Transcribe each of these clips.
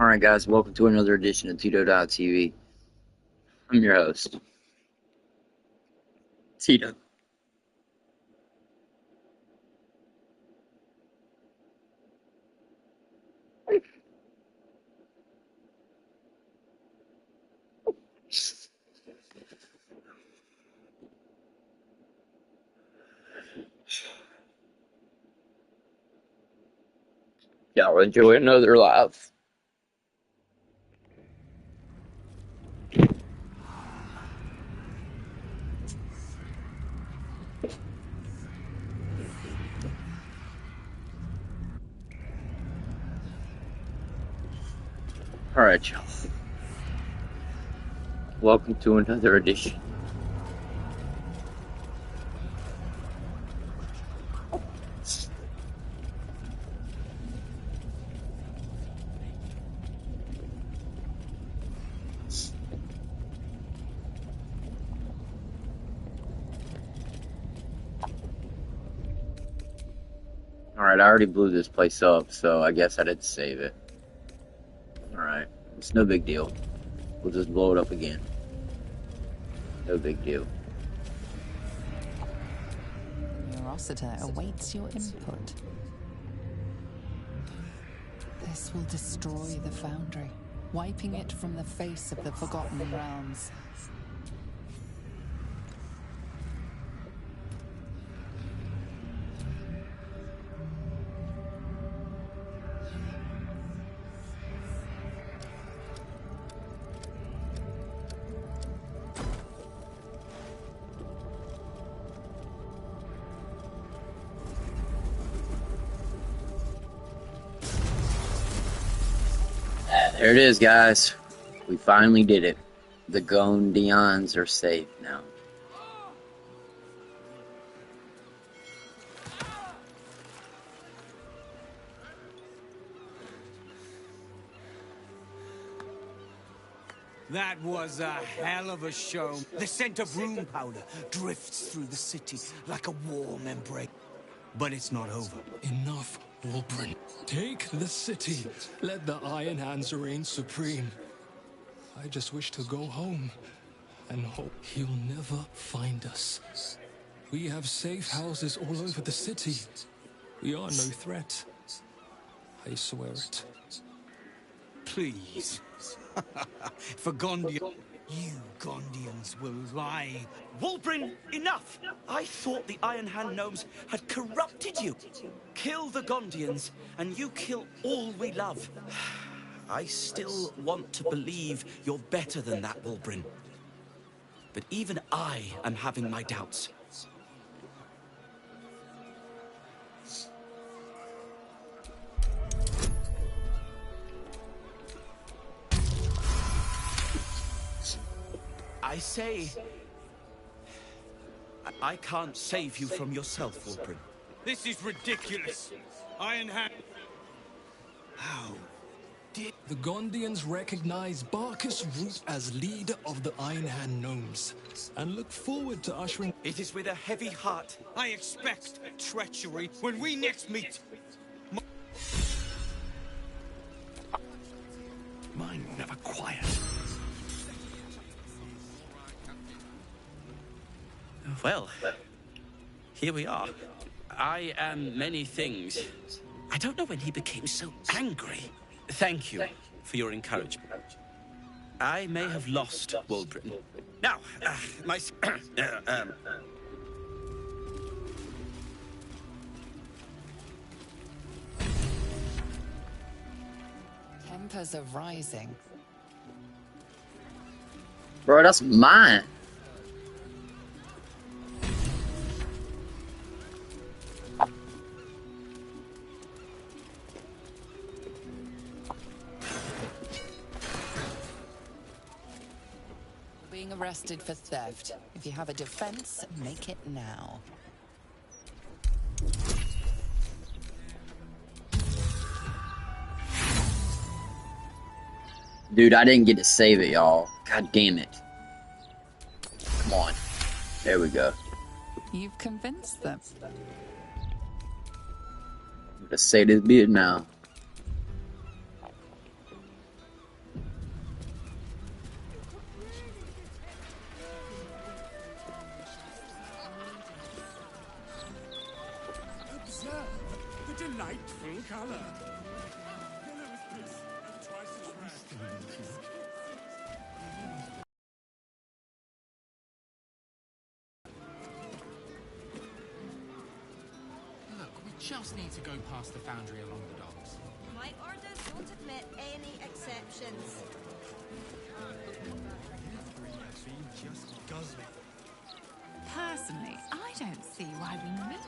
Alright guys, welcome to another edition of Tito.tv. I'm your host, Tito. Y'all enjoy another live. Alright y'all, welcome to another edition. Alright, I already blew this place up, so I guess I didn't save it. Alright, it's no big deal. We'll just blow it up again. No big deal. Your Rossiter awaits your input. This will destroy the Foundry, wiping it from the face of the Forgotten Realms. There it is, guys. We finally did it. The Gondians are safe now. That was a hell of a show. The scent of room powder drifts through the city like a warm embrace. But it's not over. Enough, Walbrin. Take the city. Let the Iron Hands reign supreme. I just wish to go home and hope he'll never find us. We have safe houses all over the city. We are no threat. I swear it. Please. For Gondian, you Gondians will lie. Walbrin, enough! I thought the Iron Hand gnomes had corrupted you. Kill the Gondians, and you kill all we love. I still want to believe you're better than that, Walbrin. But even I am having my doubts. I say, I can't save you from yourself, Walbrin. This is ridiculous. Iron Hand. How did... The Gondians recognize Barkus Root as leader of the Iron Hand Gnomes and look forward to ushering... It is with a heavy heart. I expect treachery when we next meet. Mine never quiet. Well, here we are. I am many things. I don't know when he became so angry. Thank you for your encouragement. I may have lost Walbrin. Now, my... Tempers are rising. Bro, that's mine. Being arrested for theft. If you have a defense, make it now. Dude, I didn't get to save it, y'all. God damn it. Come on. There we go. You've convinced them. I'm gonna say this bit now. valor. Yellow is this, and twice as red. Look, we just need to go past the foundry along the docks. My orders don't admit any exceptions. Just guzzling. Personally, I don't see why we need.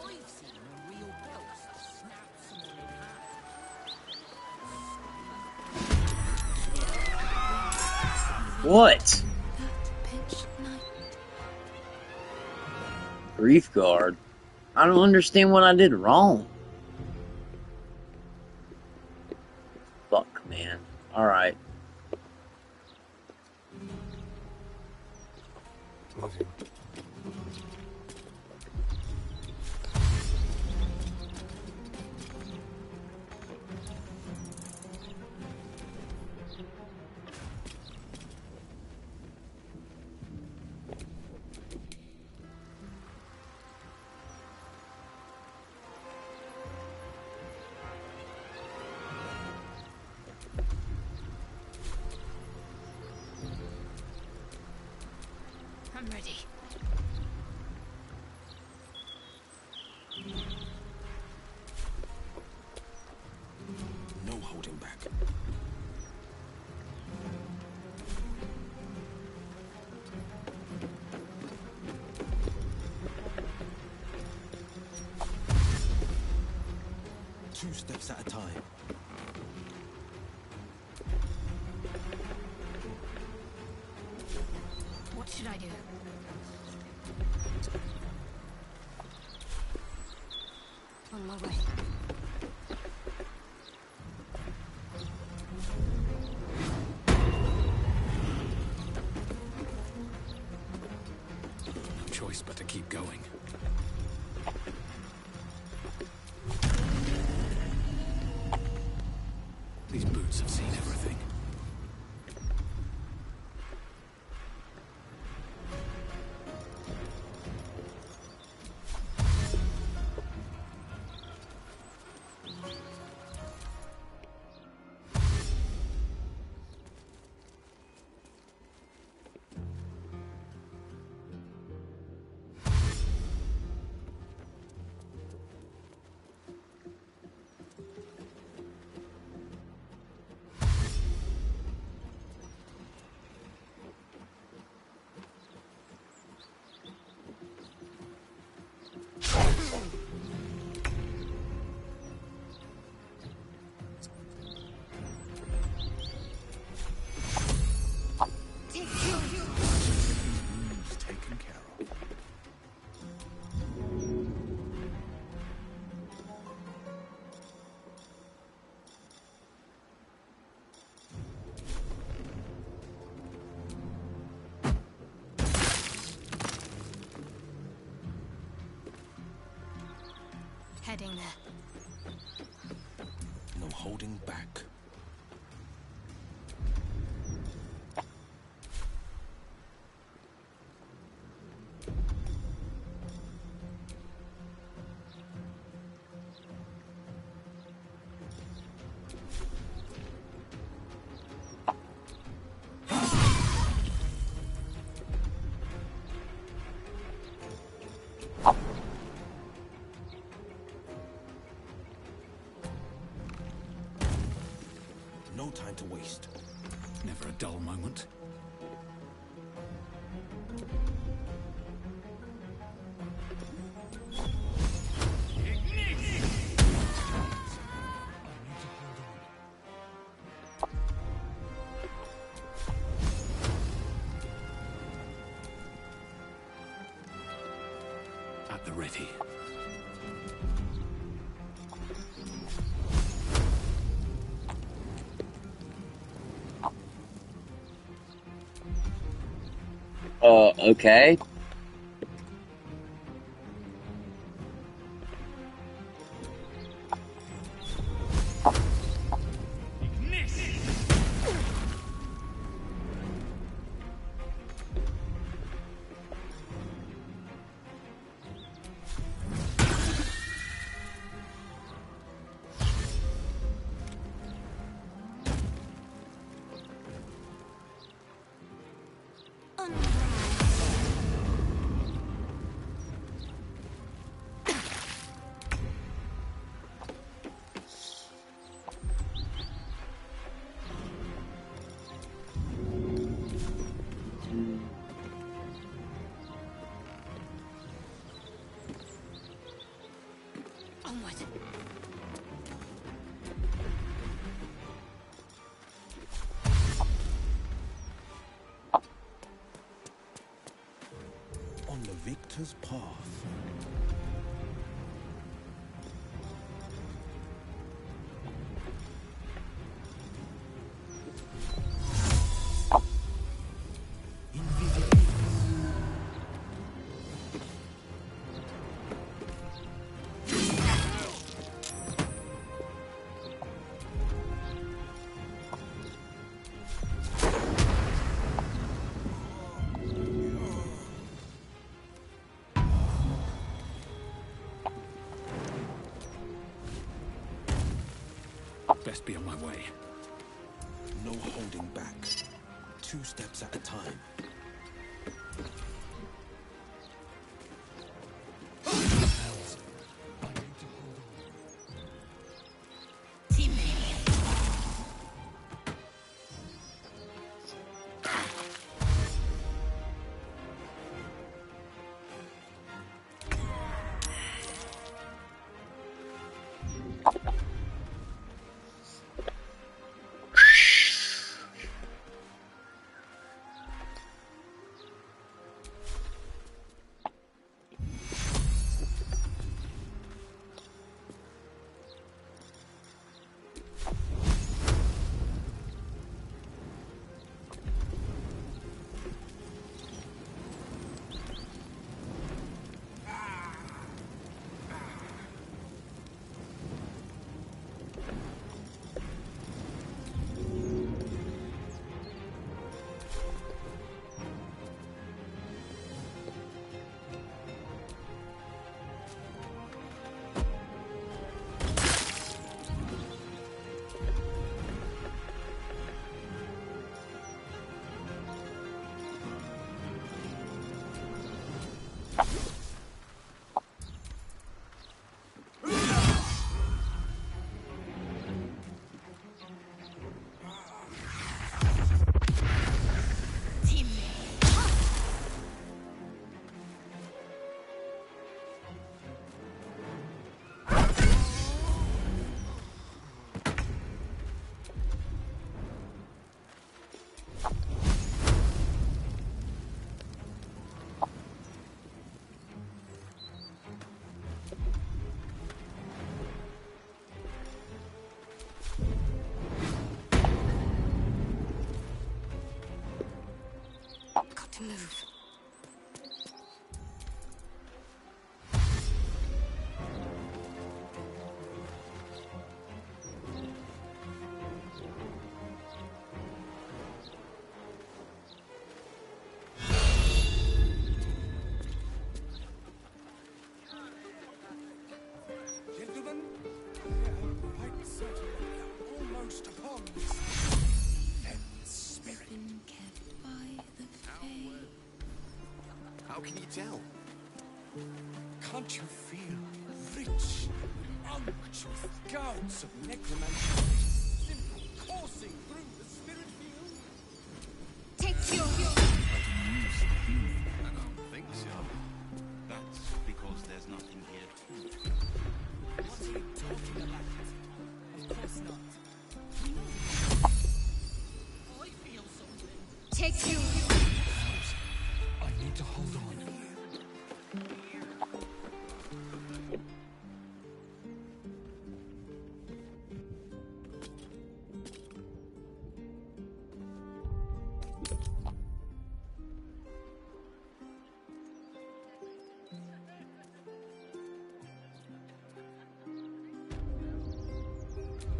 I've seen a real ghost snap someone in half. What? Pitch night. Grief guard? I don't understand what I did wrong. Fuck, man. Alright. I'm ready. No holding back. Two steps at a time. What should I do? On my way. No choice but to keep going. These boots have seen everything. Taken care of. Heading there. No holding back. No time to waste. Never a dull moment. At the ready. Okay. Onward. On the victor's path. Best be on my way. No holding back. 2 steps at a time. Move. Gentlemen, we are quite certain we are almost upon this fence spirit. Been kept by the fae. How can you tell? Can't you feel rich, unctuous gouts of necromancy simply coursing through the spirit field? Take your I don't think so. That's because there's nothing here too. What are you talking about? Of course not. I feel something. take you. I need to hold on.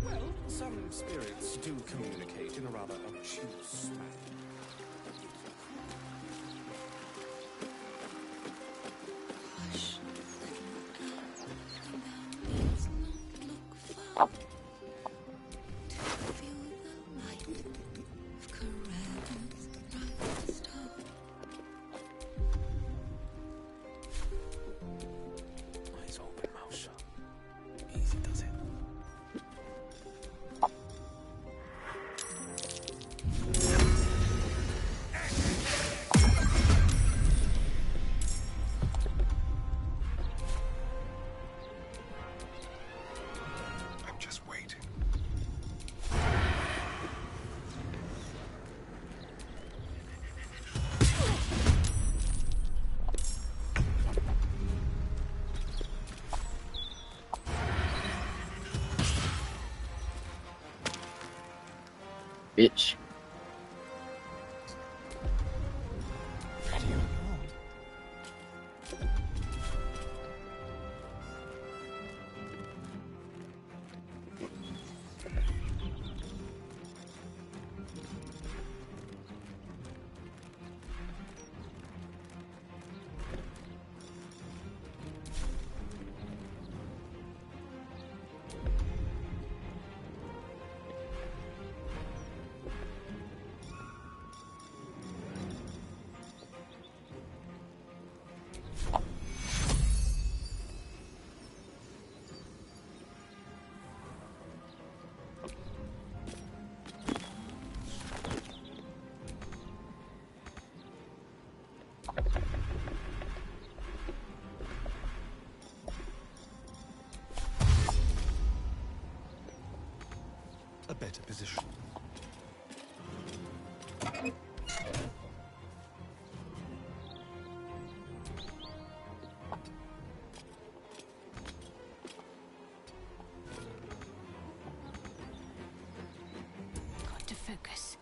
Well, some spirits do communicate in a rather obtuse manner. Hush, little girl. Let's not look far. To feel the light of Kara's bright star. Eyes open, mouth shut. Easy does it. bitch. A better position. Got to focus.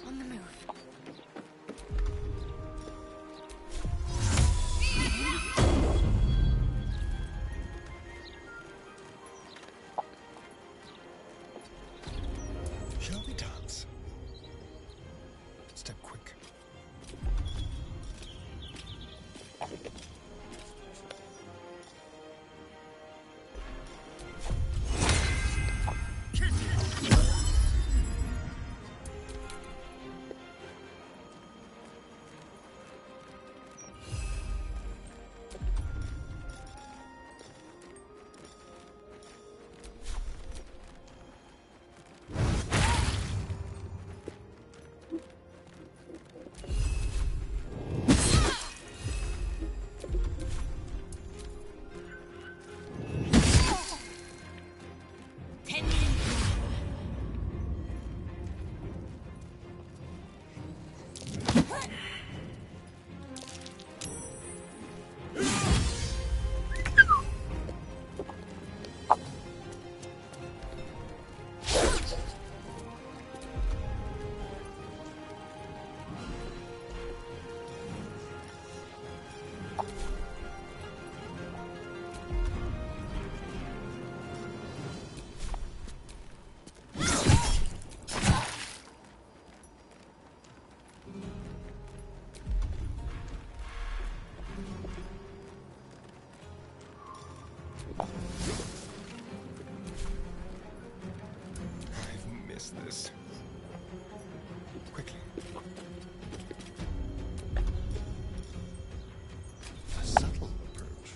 On the move. Shall we dance? Step quick. I've missed this. Quickly. A subtle approach.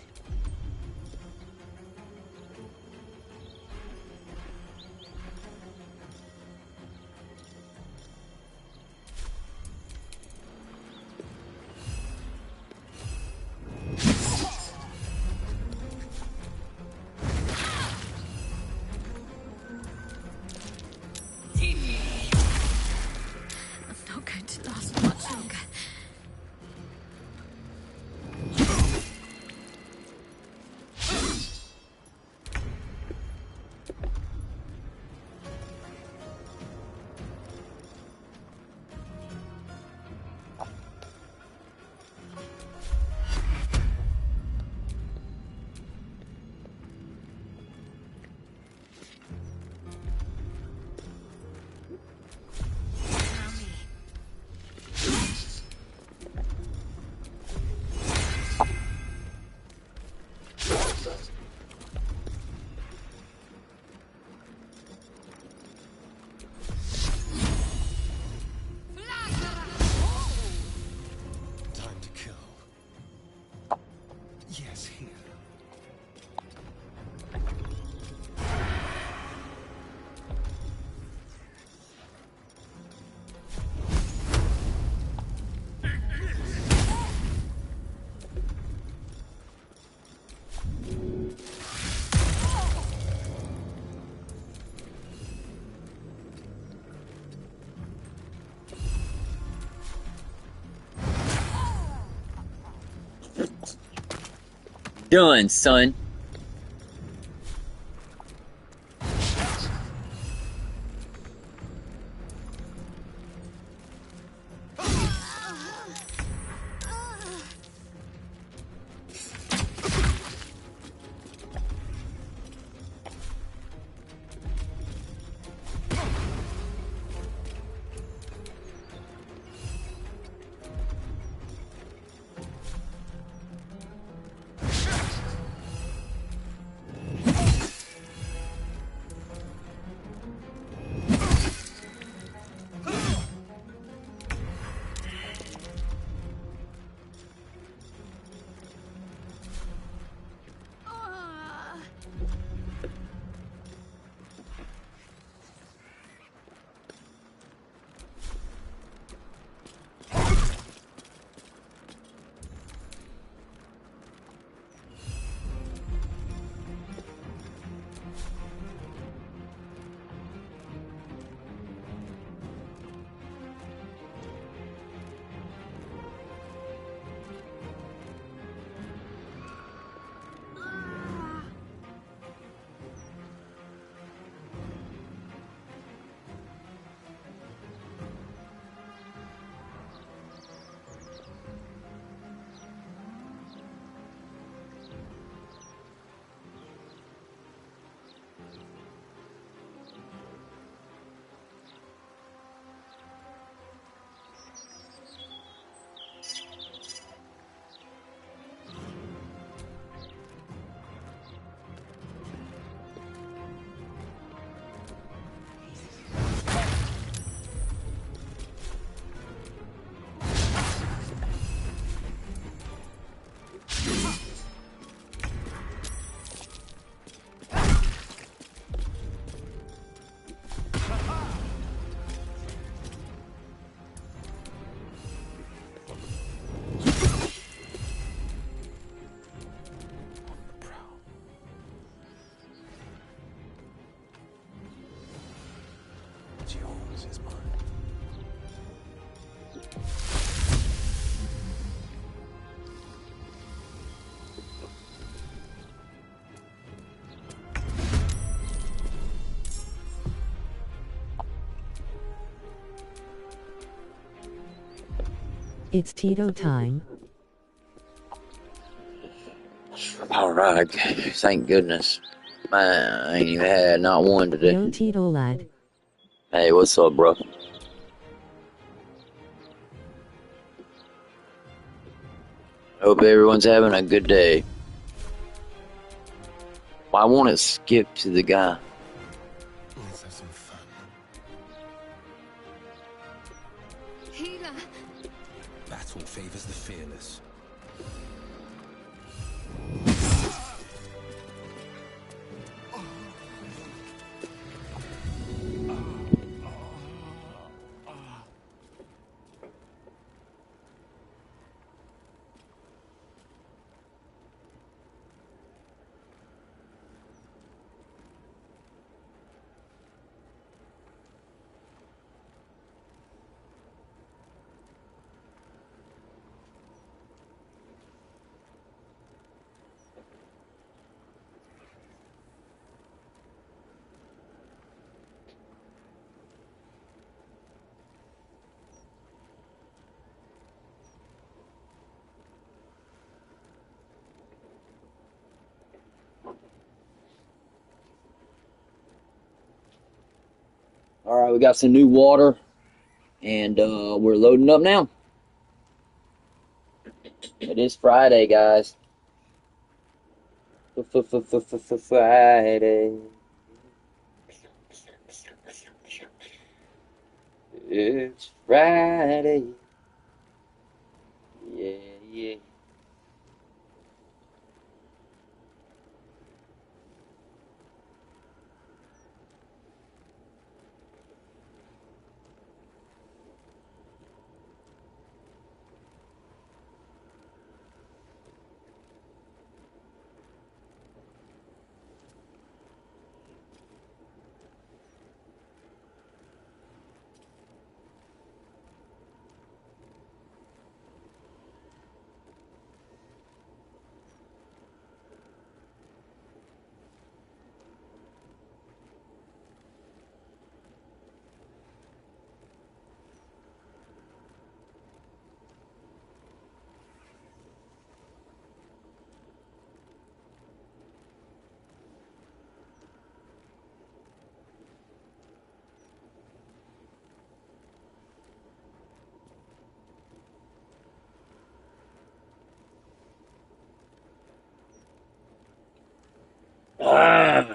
done, son. What's yours is mine. It's Tito time. Alright, thank goodness. I ain't even had not one today. Yo, Tito lad. Hey, what's up, bro? Hope everyone's having a good day. Why won't it skip to the guy? Let's have some fun. Healer! Battle favors the fearless. Alright, we got some new water, and we're loading up now. It is Friday, guys. Friday. It's Friday. Yeah, yeah. Ah.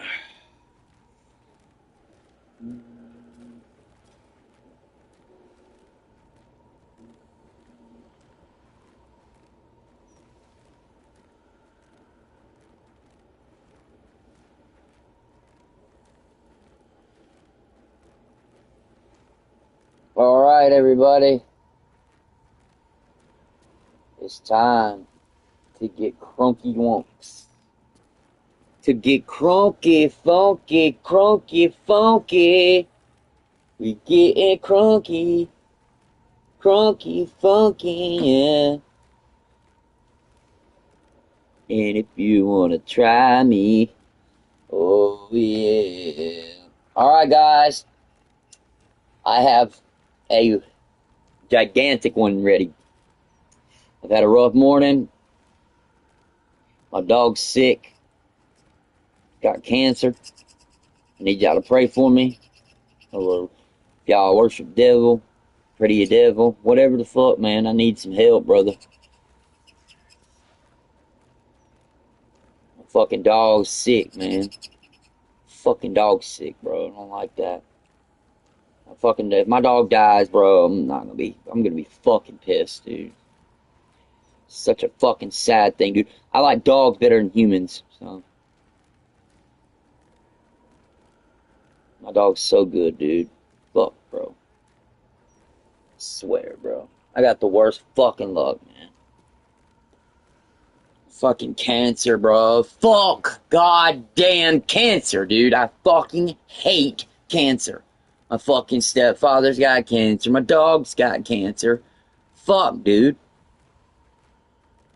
All right, everybody. It's time to get crunky wonks. To get crunky, funky, crunky, funky. We get crunky, crunky, funky, yeah. And if you wanna try me, oh yeah. All right, guys. I have a gigantic one ready. I've had a rough morning. My dog's sick. Got cancer. I need y'all to pray for me. Or if y'all worship devil, pray to your devil, whatever the fuck, man. I need some help, brother. My fucking dog's sick, man. Fucking dog's sick, bro. I don't like that. If my dog dies, bro, I'm gonna be fucking pissed, dude. Such a fucking sad thing, dude. I like dogs better than humans, so. My dog's so good, dude. Fuck, bro. I swear, bro. I got the worst fucking luck, man. Fucking cancer, bro. Fuck goddamn cancer, dude. I fucking hate cancer. My fucking stepfather's got cancer. My dog's got cancer. Fuck, dude.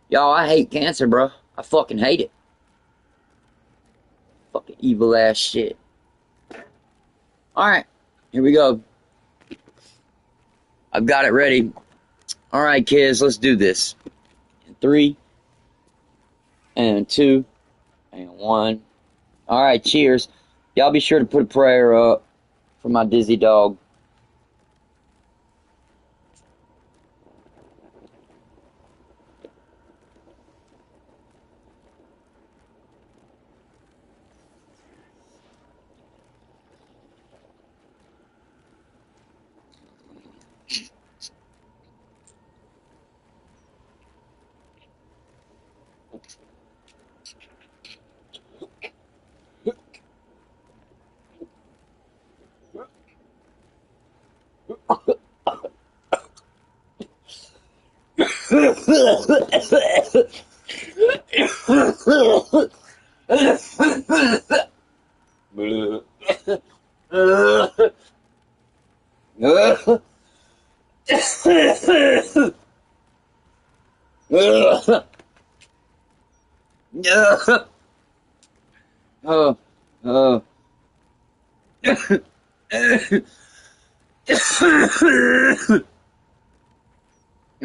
Y'all, I hate cancer, bro. I fucking hate it. Fucking evil ass shit. Alright, here we go. I've got it ready. Alright, kids, let's do this. 3, and 2, and 1. Alright, cheers. Y'all be sure to put a prayer up for my dizzy dog.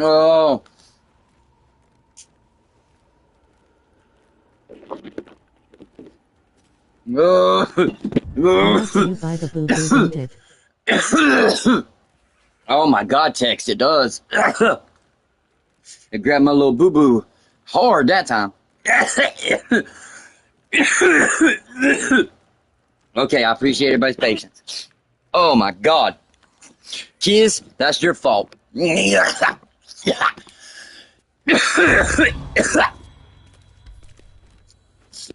Oh. Brought to you by the Boo Boo Booted. Oh my God, Tex, it does. It grabbed my little boo-boo hard that time. Okay, I appreciate everybody's patience. Oh my God. Kids, that's your fault.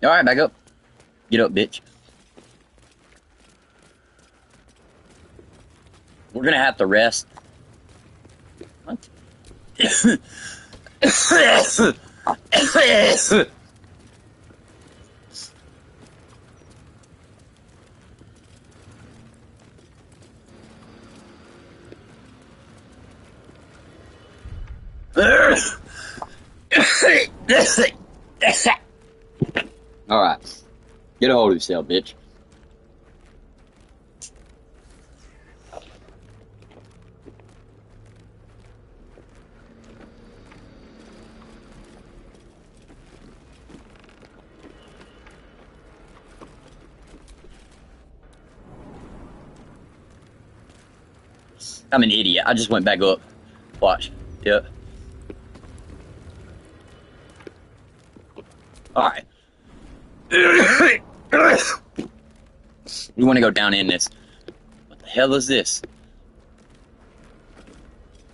Alright, back up. Get up, bitch. We're gonna have to rest. What? Alright. Get a hold of yourself, bitch. I'm an idiot. I just went back up. Watch. Yep. Alright. We want to go down in this. What the hell is this?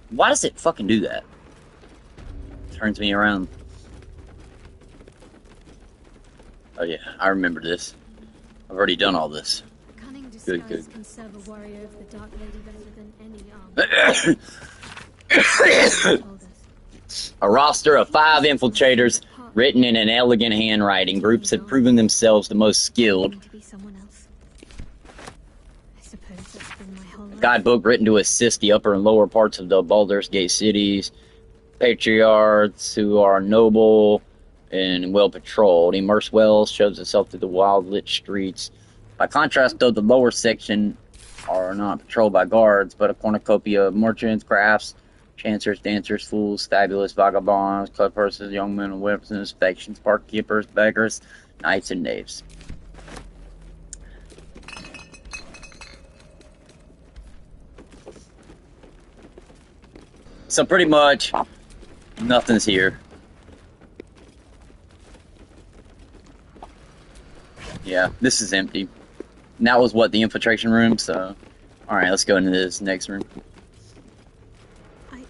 Why does it fucking do that? Turns me around. Oh yeah, I remember this. I've already done all this. Cunning Good. disguise can serve a warrior of the Dark Lady better than any armor. A roster of 5 infiltrators, written in an elegant handwriting. Groups have proven themselves the most skilled. To be someone else. I suppose that's been my whole life. Guidebook written to assist the upper and lower parts of the Baldurs Gate cities. Patriarchs who are noble and well patrolled. Immerse Wells shows itself through the wild lit streets. By contrast, though, the lower section are not patrolled by guards, but a cornucopia of merchants, crafts, chancers, dancers, fools, fabulous vagabonds, cutpurses, young men and weapons, factions, park keepers, beggars, knights, and knaves. So pretty much, nothing's here. Yeah, this is empty. And that was what, the infiltration room, so... Alright, let's go into this next room. I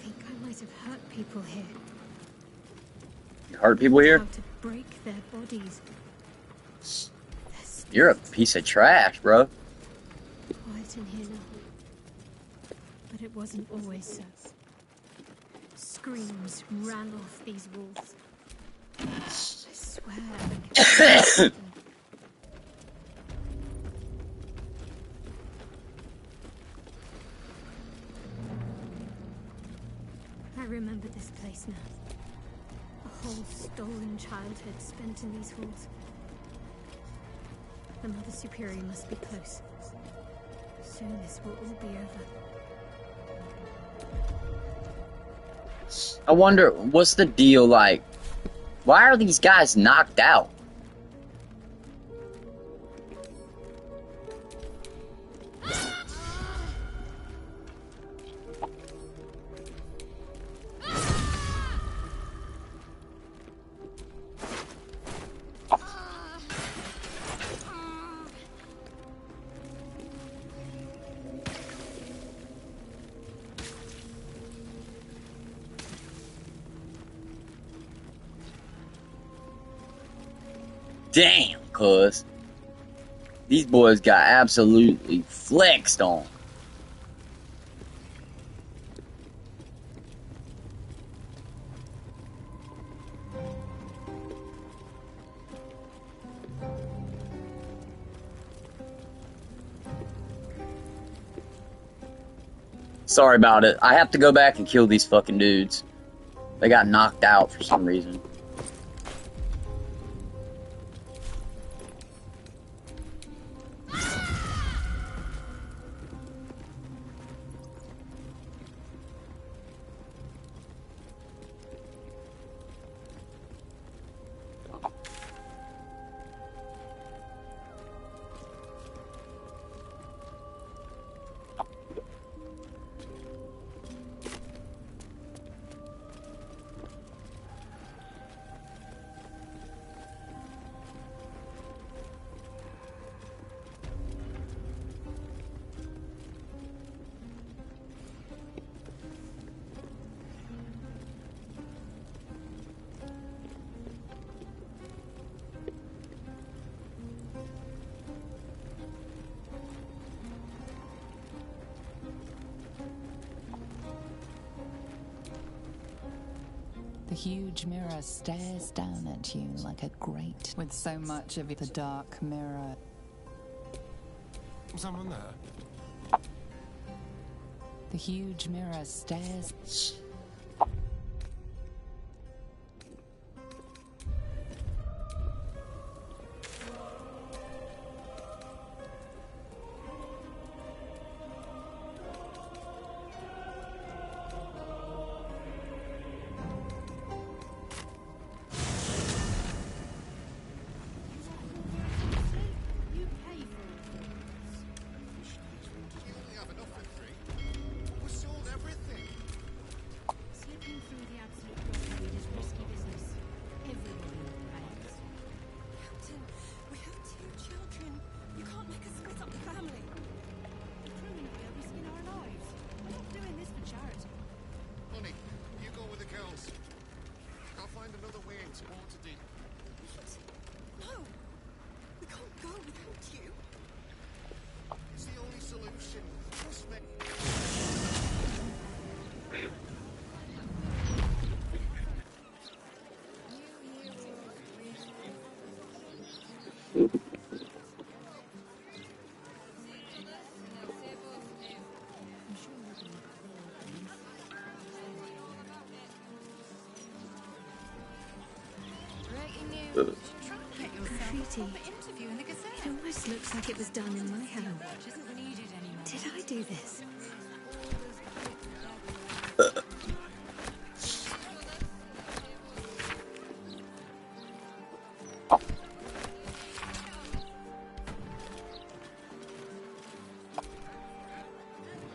think I might have hurt people here. You hurt people here? How to break their bodies. You're a piece of trash, bro. Quiet in here now. But it wasn't always so. Screams ran off these walls. I swear. I remember this place now. A whole stolen childhood spent in these halls. The Mother Superior must be close. Soon this will all be over. I wonder, what's the deal like? Why are these guys knocked out? Damn, cuz. These boys got absolutely flexed on. Sorry about it. I have to go back and kill these fucking dudes. They got knocked out for some reason. The huge mirror stares down at you like a grate with so much of the dark mirror. Someone there? The huge mirror stares. Graffiti. It almost looks like it was done in my hand. Did I do this?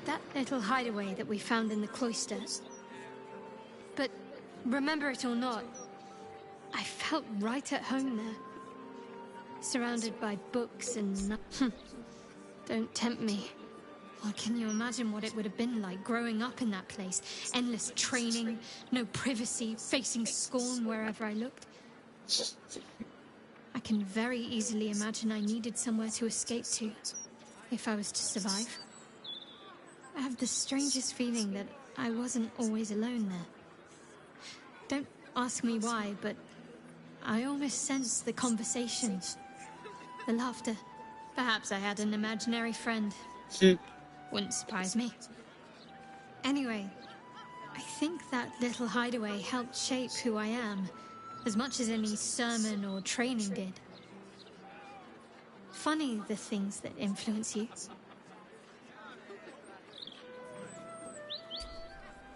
That little hideaway that we found in the cloister. But remember it or not, I felt right at home there. Surrounded by books and... Don't tempt me. Well, can you imagine what it would have been like growing up in that place? Endless training, no privacy, facing scorn wherever I looked. I can very easily imagine I needed somewhere to escape to, if I was to survive. I have the strangest feeling that I wasn't always alone there. Don't ask me why, but I almost sensed the conversations, the laughter. Perhaps I had an imaginary friend. Wouldn't surprise me. Anyway, I think that little hideaway helped shape who I am, as much as any sermon or training did. Funny the things that influence you.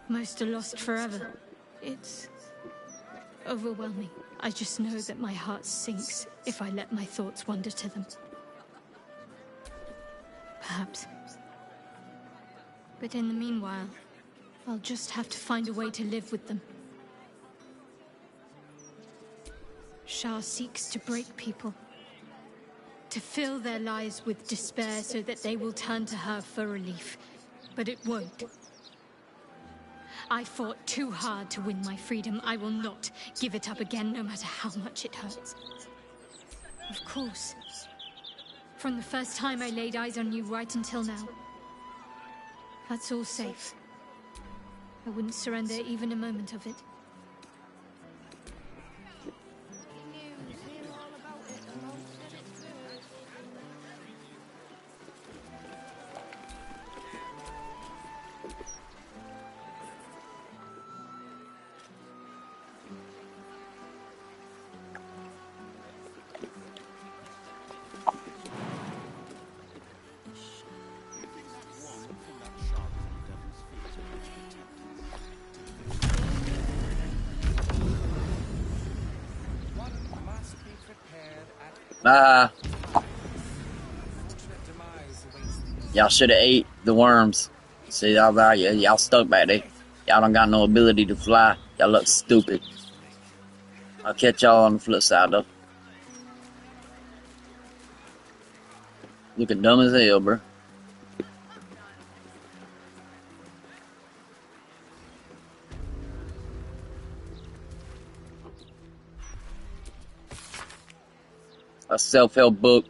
Most are lost forever. It's overwhelming. I just know that my heart sinks if I let my thoughts wander to them. Perhaps. But in the meanwhile, I'll just have to find a way to live with them. Shah seeks to break people. To fill their lives with despair so that they will turn to her for relief. But it won't. I fought too hard to win my freedom. I will not give it up again, no matter how much it hurts. Of course. From the first time I laid eyes on you right until now. That's all safe. I wouldn't surrender even a moment of it. Y'all should have ate the worms. See, y'all stuck back there. Y'all don't got no ability to fly. Y'all look stupid. I'll catch y'all on the flip side, though. Looking dumb as hell, bro. A self-help book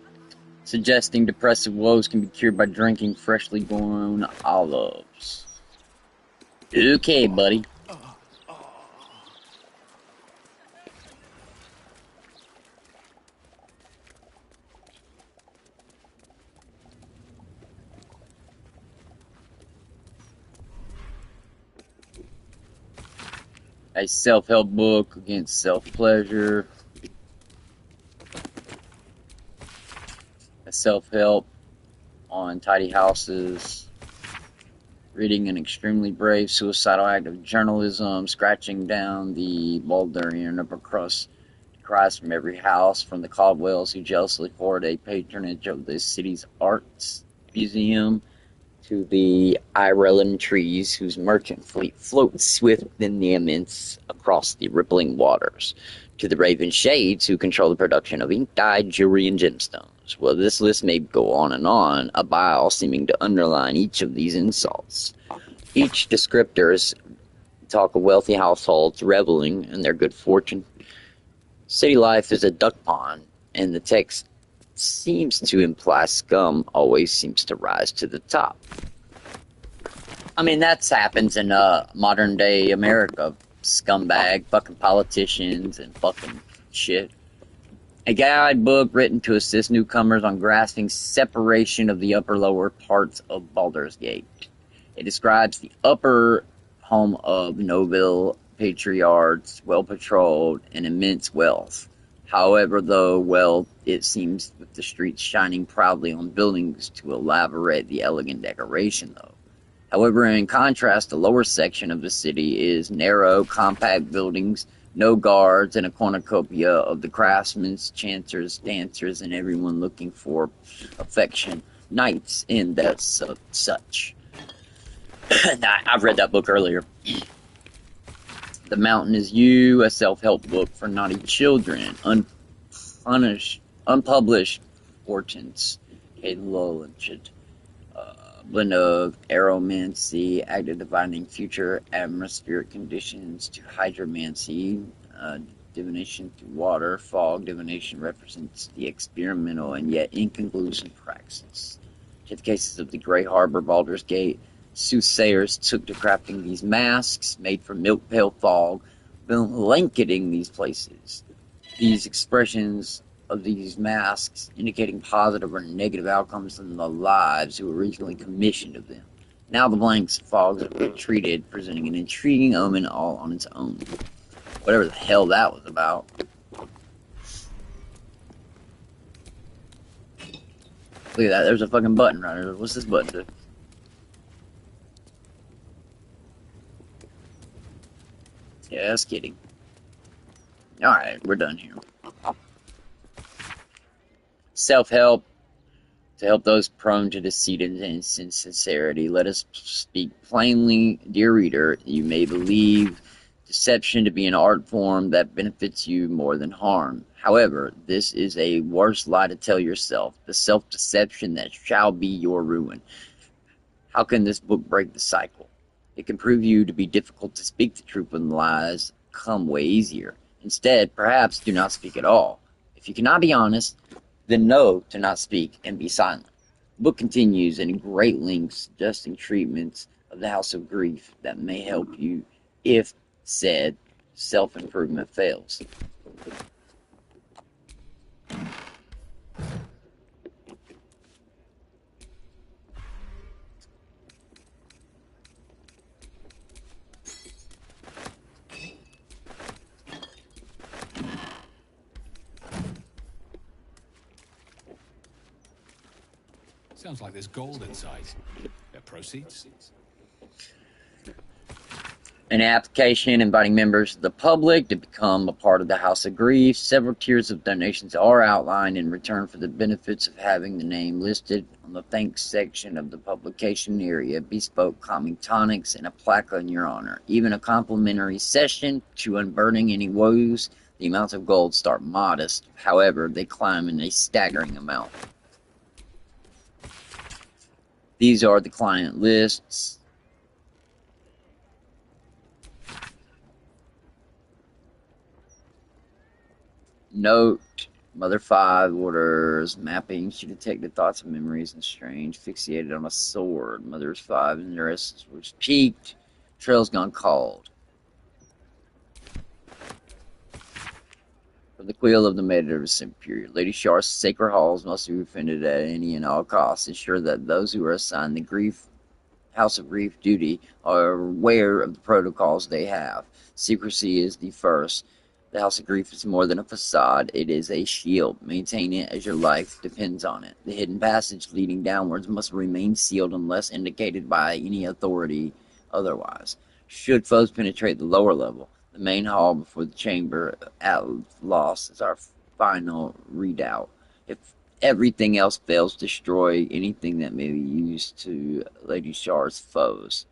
suggesting depressive woes can be cured by drinking freshly grown olives. Okay, buddy. A self-help book against self-pleasure. A self-help on tidy houses. Reading an extremely brave suicidal act of journalism. Scratching down the Baldurian upper crust. Cries from every house, from the Caldwells who jealously hoard a patronage of the city's arts museum, to the Ireland trees whose merchant fleet floats swift in the immense across the rippling waters, to the raven shades who control the production of ink-dyed jewelry and gemstones. Well, this list may go on, a bile seeming to underline each of these insults. Each descriptors talk of wealthy households reveling in their good fortune. City life is a duck pond, and the text seems to imply scum always seems to rise to the top. I mean, that happens in modern day America. Scumbag, fucking politicians, and fucking shit. A guidebook written to assist newcomers on grasping separation of the upper-lower parts of Baldurs Gate. It describes the upper home of noble patriarchs, well-patrolled, and immense wealth. However, though wealth, it seems, with the streets shining proudly on buildings to elaborate the elegant decoration, though. However, in contrast, the lower section of the city is narrow, compact buildings, no guards, and a cornucopia of the craftsmen, chancers, dancers, and everyone looking for affection, knights, and such. I've read that book earlier. The Mountain is You, a self-help book for naughty children, unpublished fortunes, a lull and shit. Blend of aeromancy, active divining future atmospheric conditions, to hydromancy, divination through water. Fog divination represents the experimental and yet inconclusive praxis. To the cases of the Grey Harbor, Baldurs Gate, soothsayers took to crafting these masks made from milk pale fog, blanketing these places. These expressions of these masks indicating positive or negative outcomes in the lives who originally commissioned of them. Now the blanks of fogs are retreated, presenting an intriguing omen all on its own. Whatever the hell that was about. Look at that, there's a fucking button right there. What's this button do? Yeah, that's kidding. Alright, we're done here. Self-help. To help those prone to deceit and insincerity, let us speak plainly, dear reader. You may believe deception to be an art form that benefits you more than harm. However, this is a worse lie to tell yourself, the self-deception that shall be your ruin. How can this book break the cycle? It can prove you to be difficult to speak the truth when lies come way easier. Instead, perhaps do not speak at all. If you cannot be honest, then know to not speak and be silent. The book continues in great lengths, suggesting treatments of the House of Grief that may help you if said self-improvement fails. Sounds like there's gold inside. Their proceeds? An application inviting members of the public to become a part of the House of Grief. Several tiers of donations are outlined in return for the benefits of having the name listed on the thanks section of the publication area. Bespoke calming tonics and a plaque in your honor. Even a complimentary session to unburdening any woes. The amounts of gold start modest. However, they climb in a staggering amount. These are the client lists. Note, Mother 5 orders mapping. She detected thoughts and memories and strange. Fixated on a sword. Mother's 5 interest was piqued. Trail's gone cold. For the Queen of the Magnificent period, Lady Shar's sacred halls must be defended at any and all costs. Ensure that those who are assigned the House of Grief duty are aware of the protocols they have. Secrecy is the first. The House of Grief is more than a facade. It is a shield. Maintain it as your life depends on it. The hidden passage leading downwards must remain sealed unless indicated by any authority otherwise. Should foes penetrate the lower level, the main hall before the chamber at loss is our final redoubt. If everything else fails, destroy anything that may be used to Lady Shar's foes.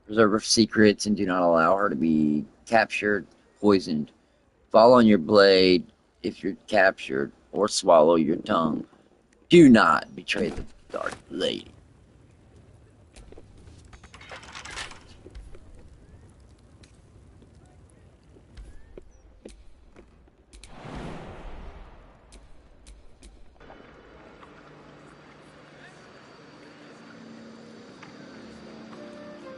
Preserve her secrets and do not allow her to be captured, poisoned. Fall on your blade if you're captured, or swallow your tongue. Do not betray the Dark Lady.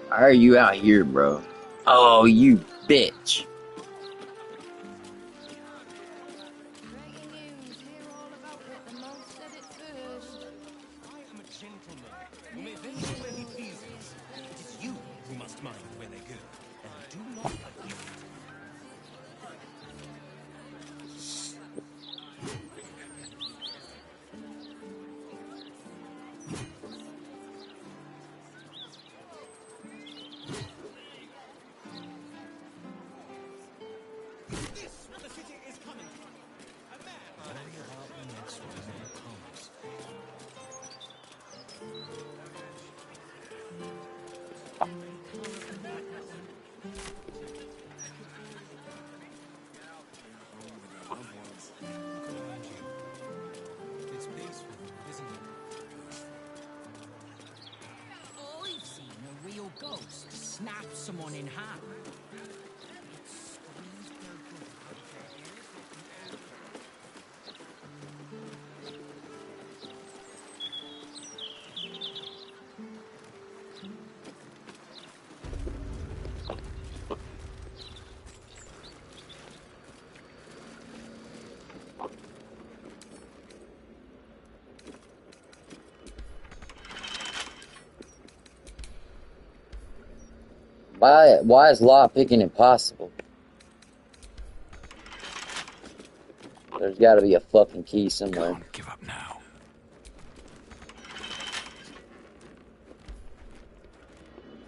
Why are you out here, bro? Oh, you bitch. Breaking news, hear all about it. The mouse said it first. I am a gentleman who may venture where he pleases. It is you who must mind where they go, and do not abuse it. This what the city is coming to. A man. Worry about the next one when it comes. It's peaceful, isn't it? I've seen a real ghost snap someone in half. Why is law picking impossible? There's gotta be a fucking key somewhere. Can't give up now.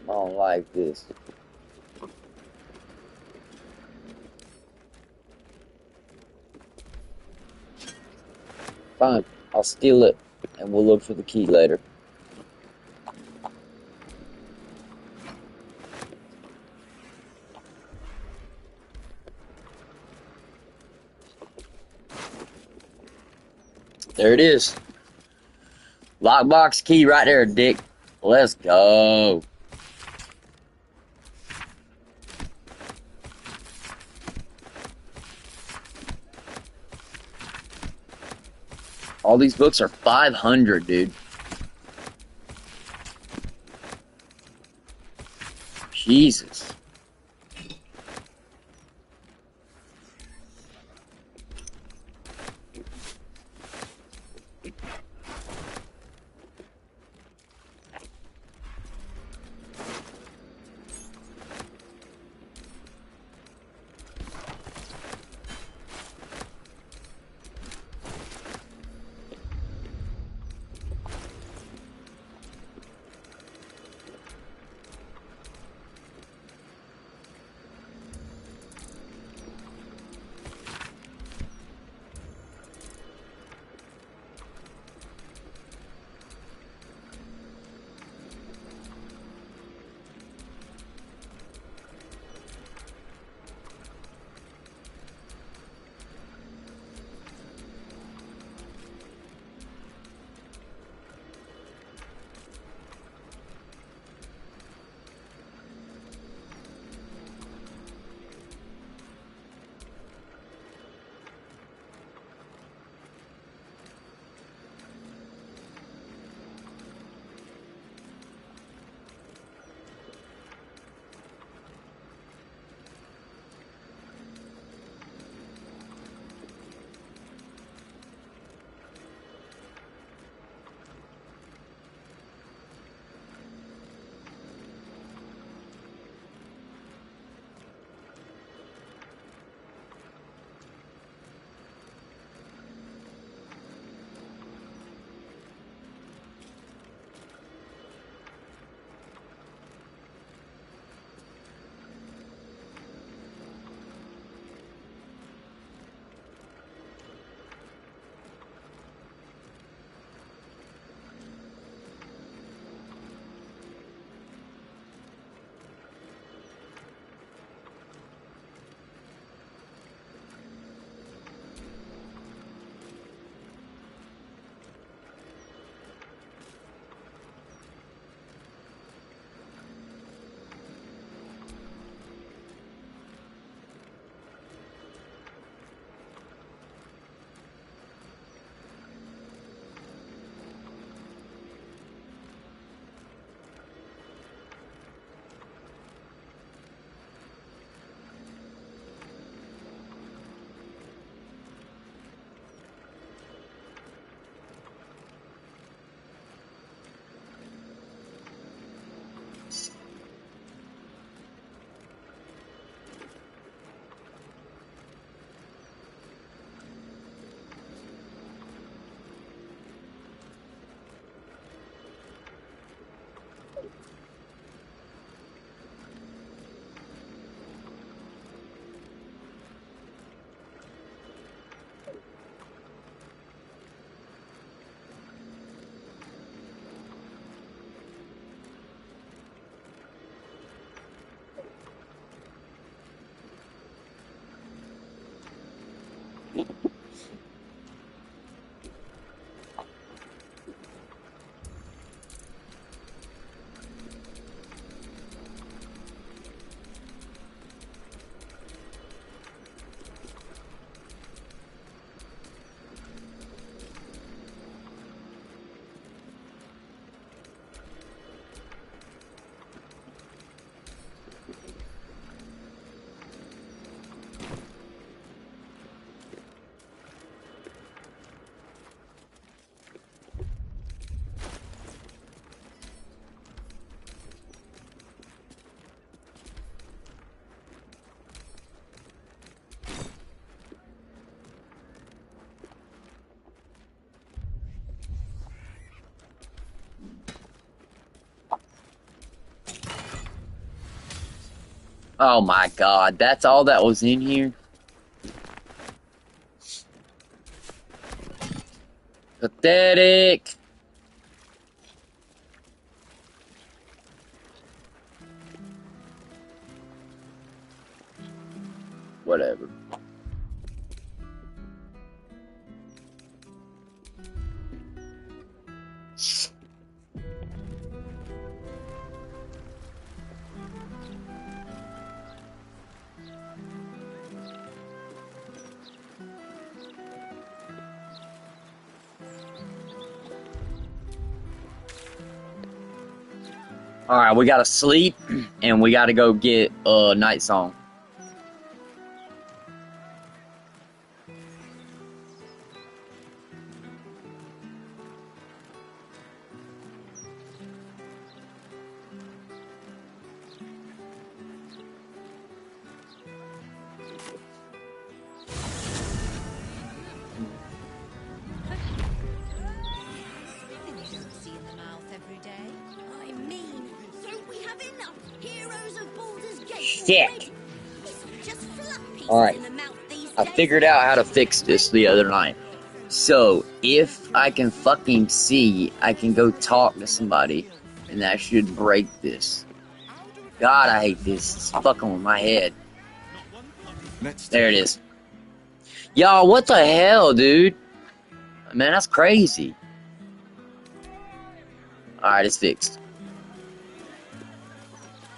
I don't like this. Fine, I'll steal it, and we'll look for the key later. There it is. Lockbox key right there, Dick. Let's go. All these books are 500, dude. Jesus. Oh my god, that's all that was in here? Pathetic! Whatever. Alright, we gotta sleep, and we gotta go get Night Song. I mean, don't we have enough heroes of Baldurs Gate Shit! already? Just flat pieces Alright, in the mouth these I days. figured out how to fix this the other night. So, if I can fucking see, I can go talk to somebody, and that should break this. God, I hate this. It's fucking with my head. There it is. Y'all, what the hell, dude? Man, that's crazy. Alright, it's fixed.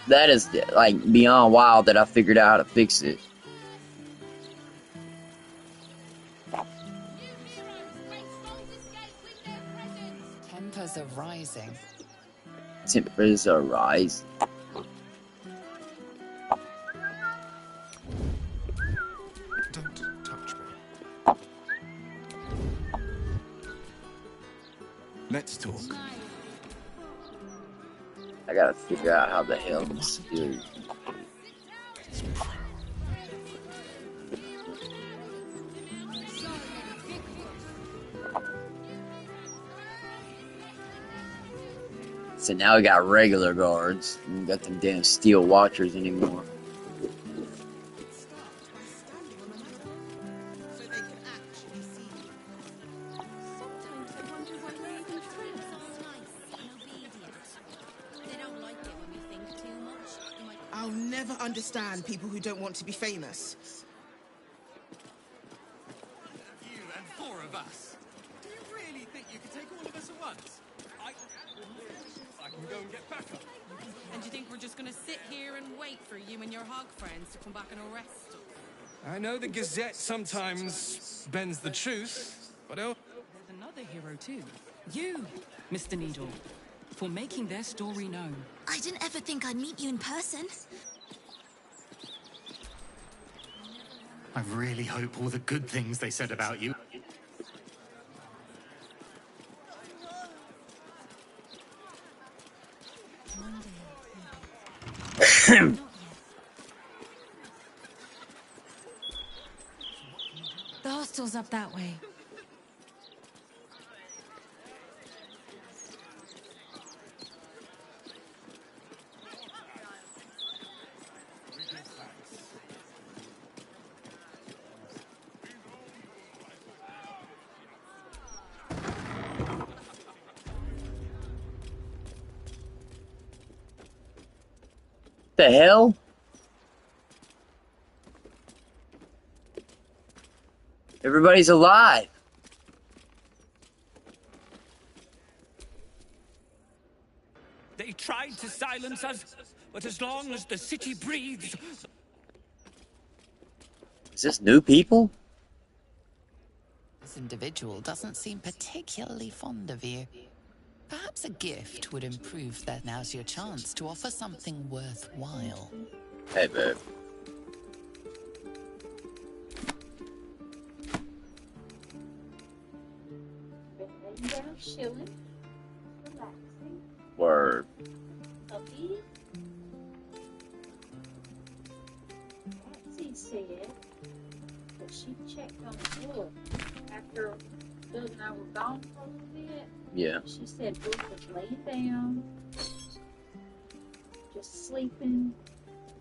That is, like, beyond wild that I figured out how to fix it. Tempers are rising. Tempers are rising. Don't touch me. Let's talk. I gotta figure out how the hell this is. So now we got regular guards. We don't got them damn steel watchers anymore. I'll never understand people who don't want to be famous. You and 4 of us. Do you really think you can take all of us at once? I can go and get backup. And do you think we're just gonna sit here and wait for you and your hog friends to come back and arrest us? I know the Gazette sometimes bends the truth, but There's another hero too. You, Mr. Needle, for making their story known. I didn't ever think I'd meet you in person. I really hope all the good things they said about you. The hostel's up that way. the hell? Everybody's alive. They tried to silence us, but as long as the city breathes... Is this new people? This individual doesn't seem particularly fond of you. Perhaps a gift would improve that. Now's your chance to offer something worthwhile. Hey, babe. Laying down, chilling, relaxing. Word. Puppies. Patsy said that she checked on the book after Doug and I were gone for a little bit. Yeah. She said Book was laying down, just sleeping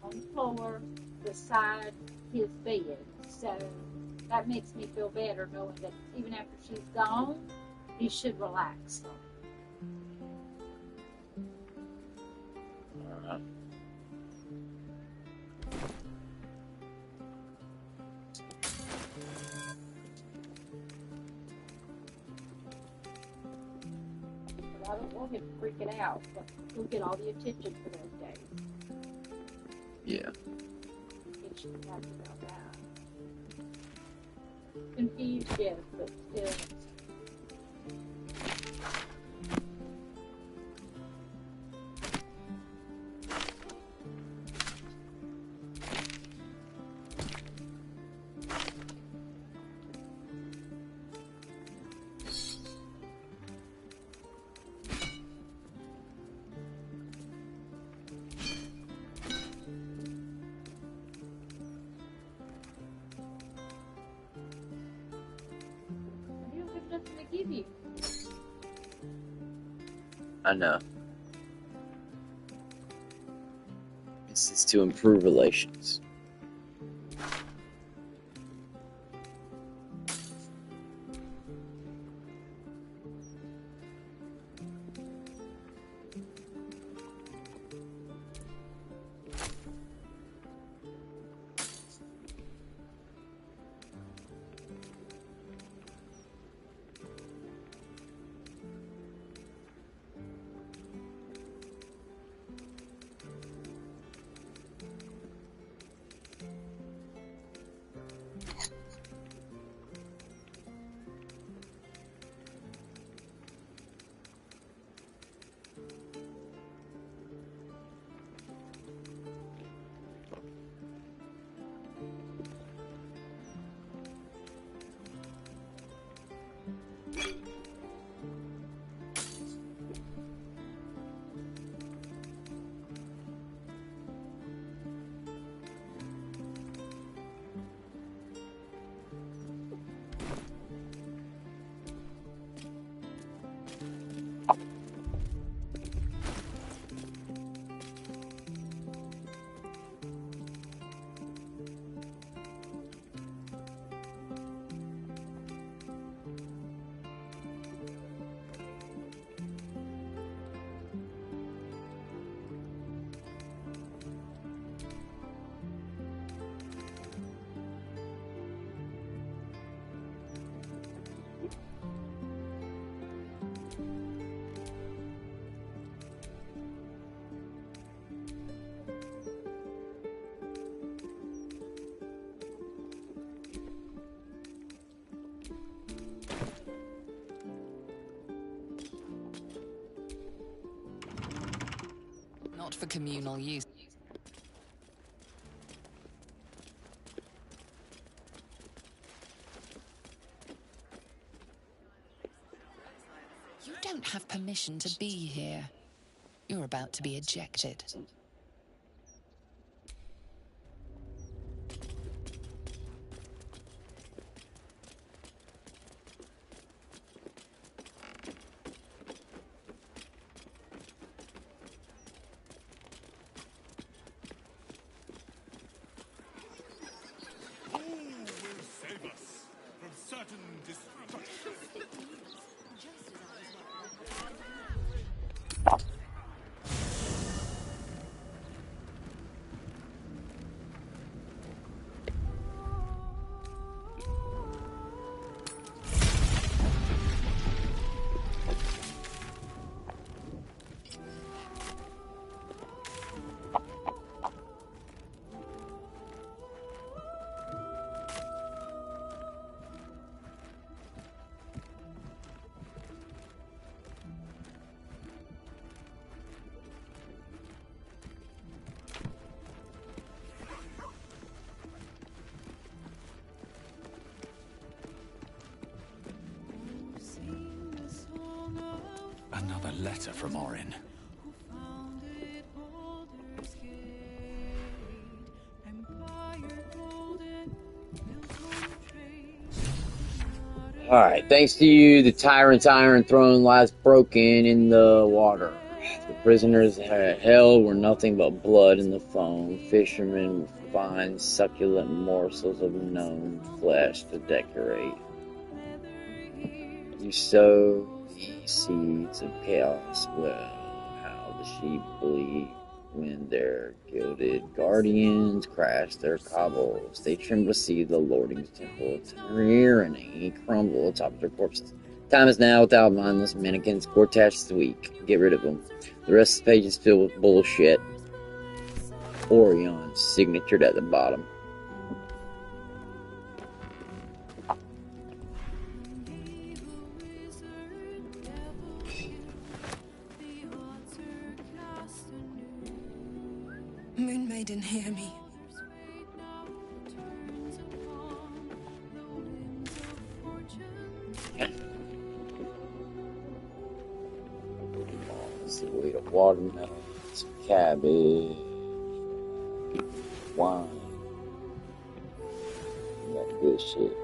on the floor beside his bed. So that makes me feel better knowing that even after she's gone, he should relax. Alright. But I don't want him freaking out, but he'll get all the attention for those days. Yeah. He should be happy about that. Confused, yes, but still. Nothing to give you. I know. This is to improve relations. Not for communal use. You don't have permission to be here. You're about to be ejected. Who will save us from certain destruction? letter from Orin. Alright, thanks to you, the tyrant's iron throne lies broken in the water. The prisoners held were nothing but blood in the foam. Fishermen find succulent morsels of gnome flesh to decorate. You sow these seeds of chaos. Well, how the sheep bleed when their gilded guardians crash their cobbles. They tremble to see the Lording's temple tyranny crumble atop their corpses. Time is now without mindless mannequins. Cortesh is weak. Get rid of them. The rest of the page is filled with bullshit. Orion's signatured at the bottom. Moon Maiden, hear me. Let's see, we got watermelons, cabbage, wine. We got good shit.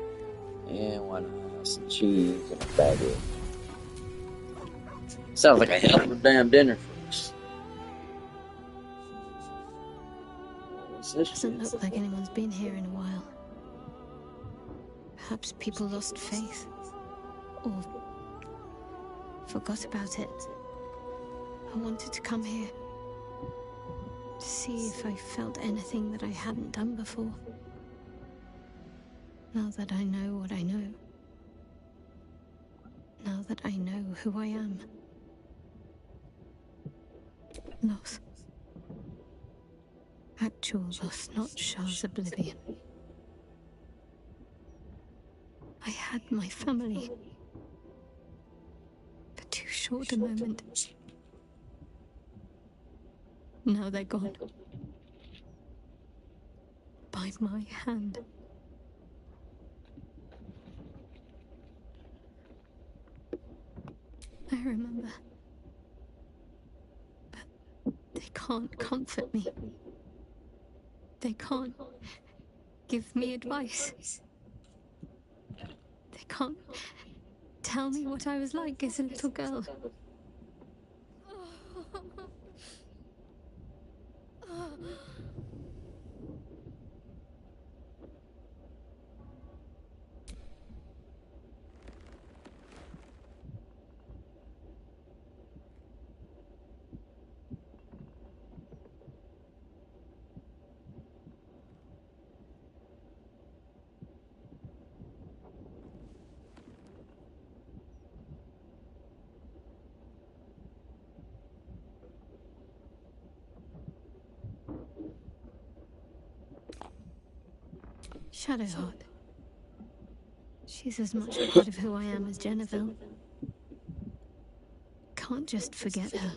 And why not some cheese and a baguette. Sounds like a hell of a damn dinner for us. Doesn't look like anyone's been here in a while. Perhaps people lost faith. Or forgot about it. I wanted to come here. To see if I felt anything that I hadn't done before. Now that I know what I know. Now that I know who I am. Loss. Actual loss, not Shah's oblivion. I had my family. For too short a moment. Now they're gone. By my hand. I remember. But they can't comfort me. They can't give me advice. They can't tell me what I was like as a little girl. Shadowheart. She's as much a part of who I am as Jennifer. Can't just forget her.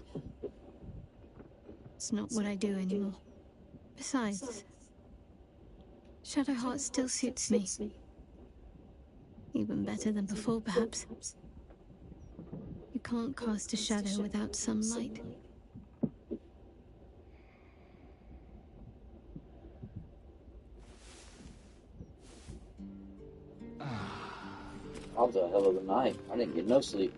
It's not what I do anymore. Besides, Shadowheart still suits me. Even better than before, perhaps. You can't cast a shadow without some light. That was a hell of a night. I didn't get no sleep.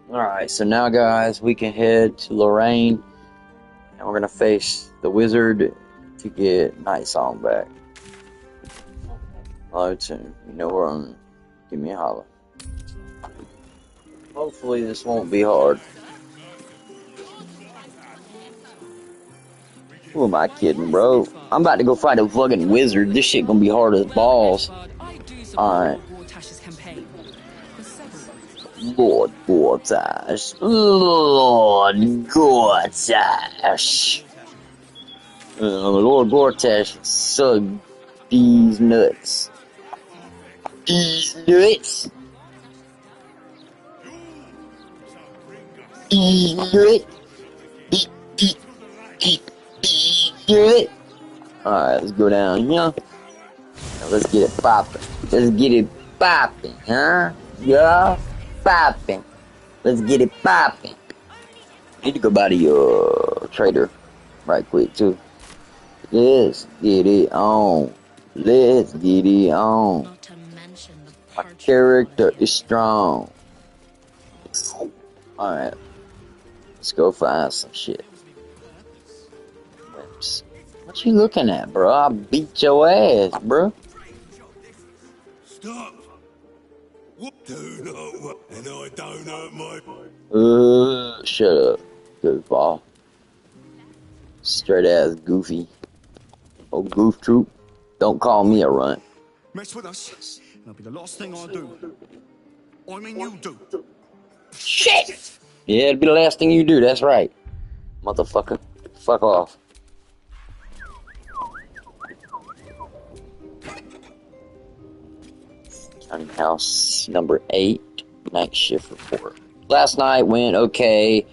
Alright, so now guys, we can head to Lorraine. And we're gonna face the wizard to get Night Song back. Hello, tune. You know where I'm. Give me a holler. Hopefully this won't be hard. Who am I kidding, bro? I'm about to go fight a fucking wizard. This shit gonna be hard as balls. Alright. Lord Gortash. Lord Gortash. Lord Gortash suck these nuts. These nuts. These nuts. Alright, let's go down here. Now let's get it poppin'. Let's get it popping, huh? Yeah, popping. Let's get it popping. Need to go by the trader right quick too. Let's get it on. Let's get it on. My character is strong. Alright. Let's go find some shit. Whoops. What you looking at, bro? I'll beat your ass, bro. Stop! What? Do not work, and I don't hurt my... Shut up, goofball. Straight ass goofy. Oh, goof troop. Don't call me a runt. Mess with us, and that'll be the last thing I do. I mean you do. Shit! Yeah, it'll be the last thing you do, that's right. Motherfucker. Fuck off. County house number 8. Night shift report. Last night went okay,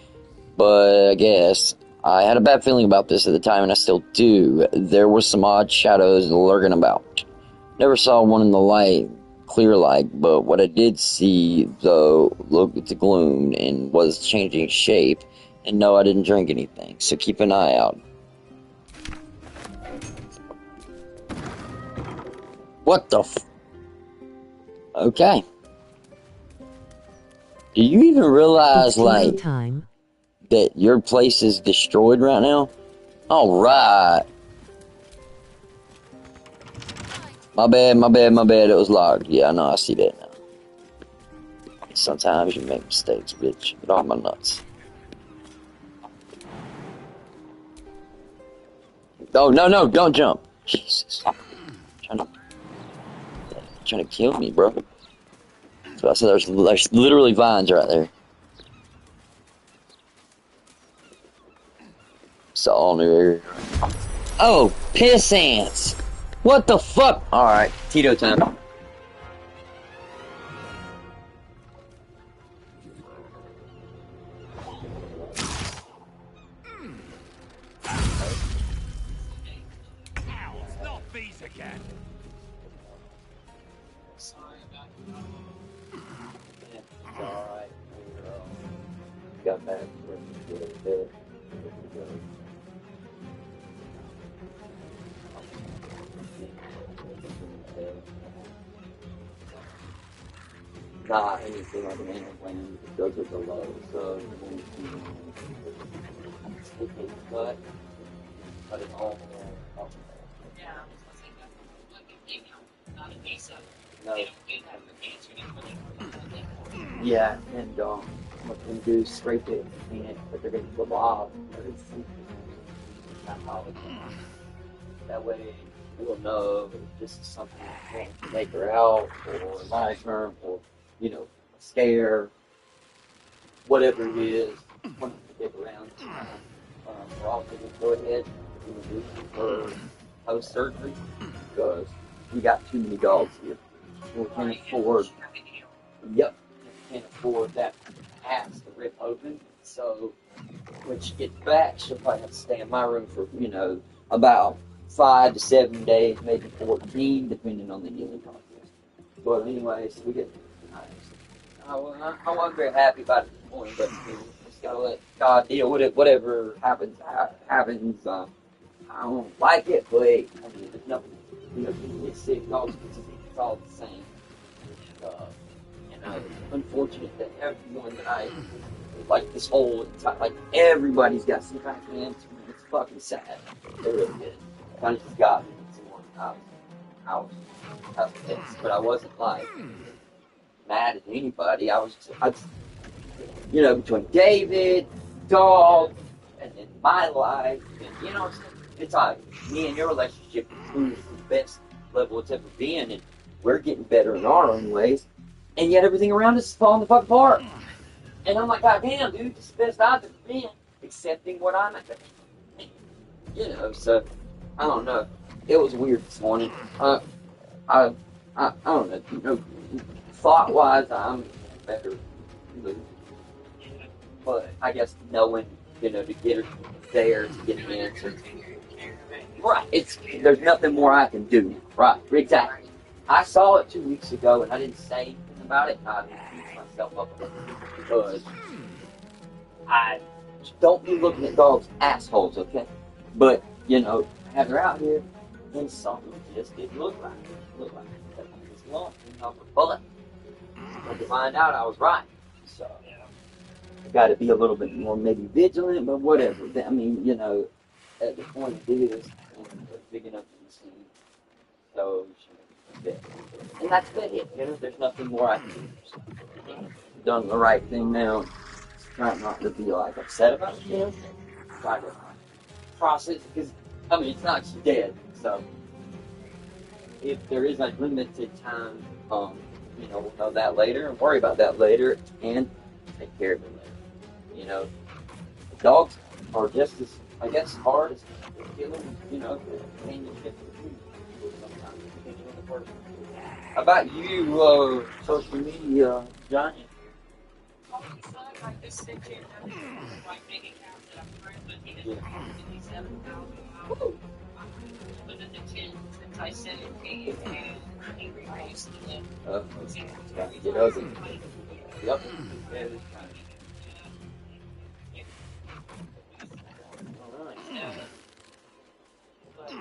but I guess I had a bad feeling about this at the time, and I still do. There were some odd shadows lurking about. Never saw one in the light, clear light, but what I did see, though, looked at the gloom and was changing shape. And no, I didn't drink anything, so keep an eye out. What the f... Okay. Do you even realize, like, that your place is destroyed right now? Alright. My bad, it was locked. Yeah, I know, I see that now. Sometimes you make mistakes, bitch. Get off my nuts. Oh, no, don't jump. Jesus. Trying to kill me, bro. So I said there's literally vines right there. It's all new area. Oh, piss ants. What the fuck? Alright, Tito time. Got back to bed. Not anything like an animal plan, because those are the low, so cut it all off. Yeah, no. Yeah, and what they do is scrape it and clean it, but they're going to blob. That way we'll know if this is something to make her out, or life her, or, you know, scare, whatever it is, when we get around. We're also going to go ahead and do her post-surgery, because we got too many dogs here. We can't afford, can't afford that ass to rip open. So when she gets back, she'll probably have to stay in my room for, you know, about 5 to 7 days, maybe 14, depending on the healing process. But anyways, we get. I wasn't very happy about it this morning, but just gotta let God deal with it. Whatever happens, happens. I don't like it, but I mean, there's nothing. You know, people get sick, dogs get sick. It's all the same. It's unfortunate that everyone that I like this whole entire, like everybody's got some kind of cancer. It's fucking sad. It really is. Kind of just got me someone I was pissed, but I wasn't like mad at anybody. I was you know, between David, dog, and then my life, and you know, it's like me and your relationship is the best level it's ever been, and we're getting better in our own ways, and yet everything around us is falling the fuck apart. And I'm like, God damn, dude, this is the best I've ever been, accepting what I'm at. You know, so I don't know. It was weird this morning. I don't know. You know, thought-wise, I'm better. But I guess knowing, you know, to get her there, to get an answer. Right. There's nothing more I can do. Right. Exactly. I saw it 2 weeks ago, and I didn't say anything about it. I beat myself up because I don't be looking at dogs assholes, okay? But you know, have her out here, and something just didn't look right. It looked like this lump off her butt. But to find out, I was right. So I got to be a little bit more maybe vigilant, but whatever. I mean, you know, at the point it is, big enough to be seen. So and that's been it. You know, there's nothing more I can do. So, done the right thing now. Trying not to be like upset about it. You know, try to process because I mean it's not she's dead. So if there is a limited time, you know, we'll know that later and worry about that later and take care of it later. You know, dogs are just as I guess hard as killing. You know, companionship. How about you, social media giant? I just sit here like making out that I'm friends with he didn't 57,000. But in the 10 since I said it paid and he raised the Get ugly. Yep. But I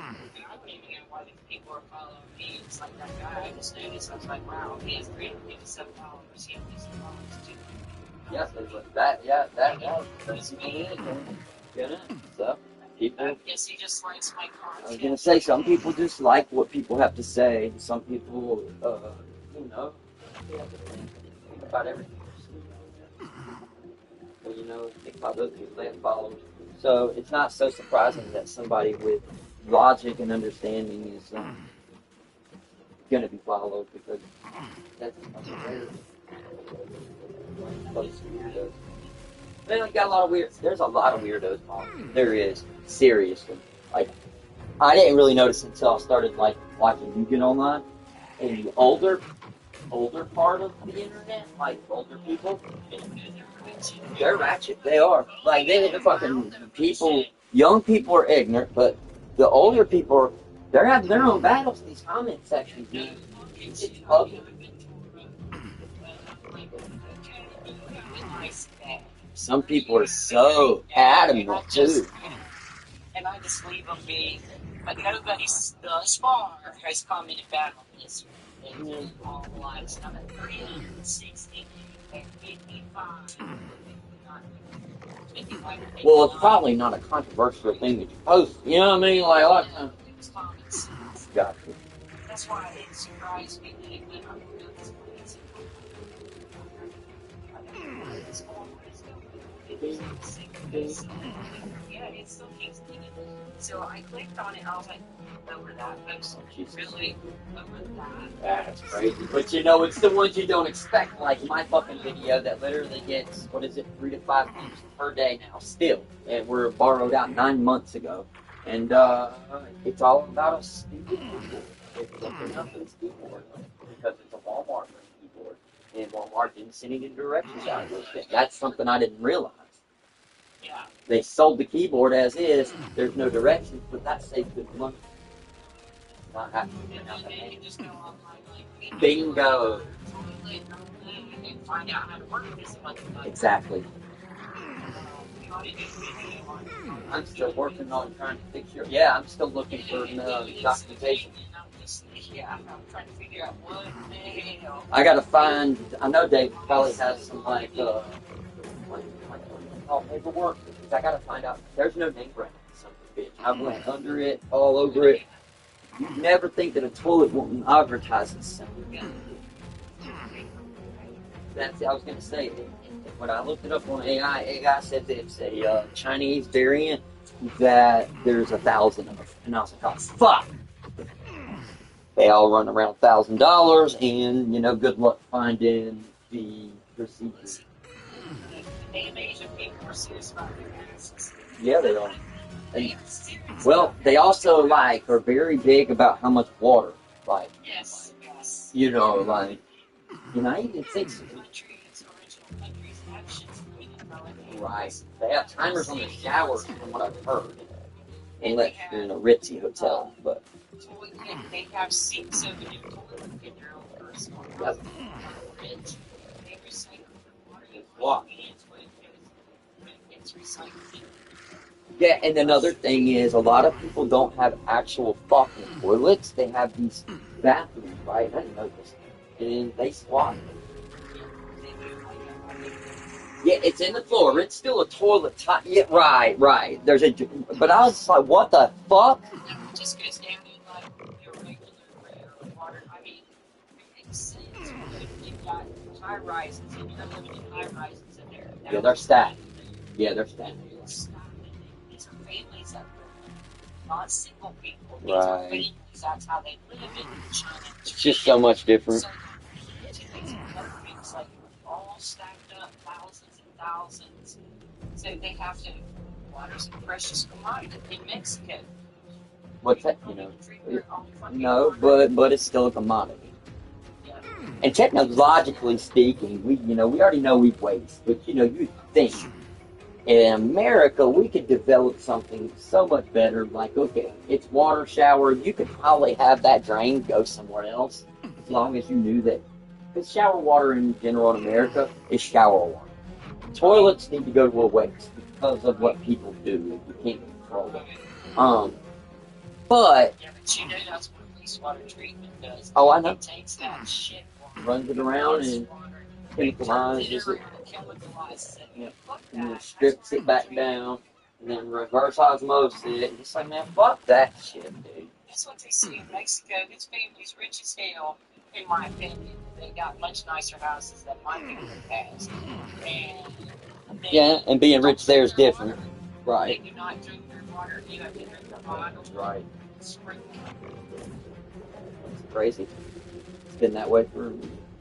don't even know why these people are following me. It's like that guy I just noticed. I was like, wow, he has $357. He has these followers too. Yes, that's me. You know, so people. I guess he just likes my content. I was gonna say some people just like what people have to say. Some people, you know, they have to think about everything. Well, you know, think about those people they have followers. So it's not so surprising that somebody with logic and understanding is going to be followed because that's rare. Weirdos. Man, you got a lot of weird. There's a lot of weirdos, Mom. There is, seriously. Like, I didn't really notice until I started like watching Yugen online, and the older part of the internet, like older people, they're ratchet. They are. Like they're fucking people. Young people are ignorant, but the older people they're having their own battles in these comment sections. Man. It's ugly. Some people are so adamant too. And I just leave them be. But nobody thus far has commented bad on this. And all likes. I'm at 360 and 55. Well, it's probably not a controversial thing that you post. You know what I mean? Like a lot of times. Gotcha. That's why it surprised me that it went on this place. Yeah, it still keeps thinking. So I clicked on it. I was like, over that. Folks, really over that. That's crazy. But you know, it's the ones you don't expect. Like my fucking video that literally gets, 3 to 5 views per day now, still. And we're borrowed out 9 months ago. And it's all about a stupid keyboard. It's looking up at a keyboard because it's a Walmart keyboard. And Walmart didn't send any directions out of those things. That's something I didn't realize. Yeah. They sold the keyboard as is. There's no directions, but that saves good money. Not happening. Bingo. Find out how to work this one. Exactly. I'm still working on trying to fix your. Yeah, I'm still looking for documentation. Yeah, I'm trying to figure out what the hell. I gotta find. I know Dave probably has some like paperwork. I gotta find out. There's no name brand. Son of a bitch. I went under it, all over it. You never think that a toilet won't advertise itself. That's I was gonna say. When I looked it up on AI said that it's a Chinese variant that there's 1,000 of, and I was like, oh fuck. They all run around $1,000, and you know, good luck finding the procedure. Asian people are serious about their asses. Yeah, they are. And, well, they also like are very big about how much water, like. Yes. You know, like. You know, I even think. Right. They have timers on the showers, from what I've heard. unless you're in a ritzy hotel, but. They have sinks over their toilet in their own personal house. Rich. They recycle the water you wash hands with when it gets recycled. Yeah, and another thing is a lot of people don't have actual fucking toilets. They have these bathrooms, right? I didn't know this. And they squat. Yeah, it's in the floor. It's still a toilet. Yeah, right. There's a, but I was like, what the fuck? It just goes down in like your regular water. I mean, it makes sense. But you've got high rises and you're living in high rises in there. Yeah, they're stacked. Yeah, they're stacked. These are families up there, not single people. These Right. are families. That's how they live in China. It's just so much different. So these apartments, like all stacked up, thousands and thousands. So they have to. Water's a precious commodity in Mexico. What's that? No, but it's still a commodity. And technologically speaking, we already know we waste, but you think in America we could develop something so much better. Like, okay, it's water shower. You could probably have that drain go somewhere else, as long as you knew that. Because shower water in general in America is shower water. Toilets need to go to a waste because of what people do. You can't control it. But yeah, but you know that's what wastewater treatment does. Oh, I know. It takes that shit water, runs it around and chemicalizes it. Yeah. And then strips it back down, and then reverse osmosis it. And it's like, man, fuck that shit, dude. That's what they see in Mexico. This family's rich as hell, in my opinion. They got much nicer houses than my family has. Yeah, and being rich there is different. Right. They do not drink their water. You have to drink their bottled Right. spring. It's crazy. It's been that way for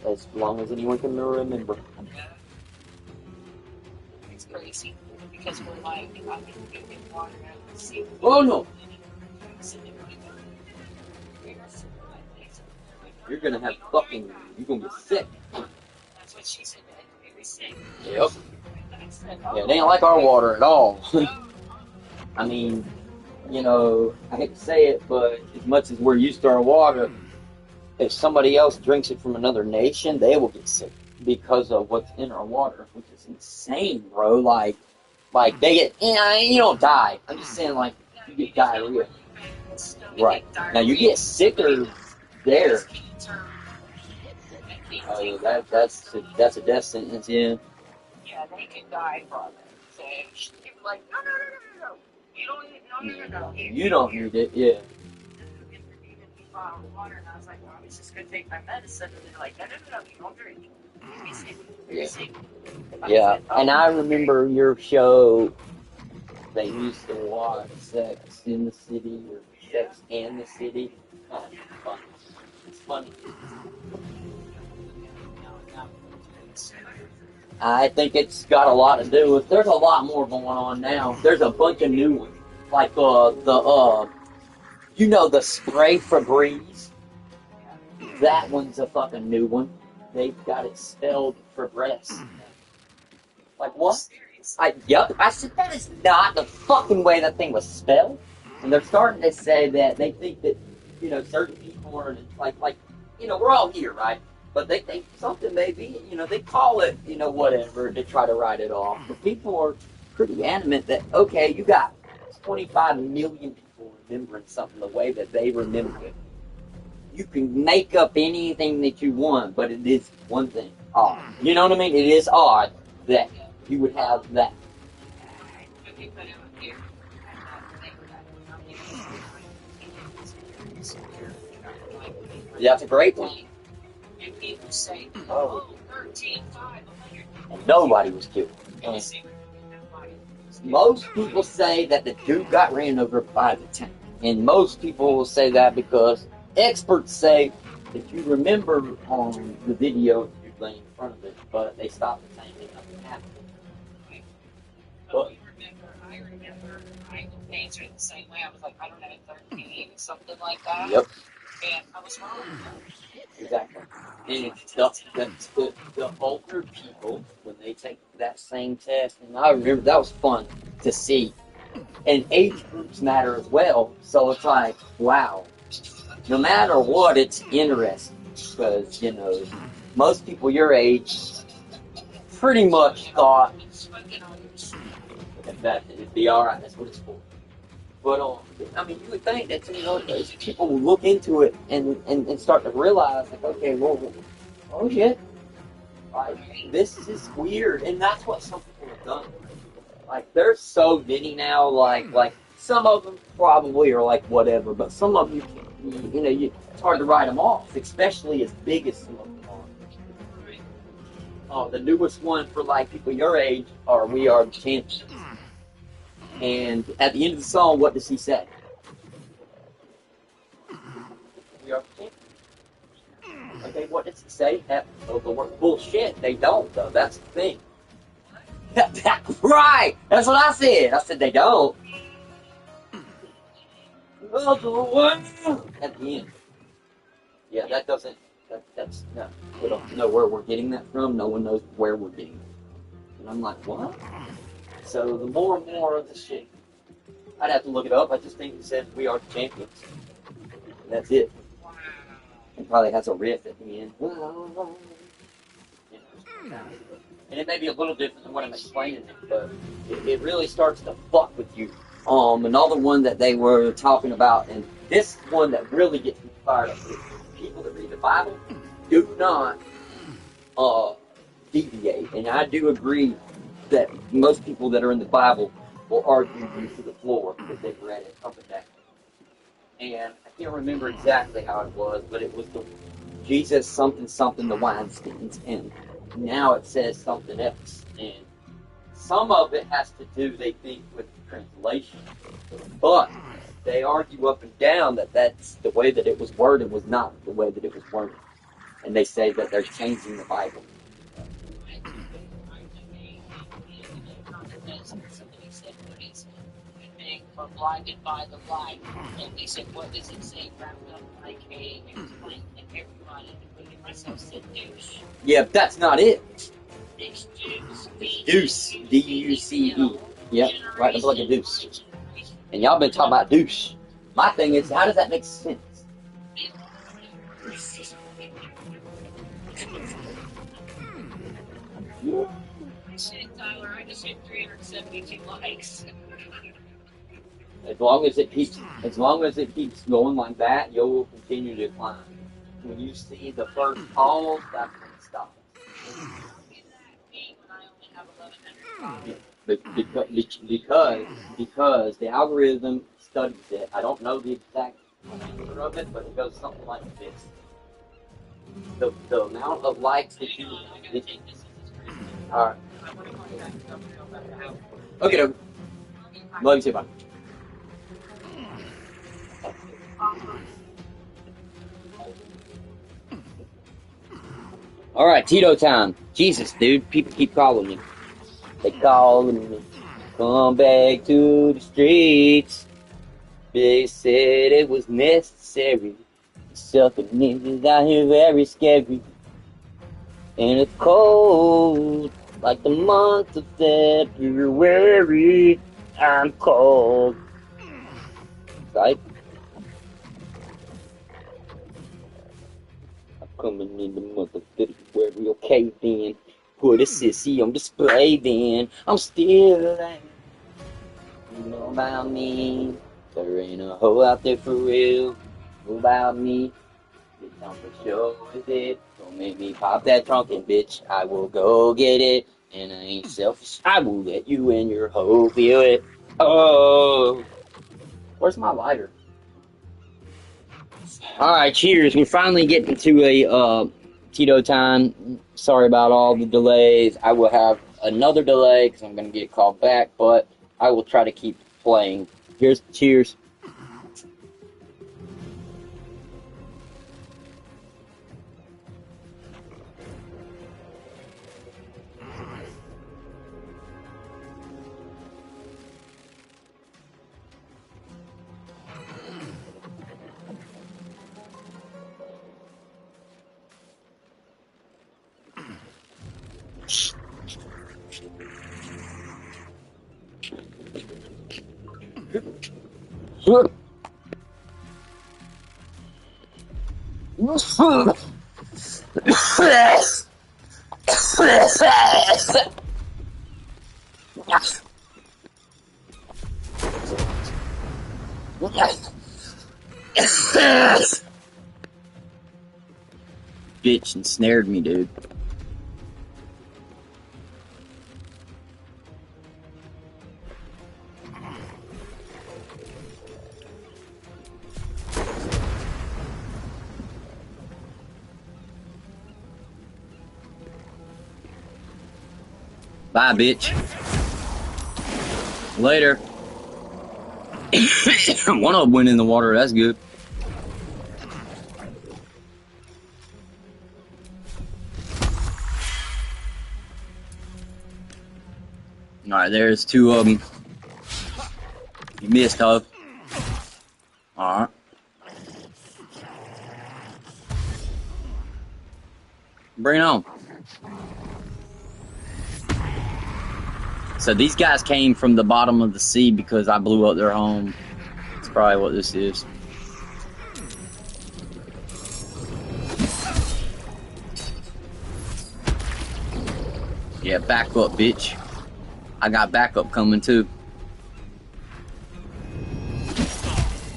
as long as anyone can remember. It's crazy because we're like, I can get water out of the sea. Oh no! You're gonna have fucking. You're gonna be sick. That's what she said. They'd be sick. Yep. Yeah, they ain't like our water at all. I mean, I hate to say it, but as much as we're used to our water, if somebody else drinks it from another nation, they will get sick because of what's in our water, which is insane, bro. Like they get, you don't die. I'm just saying, like, you get diarrhea. Right. Now, you get sicker there. Oh, yeah, that's a death sentence, yeah. Yeah, they could die from it. So people are like, no. You don't need, no. You don't need it, yeah. Water, and I was like, well, I was just going to take my medicine. And they're like, no, you don't drink. Yeah, and I remember your show, they used to watch Sex in the City, or Sex and the City. Oh, it's funny. I think it's got a lot to do with, there's a lot more going on now. There's a bunch of new ones. Like the spray Febreze? That one's a fucking new one. They've got it spelled Febreze. Like, what? Yep. I said, that is not the fucking way that thing was spelled. And they're starting to say that they think that, certain people are, like, we're all here, right? But they think something may be, they call it, whatever, to try to write it off. But people are pretty adamant that, okay, you got 25 million people remembering something the way that they remember it. You can make up anything that you want, but it is one thing odd. You know what I mean? It is odd that you would have that. That's a great one. And people say, 13, 5, 100. And nobody was killed. Most people say that the dude got ran over by the tank. And most people will say that because experts say that you remember on the video you laying in front of it, but they stopped the tank and nothing happened. But I remember, I answered the same way. I was like, I don't know, 13, something like that. Yep. And I was wrong. Exactly. And it's the older people, when they take that same test, and I remember that was fun to see. And age groups matter as well. So it's like, wow. No matter what, it's interesting. Because, you know, most people your age pretty much thought that it'd be alright, that's what it's for. But, I mean, you would think that, you know, those people will look into it and start to realize, like, okay, well, oh shit, like, this is weird. And that's what some people have done. Like, there's so many now, like some of them probably are like whatever, but some of them, you know, it's hard to write them off, especially as big as some of them are. The newest one for like people your age are "We Are the Champions," and at the end of the song, what does he say? We are the champions. Okay, what does he say? The word bullshit. They don't though. That's the thing. Right. That's what I said. I said they don't. At the end. Yeah, that doesn't. That's no. We don't know where we're getting that from. No one knows where we're getting it. And I'm like, what? So the more and more of the shit, I'd have to look it up. I just think it says "We Are the Champions." And that's it. It probably has a riff at the end. And it may be a little different than what I'm explaining it, but it really starts to fuck with you. Another one that they were talking about, and this one that really gets me fired up, is people that read the Bible do not deviate. And I do agree that most people that are in the Bible will argue you to the floor because they've read it up and down. And I can't remember exactly how it was, but it was the Jesus something something the wineskins, and now it says something else. And some of it has to do, they think, with translation, but they argue up and down that that's the way that it was worded was not the way that it was worded, and they say that they're changing the Bible. Or blinded by the light. And they said, what does it say? Wrapped up like a explain to everybody, including myself, said douche. Yeah, that's not it. It's deuce. Deuce. D-U-C-E. Yep, right up like a deuce. And y'all been talking about douche. My thing is, how does that make sense? Shit, Tyler, I just hit 372 likes. As long as it keeps going like that, you'll continue to climb. When you see the first pause, that's when it stops. Because the algorithm studies it. I don't know the exact answer of it, but it goes something like this. The amount of likes that you... Alright. Okay, love you too, bye. Alright, Tito time. Jesus, dude. People keep calling me. They calling me. Come back to the streets. They said it was necessary. Sucking niggas out here very scary. And it's cold. Like the month of February. I'm cold. Right? Coming in the month of February, okay then. Put a sissy on display then. I'm still alive. You know about me. There ain't a hoe out there for real. Know about me. It's time for show, is it? Don't make me pop that trunk and bitch. I will go get it. And I ain't selfish. I will let you and your hoe feel it. Oh. Where's my lighter? Alright, cheers. We're finally getting to a Tito time. Sorry about all the delays. I will have another delay because I'm going to get called back, but I will try to keep playing. Here's cheers. Bitch ensnared me, dude. Bye, bitch. Later. One of them went in the water, that's good. Alright, there's two of them. You missed, huh? Alright. Bring it on. So these guys came from the bottom of the sea because I blew up their home. That's probably what this is. Yeah, back up, bitch. I got backup coming too.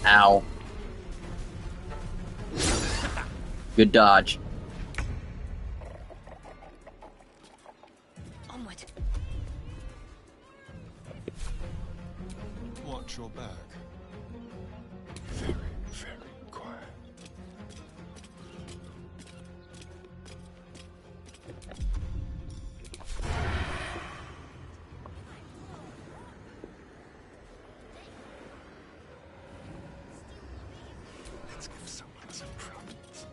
Ow. Good dodge. Onward. Watch your back. Very, very quiet. Let's give someone some problems.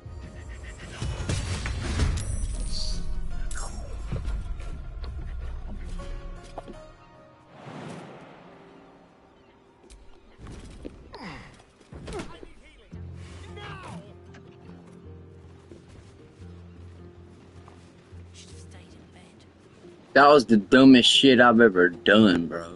That was the dumbest shit I've ever done, bro.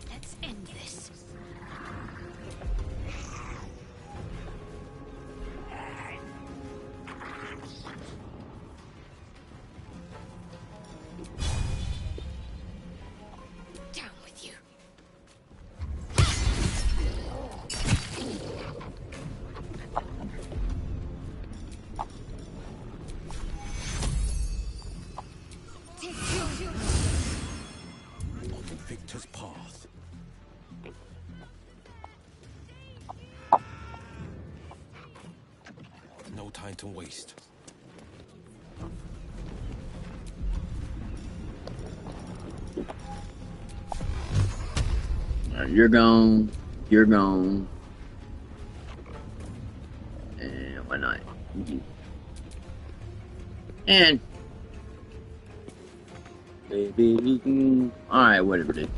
Let's end this. Down with you. On the victor's path. No time to waste. Alright, you're gone. You're gone. And why not? And baby, alright, whatever, dude.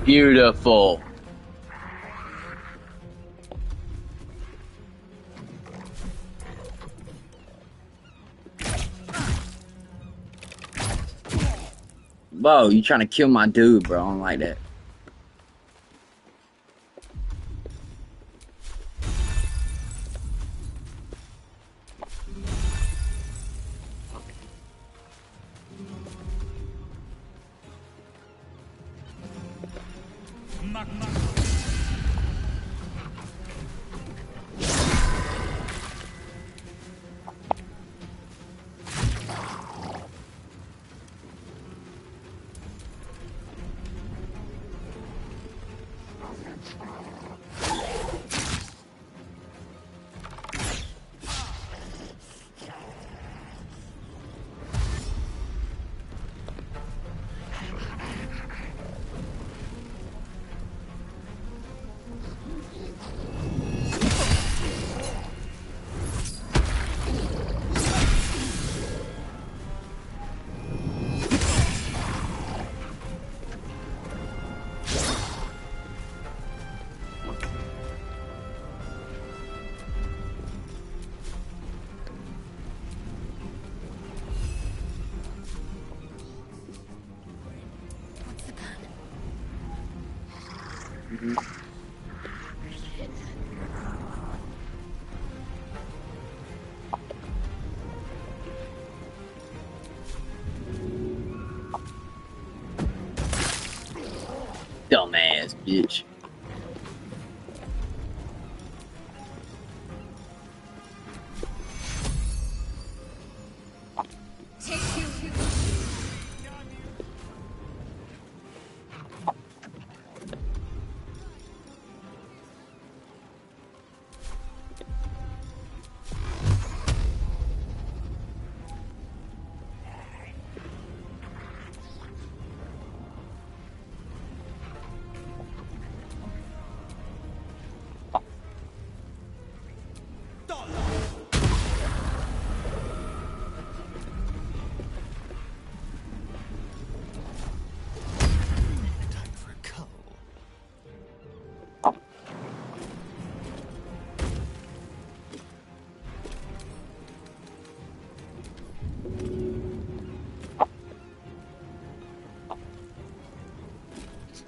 Beautiful. Whoa, you trying to kill my dude, bro. I don't like that. bitch.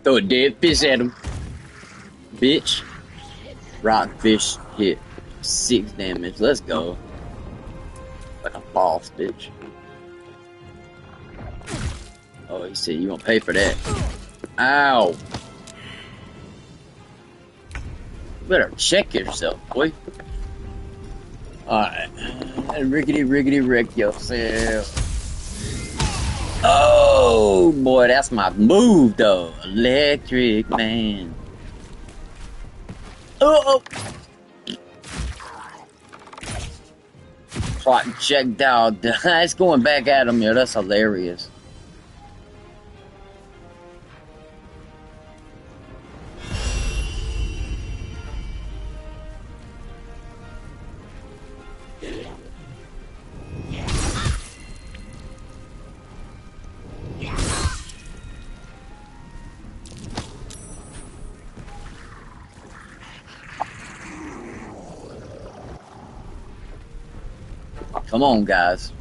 Throw a dead fish at him, bitch. Rockfish hit 6 damage. Let's go. Like a boss, bitch. Oh, he said you gonna pay for that. Ow. You better check yourself, boy. Alright. Rickety wreck yourself. Oh boy, that's my move though. Electric man. Oh. Plot checked out. It's going back at him here. That's hilarious. Come on, guys.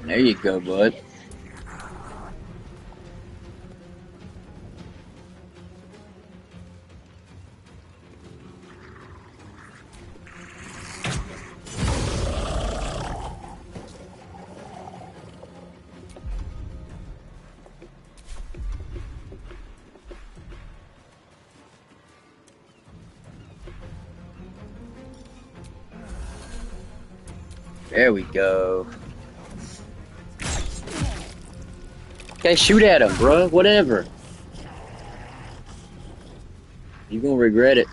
There you go, bud. There we go. Okay, shoot at him, bruh. Whatever. You're gonna regret it.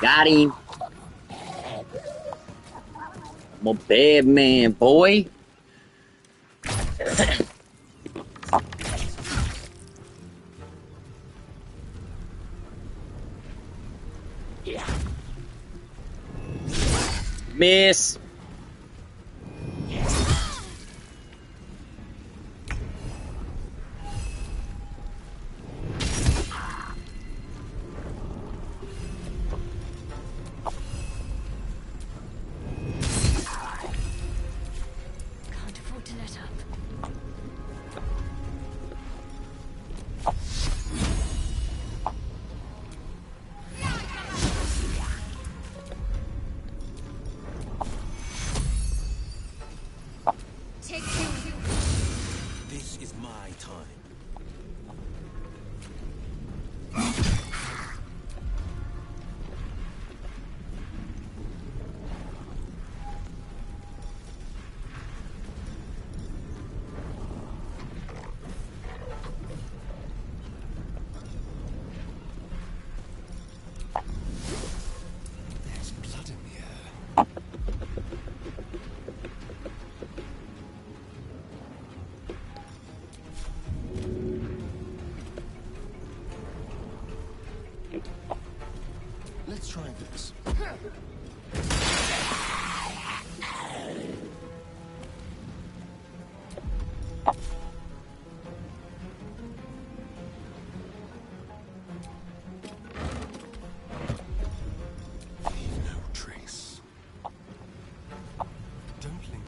Got him. I'm a bad man, boy. Miss. Can't afford to let up. Let's try this. No trace. Don't linger.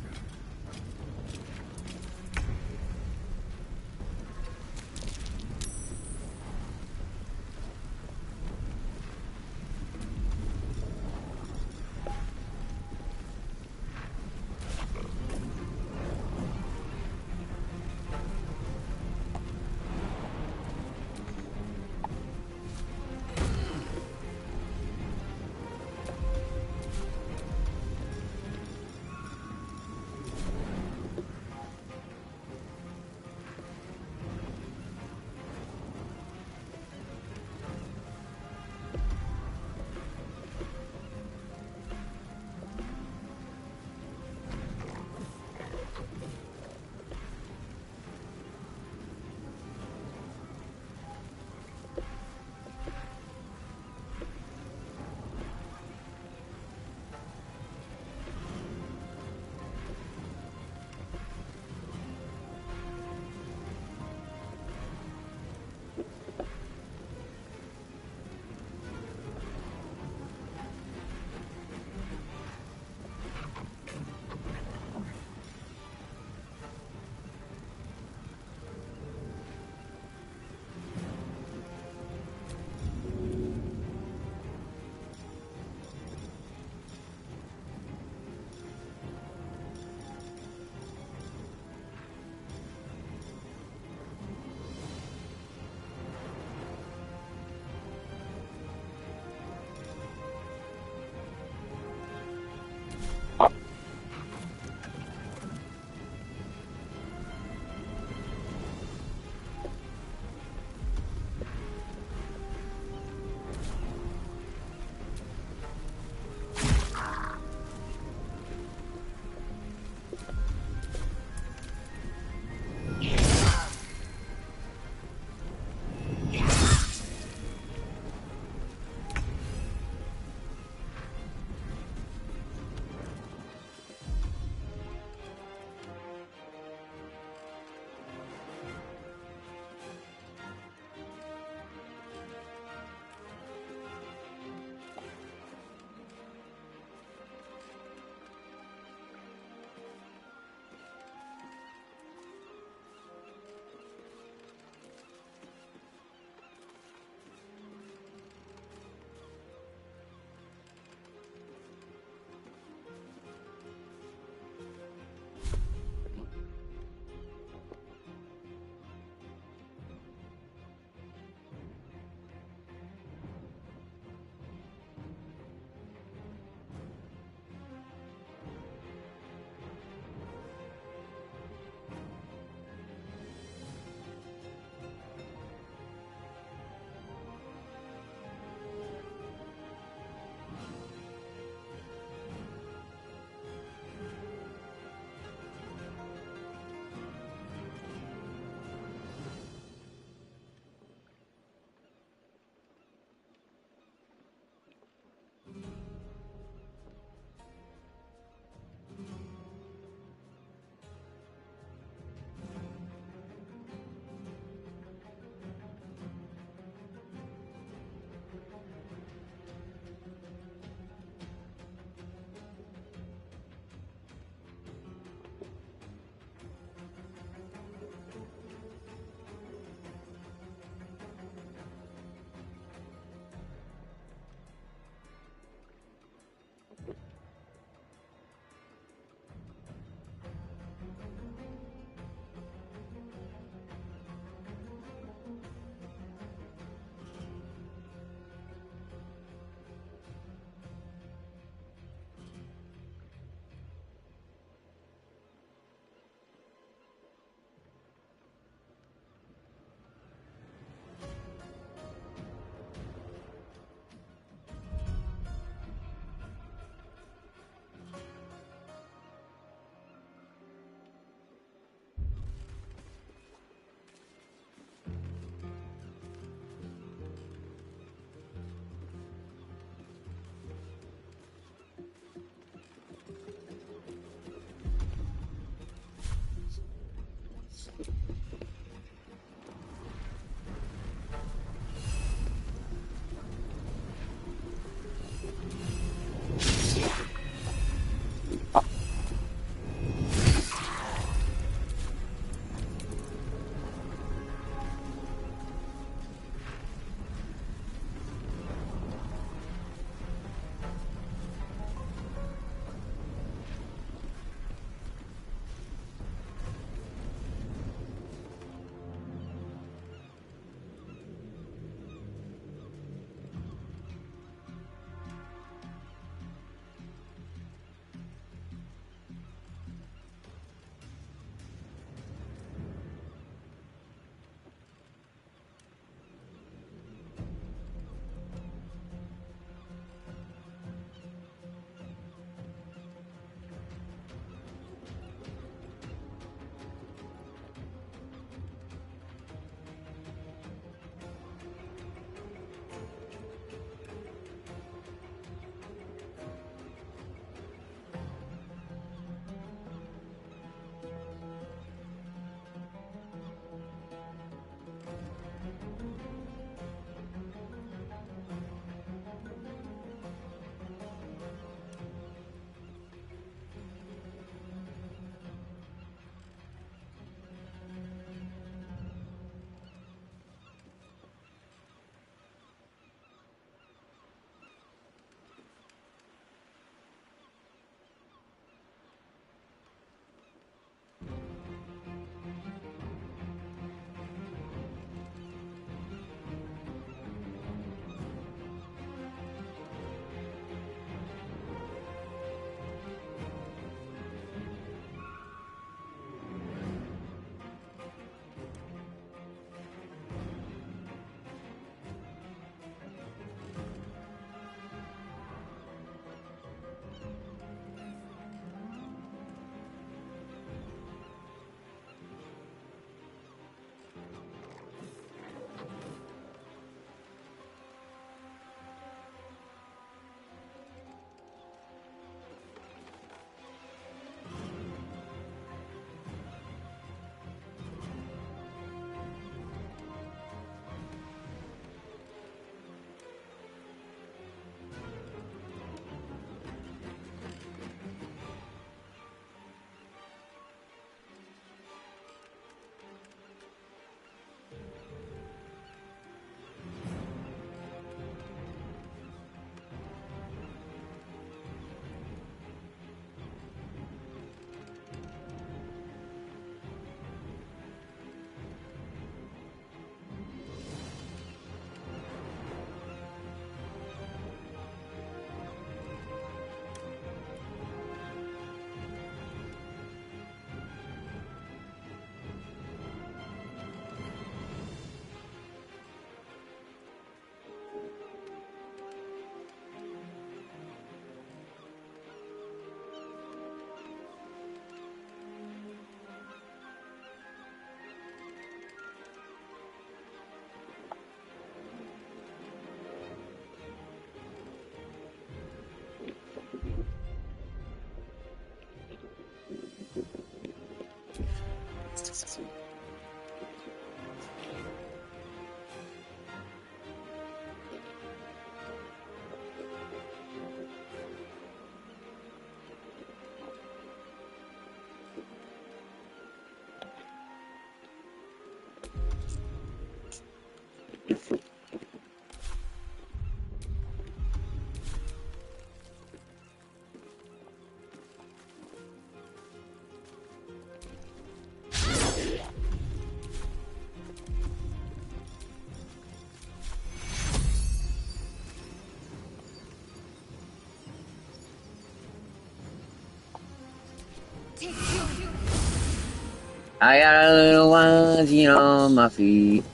I got a little onesie on my feet.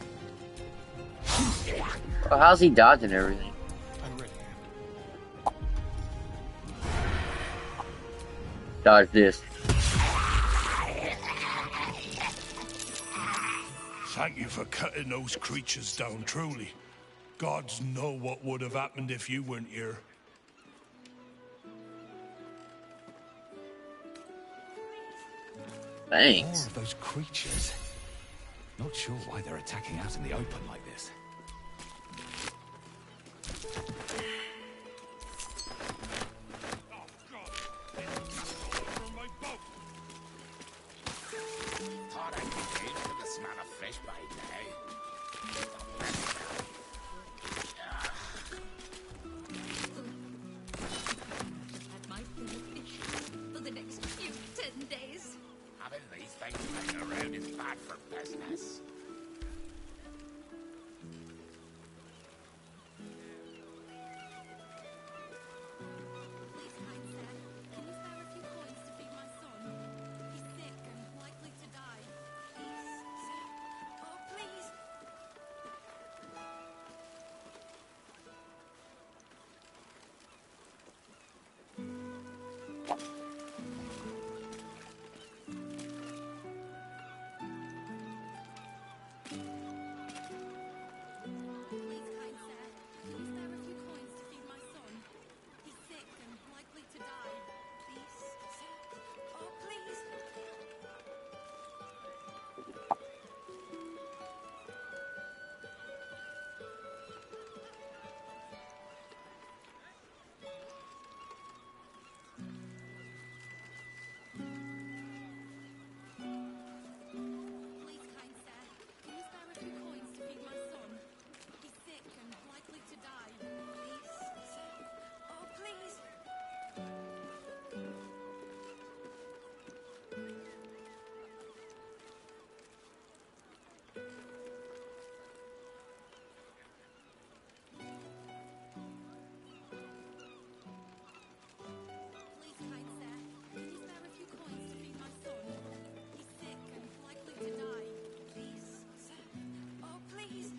Oh, how's he dodging everything? Dodge this. Thank you for cutting those creatures down, truly. Gods know what would have happened if you weren't here. Thanks. More of those creatures. Not sure why they're attacking out in the open like this. Thought I'd be used to the smell of fish by That might be a fish for the next few 10 days. Having these things hanging around is bad for business. Please, kind sir, can you spare a few coins to feed my son? He's sick and likely to die. Please, sir. Oh, please. Please, kind sir, can you spare a few coins to feed my son? He's sick and likely to die. Please, sir. Oh, please. Please, kind sir, can you spare a few coins to feed my son? He's sick and likely to die. Please, sir. Oh, please. Please, kind sir, can you spare a few coins to feed my son? He's sick and likely to die. Please, sir. Oh, please.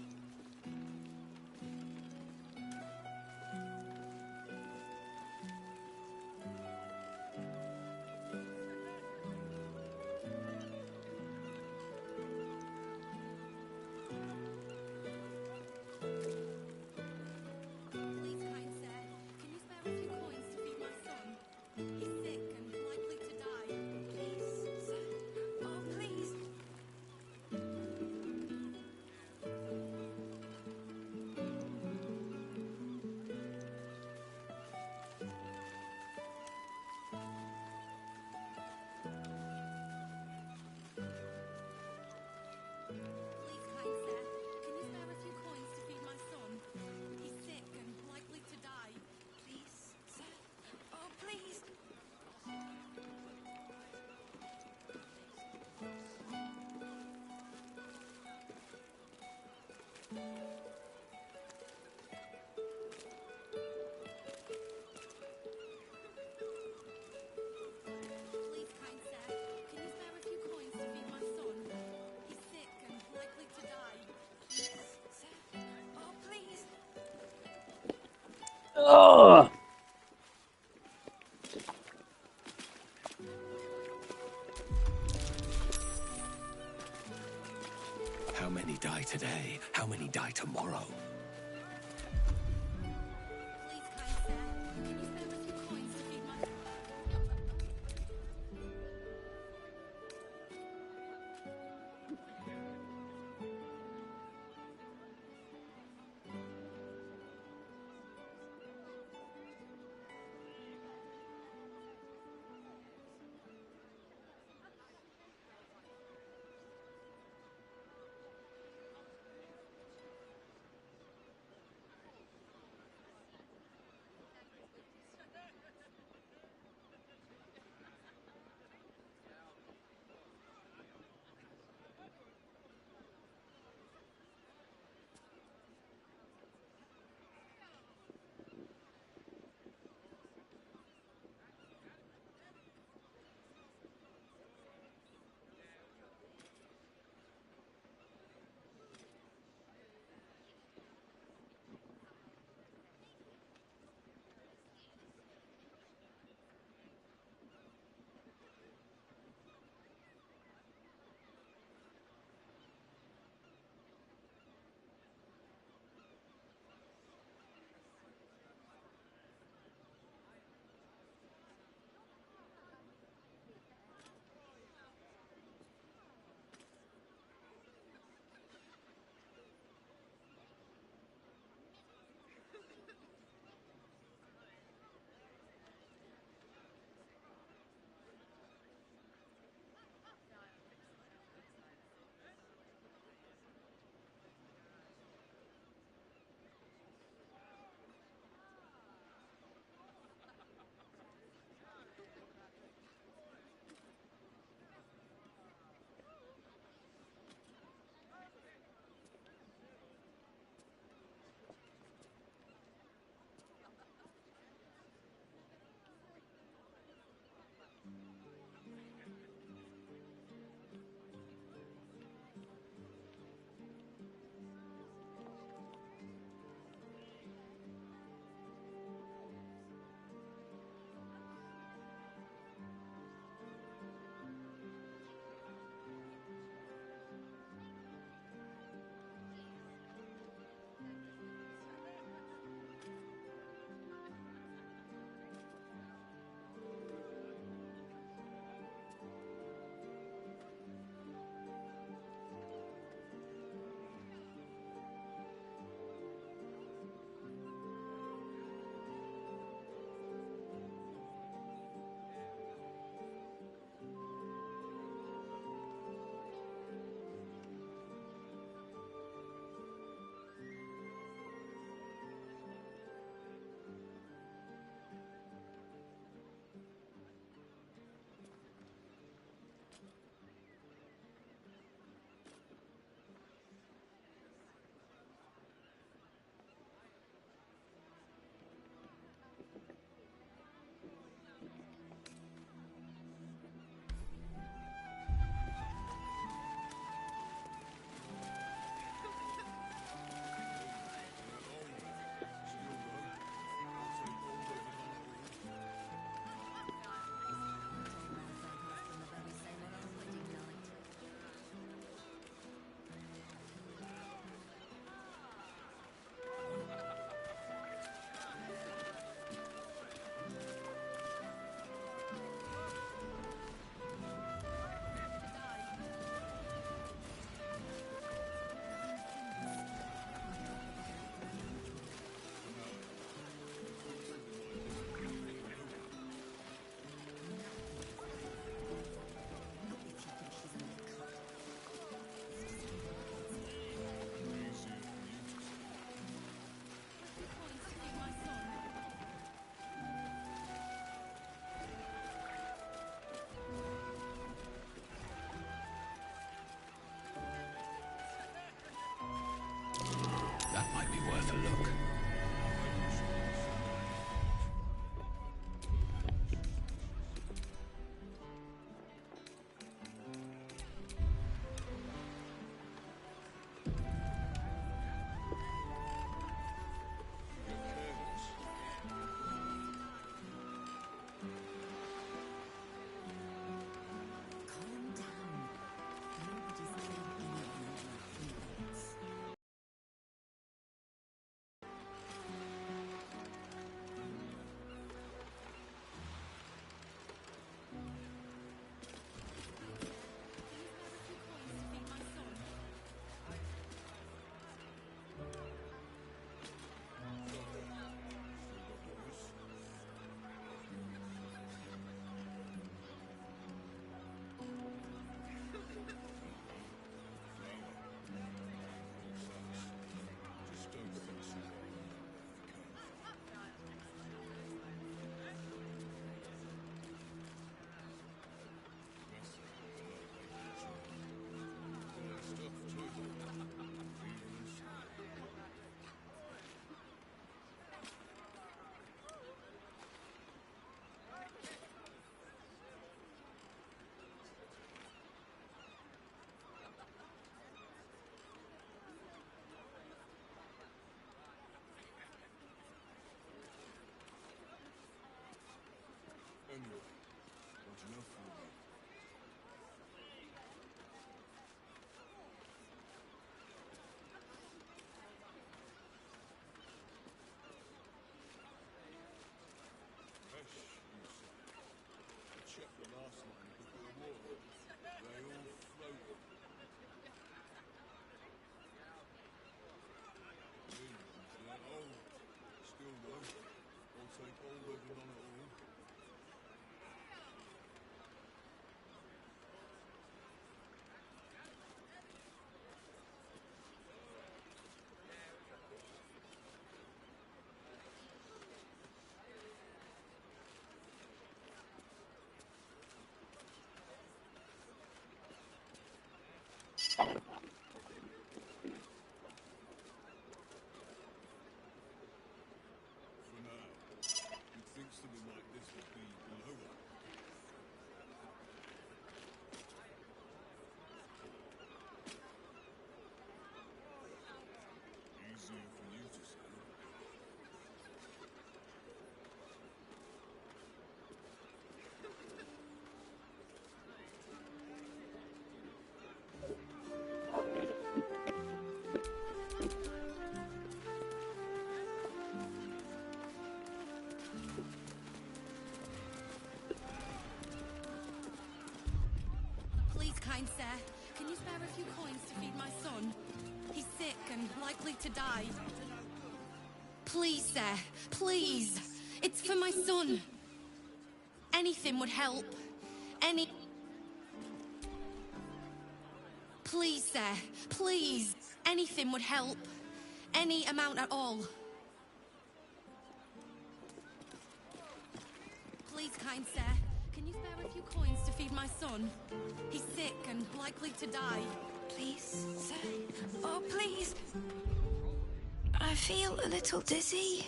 Please, kind sir, can you spare a few coins to feed my son? He's sick and likely to die. Please, sir. Oh, please. Please, kind sir, can you spare a few coins to feed my son? He's sick and likely to die. Please, sir. Oh, please. Please, kind sir, can you spare a few coins to feed my son? He's sick and likely to die. Please, sir. Oh, please. Ugh. How many die today? How many die tomorrow? Please, kind sir, can you spare a few coins to feed my... worth a look. Anyway, what do you know for me? Fresh, you say. I checked the last line before the war. They all floated. Millions, yeah. Oh, still though. I'll take all living on it all. For now, you'd think something like this would be lower. Easier for you to say. Please, kind sir, can you spare a few coins to feed my son? He's sick and likely to die. Please, sir, please. It's for my son. Anything would help. Please, sir, please. Anything would help. Any amount at all. Please, kind sir, can you spare a few coins to feed my son? He's sick and likely to die. Please, sir. Oh, please. I feel a little dizzy.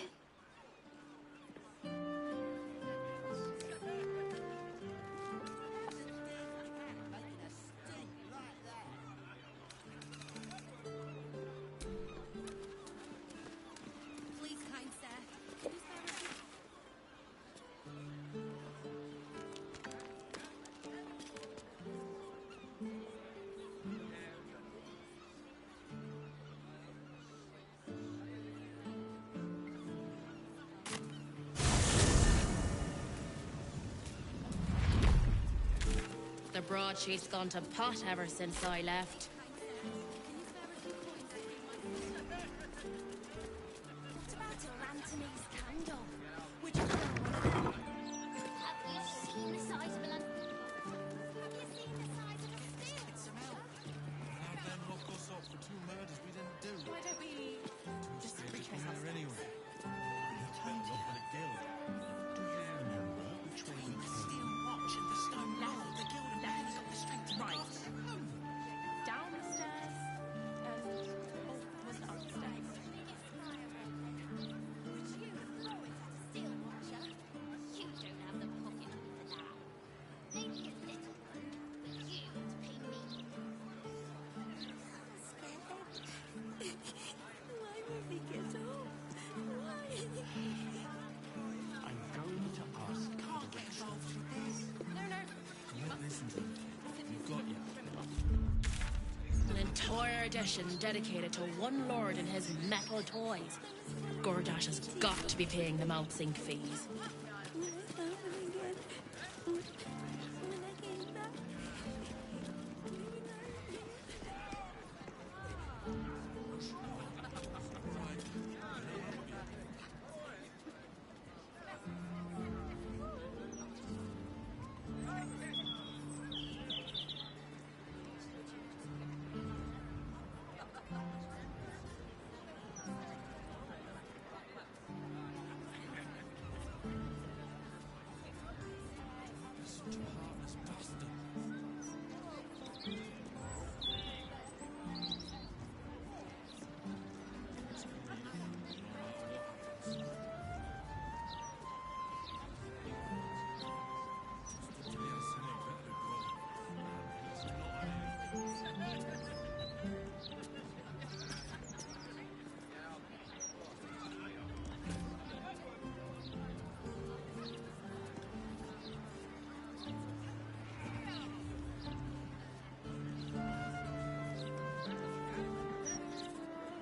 Please, kind sir, can you spare a few... The broadsheet's gone to pot ever since I left. What about Atlantine's candle? Would you want one of them? Have you seen the size of a Have you seen the size of a steel? It's some help. How'd them lock us up for 2 murders we didn't do? Why don't we just retrace our steps? Anyway. You told you. The guild. Do you remember which way we came? Steel watch and the stone wall. The guild and left up the street. Right. Down the stairs and... Oh, was it upstairs? Squire edition dedicated to one lord and his metal toys. Gordash has got to be paying them out sync fees.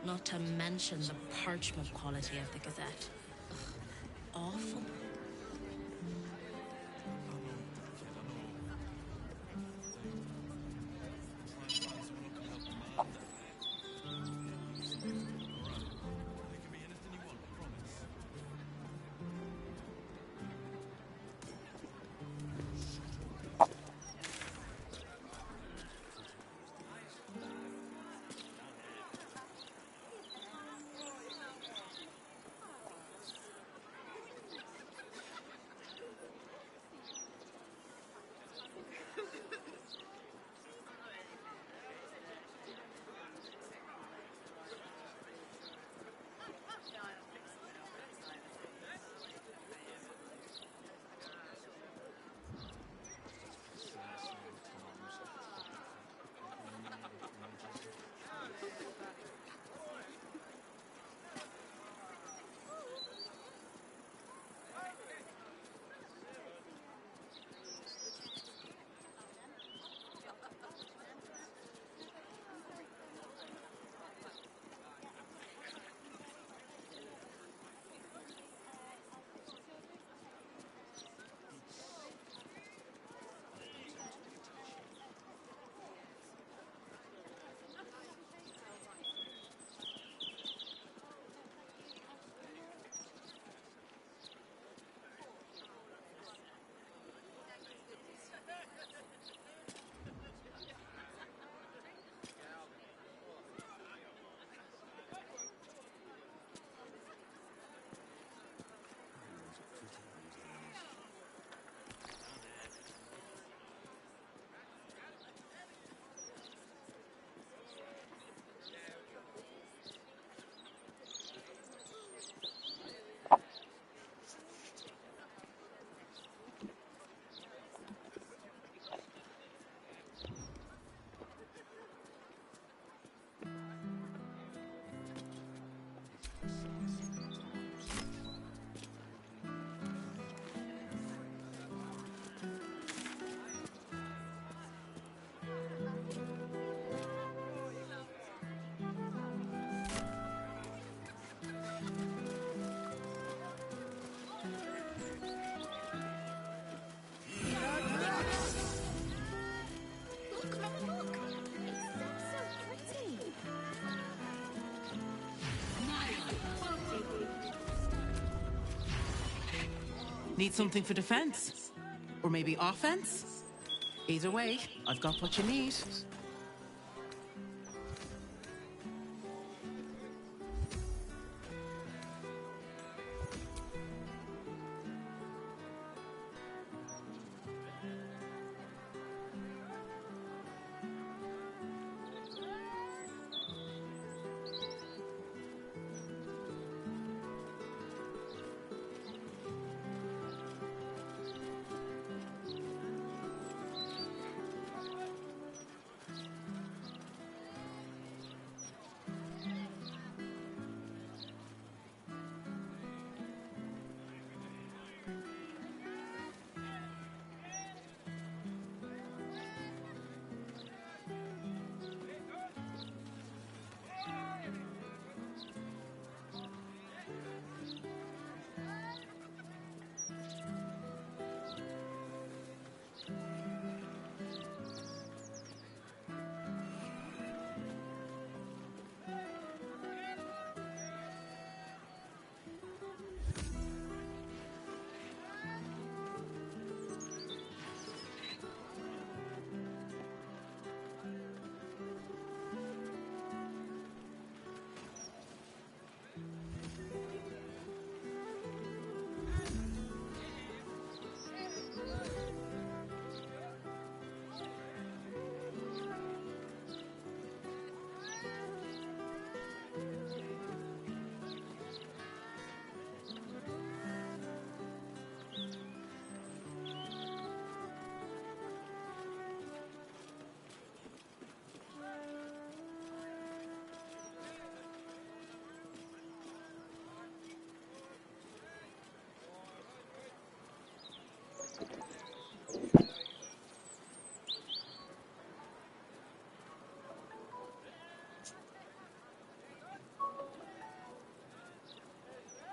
Not to mention the parchment quality of the Gazette. Ugh, awful. Look, Mama, look! It's so pretty! Need something for defense? Or maybe offense? Either way, I've got what you need.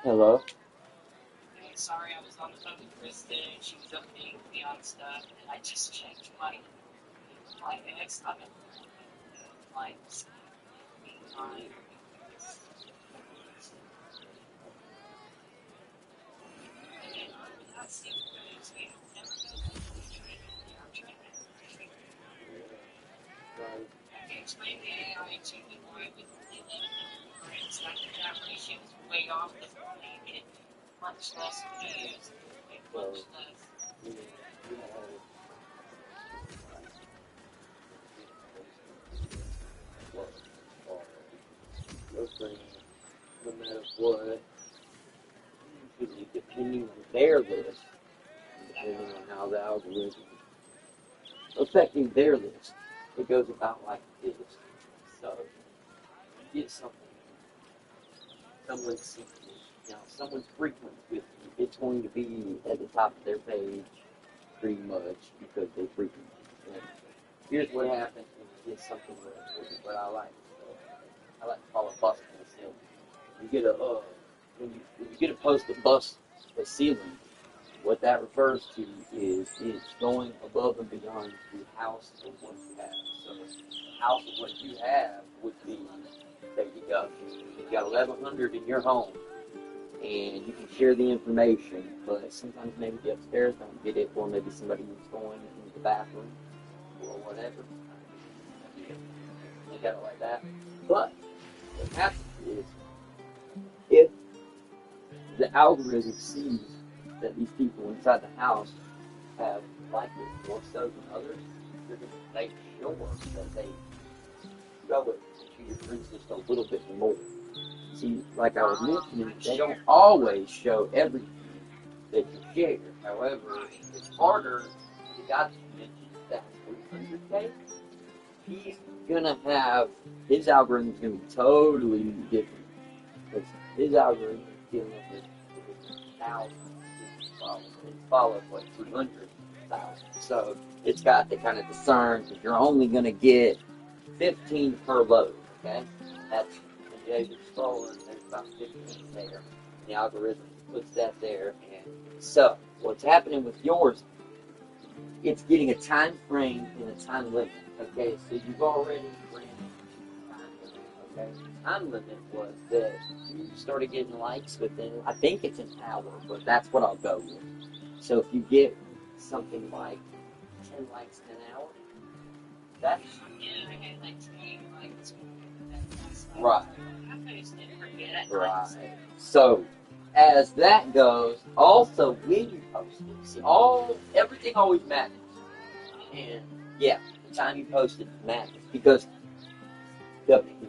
Hello. Hey, sorry, I was on the phone with Kristen. She was updating me on stuff, and I just checked my ex. I'm in like time. That seems good. We never know what we're trying to. Okay, explain the AI to me why we only let it know it's like the that ratio is way off the leave it much less views, much less. No matter what, usually depending on their list, depending on how the algorithm affecting their list, it goes about like this. So, you get something, someone's seeking, someone's frequent with you, it's going to be at the top of their page pretty much because they frequent you. And here's what happens when you get something what I like. I like to call it busting the ceiling. You get a when you get a post that busts the ceiling, what that refers to is it's going above and beyond the house of what you have. So the house of what you have would be, there you go. You've got 1,100 in your home, and you can share the information, but sometimes maybe the upstairs don't get it, or maybe somebody is going into the bathroom, or whatever. You got it like that. But what happens is, if the algorithm sees that these people inside the house have liked it more so than others, they're going to make sure that they show it to your friends just a little bit more. See, like I was mentioning, they don't always show everything that you share. However, it's harder. The guy that you mentioned that has 300K, he's going to have, his algorithm is going to be totally different. Because his algorithm is dealing with thousands of followers. It follows like 200,000. So it's got to kind of discern because you're only going to get 15 per load. Okay, that's when you scroll and there's about 15 there. The algorithm puts that there, and so what's happening with yours? It's getting a time frame and a time limit. Okay, so you've already ran time limit. Okay, time limit was that you started getting likes within, I think it's an hour, but that's what I'll go with. So if you get something like 10 likes in an hour, that's right. Right. So as that goes, also when you post it, see, everything always matters. And yeah, the time you post it matters because the people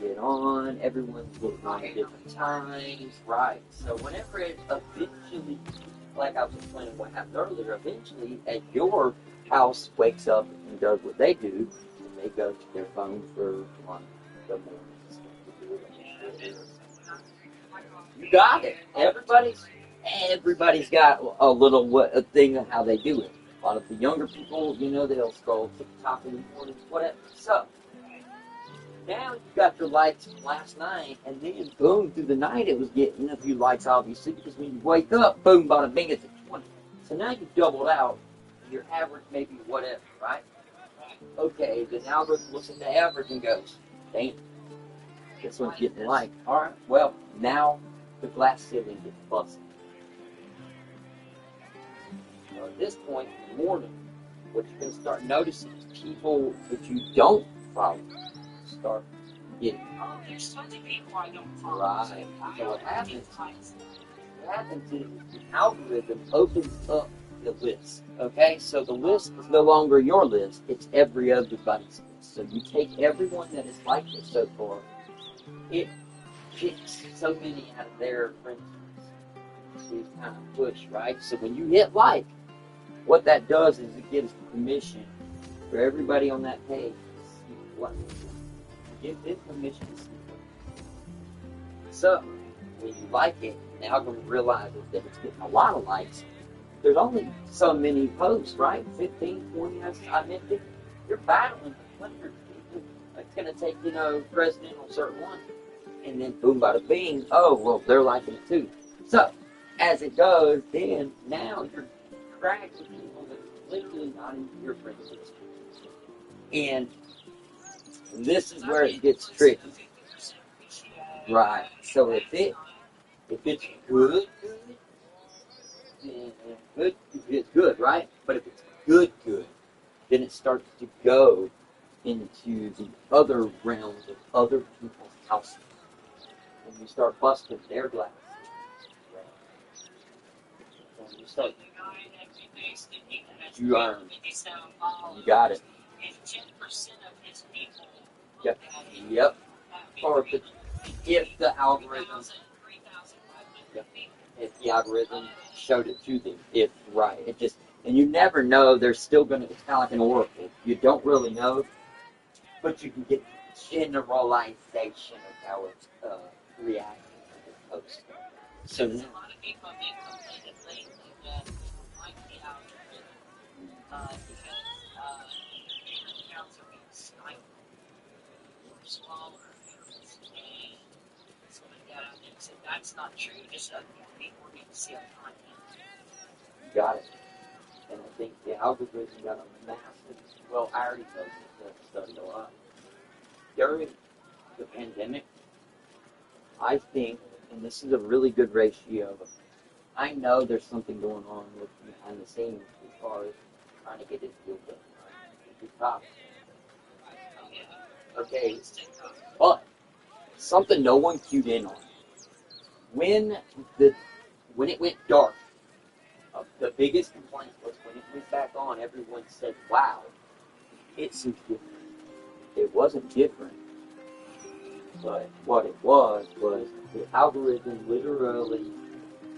they get on, everyone's looking on at different times, right? So whenever it eventually, like I was explaining what happened earlier, eventually as your house wakes up and does what they do, and they go to their phone for lunch, the morning. You got it. Everybody's got a little a thing of how they do it. A lot of the younger people, they'll scroll TikTok in the morning, whatever. So now you got your likes from last night, and then boom, through the night it was getting a few likes, obviously, because when you wake up, boom, bada bing, it's at 20. So now you've doubled out your average, maybe whatever, right? Okay, the algorithm looks at the average and goes, damn, this one's getting liked. All right, well, now the glass ceiling gets busted. So at this point in the morning, what you're going to start noticing is people that you don't follow start getting. Oh, there's tons of people I don't follow. Right. So what happens is the algorithm opens up the list. Okay? So the list is no longer your list, it's everybody's list. So you take everyone that is like this so far, it kicks so many out of their friends. So you kind of push, right? So when you hit like, what that does is it gives permission for everybody on that page to see what give them permission to see what. So when you like it, the algorithm realizes that it's getting a lot of likes. There's only so many posts, right? 15, 20, I mentioned. You're battling 100 people. It's going to take, president on certain one. And then boom, bada bing, oh, well, they're liking it too. So, as it goes, then now you're tracking people that are literally not in your friends list. And this is where it gets tricky. Right. So if it's good, then it's good, right? But if it's good, then it starts to go into the other realms of other people's houses. And you start busting their glass. And you start. You earn. You got it. Yep. Yep. Or if the algorithm. Yep. If the algorithm showed it to them, if right, it just, and you never know. There's still gonna. It's kind of like an oracle. You don't really know, but you can get generalization of how it's reacting to the post. So now, a lot of people have been complaining lately that they don't like the algorithm because different accounts are being sniped or smaller accounts. And someone got out there and said that's not true. Just other people need to see our content. you got it. And I think the algorithm got a massive. Well, I already know this study a lot. During the pandemic, I think, and this is a really good ratio. I know there's something going on with behind the scenes as far as trying to get it to the top. Okay, but something no one cued in on. When it went dark, the biggest complaint was when it went back on, everyone said, wow, it's different. It wasn't different. But what it was the algorithm literally,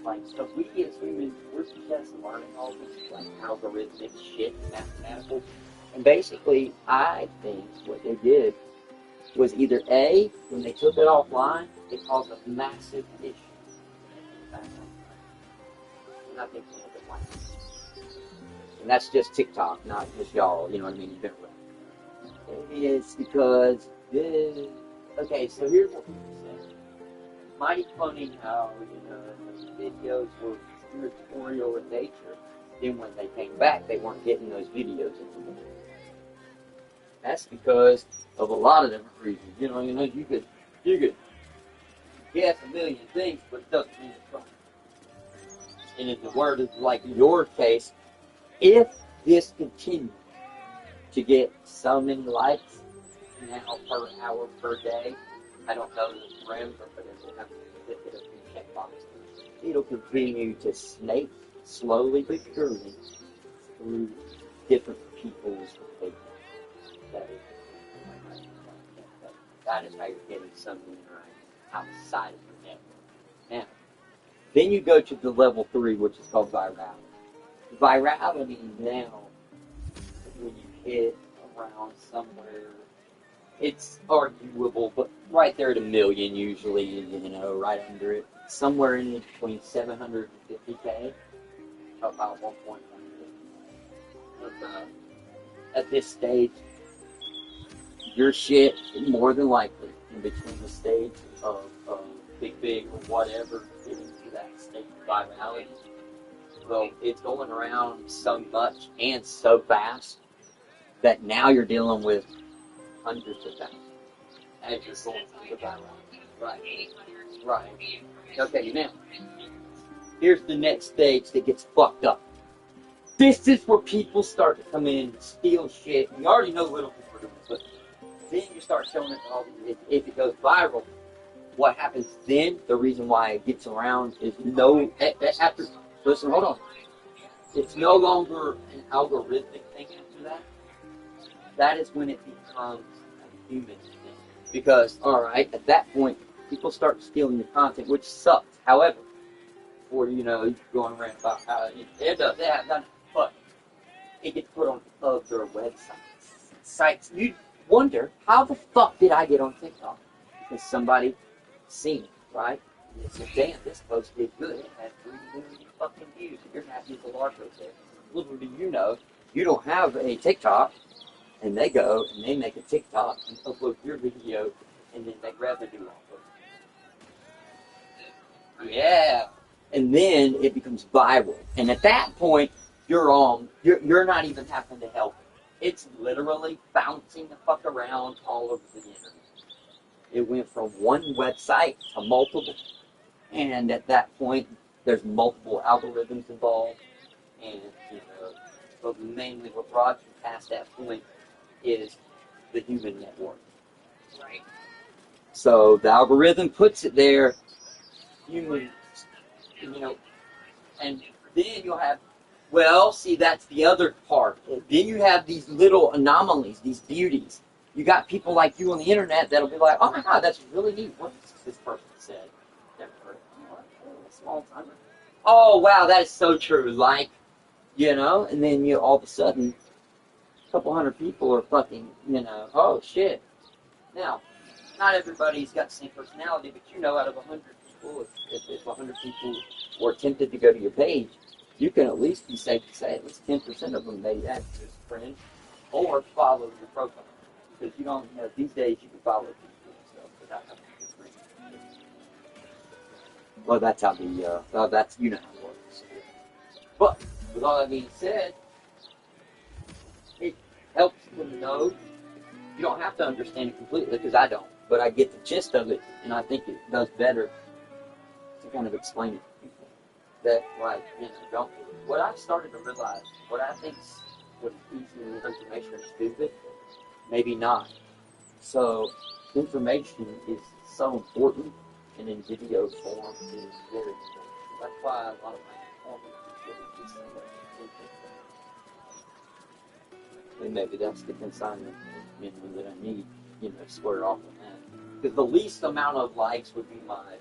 like, so we as humans, we're just learning all this, like, algorithmic shit, mathematical. And basically, I think what they did was either A, when they took it offline, it caused a massive issue. And I think some of it like this. And that's just TikTok, not just y'all, you know what I mean? You've been with. It's because this. Okay, so here's what people say. Mighty funny how, the videos were spiritual in nature. Then when they came back, they weren't getting those videos anymore. That's because of a lot of different reasons. You could guess a million things, but it doesn't mean it's right. And in the word of like your case, if this continues to get so many likes now per hour per day, I don't know the parameter, but it'll have to be checkbox. It'll continue to snake slowly but surely through different people's behavior. That is how you're getting something right outside of your network. Now, then you go to the level 3, which is called virality. Virality now, when you hit around somewhere, it's arguable, but right there at 1 million usually, right under it. Somewhere in between 750K, about 1.1 million. At this stage, your shit, more than likely, in between the stage of big or whatever, getting to that state of virality, well, it's going around so much and so fast that now you're dealing with hundreds of thousands as you're going through the virality. Right. Okay, now, here's the next stage that gets fucked up. This is where people start to come in and steal shit. You already know little people are doing it, but then you start showing it all. If it goes viral, what happens then, the reason why it gets around is after, listen, hold on. It's no longer an algorithmic thing after that. That is when it becomes a human thing. Because, alright, at that point, people start stealing your content, which sucks. However, or, you're going around about how it does, they have done it, but it gets put on other websites. Sites, you wonder, how the fuck did I get on TikTok? Because somebody seen it, right? And they said, damn, this post did good. It had 3 million fucking views. And you're happy with the large post there. Little do you know, you don't have a TikTok, and they go and they make a TikTok and upload your video, and then they revenue off of it. Yeah. And then it becomes viral. And at that point, you're not even having to help it. It's literally bouncing the fuck around all over the internet. It went from one website to multiple. And at that point, there's multiple algorithms involved. And, but mainly what brought you past that point is the human network. Right. So the algorithm puts it there, humans, and then you'll have, well, see, that's the other part. Then you have these little anomalies, these beauties. You got people like you on the internet that'll be like, oh my God, that's really neat. What this person said? Never heard of it. Small timer. Oh, wow, that is so true. Like, and then all of a sudden, a couple hundred people are fucking, oh shit. Now, not everybody's got the same personality, but out of 100 people, if 100 people were tempted to go to your page, you can at least be safe to say at least 10% of them may act as a friend or follow your profile. Because you don't, these days you can follow people and stuff without having to be friends. Well, that's how that's, how it works. But, with all that being said, it helps them know. You don't have to understand it completely, because I don't. But I get the gist of it, and I think it does better to kind of explain it to people. That, don't. What I've started to realize, what I think was easy with information is stupid, maybe not. So, information is so important, and in video form is very important. That's why a lot of my information is so much information. And maybe that's the consignment that I need, to square off on that. Because the least amount of likes would be my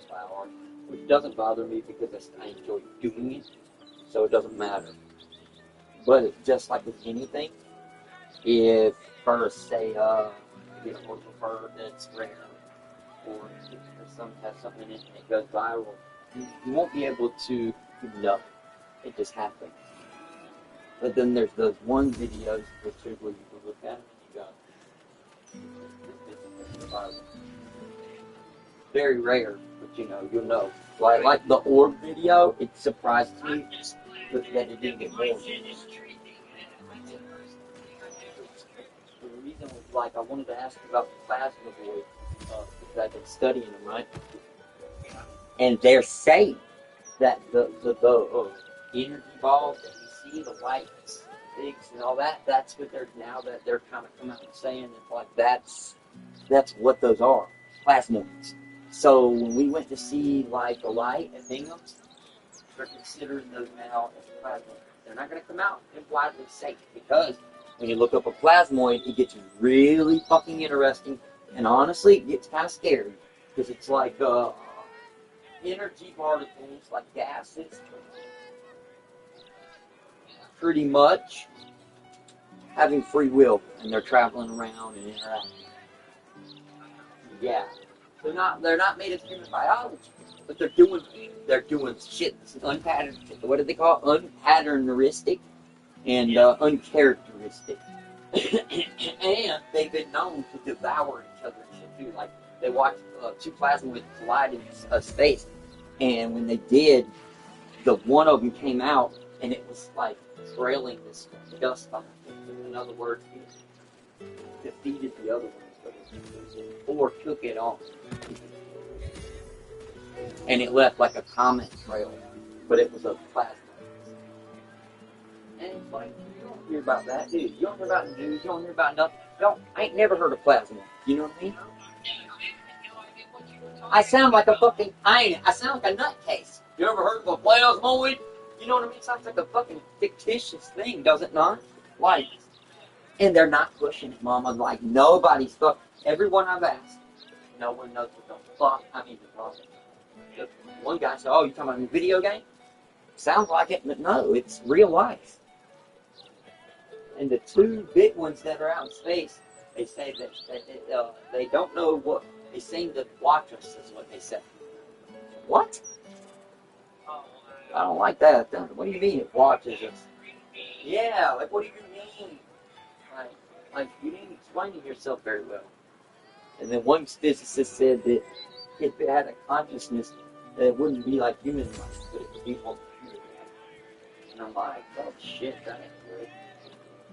flower, which doesn't bother me because I enjoy doing it, so it doesn't matter. But it's just like with anything, if first say, or prefer that's rare, or if something has something in it and it goes viral, you won't be able to know. It just happens. But then there's those one videos which is where you can look at it and you go, very rare, but you'll know. Like the orb video, it surprised me that it didn't get more. The reason was I wanted to ask you about the plasma boy, because I've been studying them, right? And they're saying that the energy balls that you see, the white things and all that, that's what they're kind of coming out and saying that's what those are, plasmoids. So when we went to see the light at Bingham's, they're considering those now as plasmoids. They're not going to come out and widely safe, because when you look up a plasmoid, it gets really fucking interesting, and honestly, it gets kind of scary, because it's like energy particles, like gases, pretty much having free will, and they're traveling around and interacting. Yeah. They're not made of human biology, but they're doing shit that's unpatterned. What do they call it? Unpatternistic and uncharacteristic. And they've been known to devour each other and shit too. Like they watched two plasmoids collide in space, and when they did, the one of them came out and it was like trailing this dust on it. In other words, it defeated the other one, or took it on. And it left like a comet trail, but it was a plasma. And it's like, you don't hear about that, do you? You don't hear about the news, you don't hear about nothing. I ain't never heard of plasma. You know what I mean? I sound like a fucking, I sound like a nutcase. You ever heard of a plasmoid? You know what I mean? It sounds like a fucking fictitious thing, does it not? Like, and they're not pushing it, mama. Like, nobody's everyone I've asked, no one knows what the fuck I'm even talking about. One guy said, oh, you talking about a video game? Sounds like it, but no, it's real life. And the two big ones that are out in space, they say that they don't know what, they seem to watch us, is what they say. What? I don't like that. What do you mean it watches us? Yeah, like what do you mean? Like you didn't explain yourself very well. And then one physicist said that if it had a consciousness, It wouldn't be like human life, but it would be on computer life. And I'm like, oh shit, that ain't good.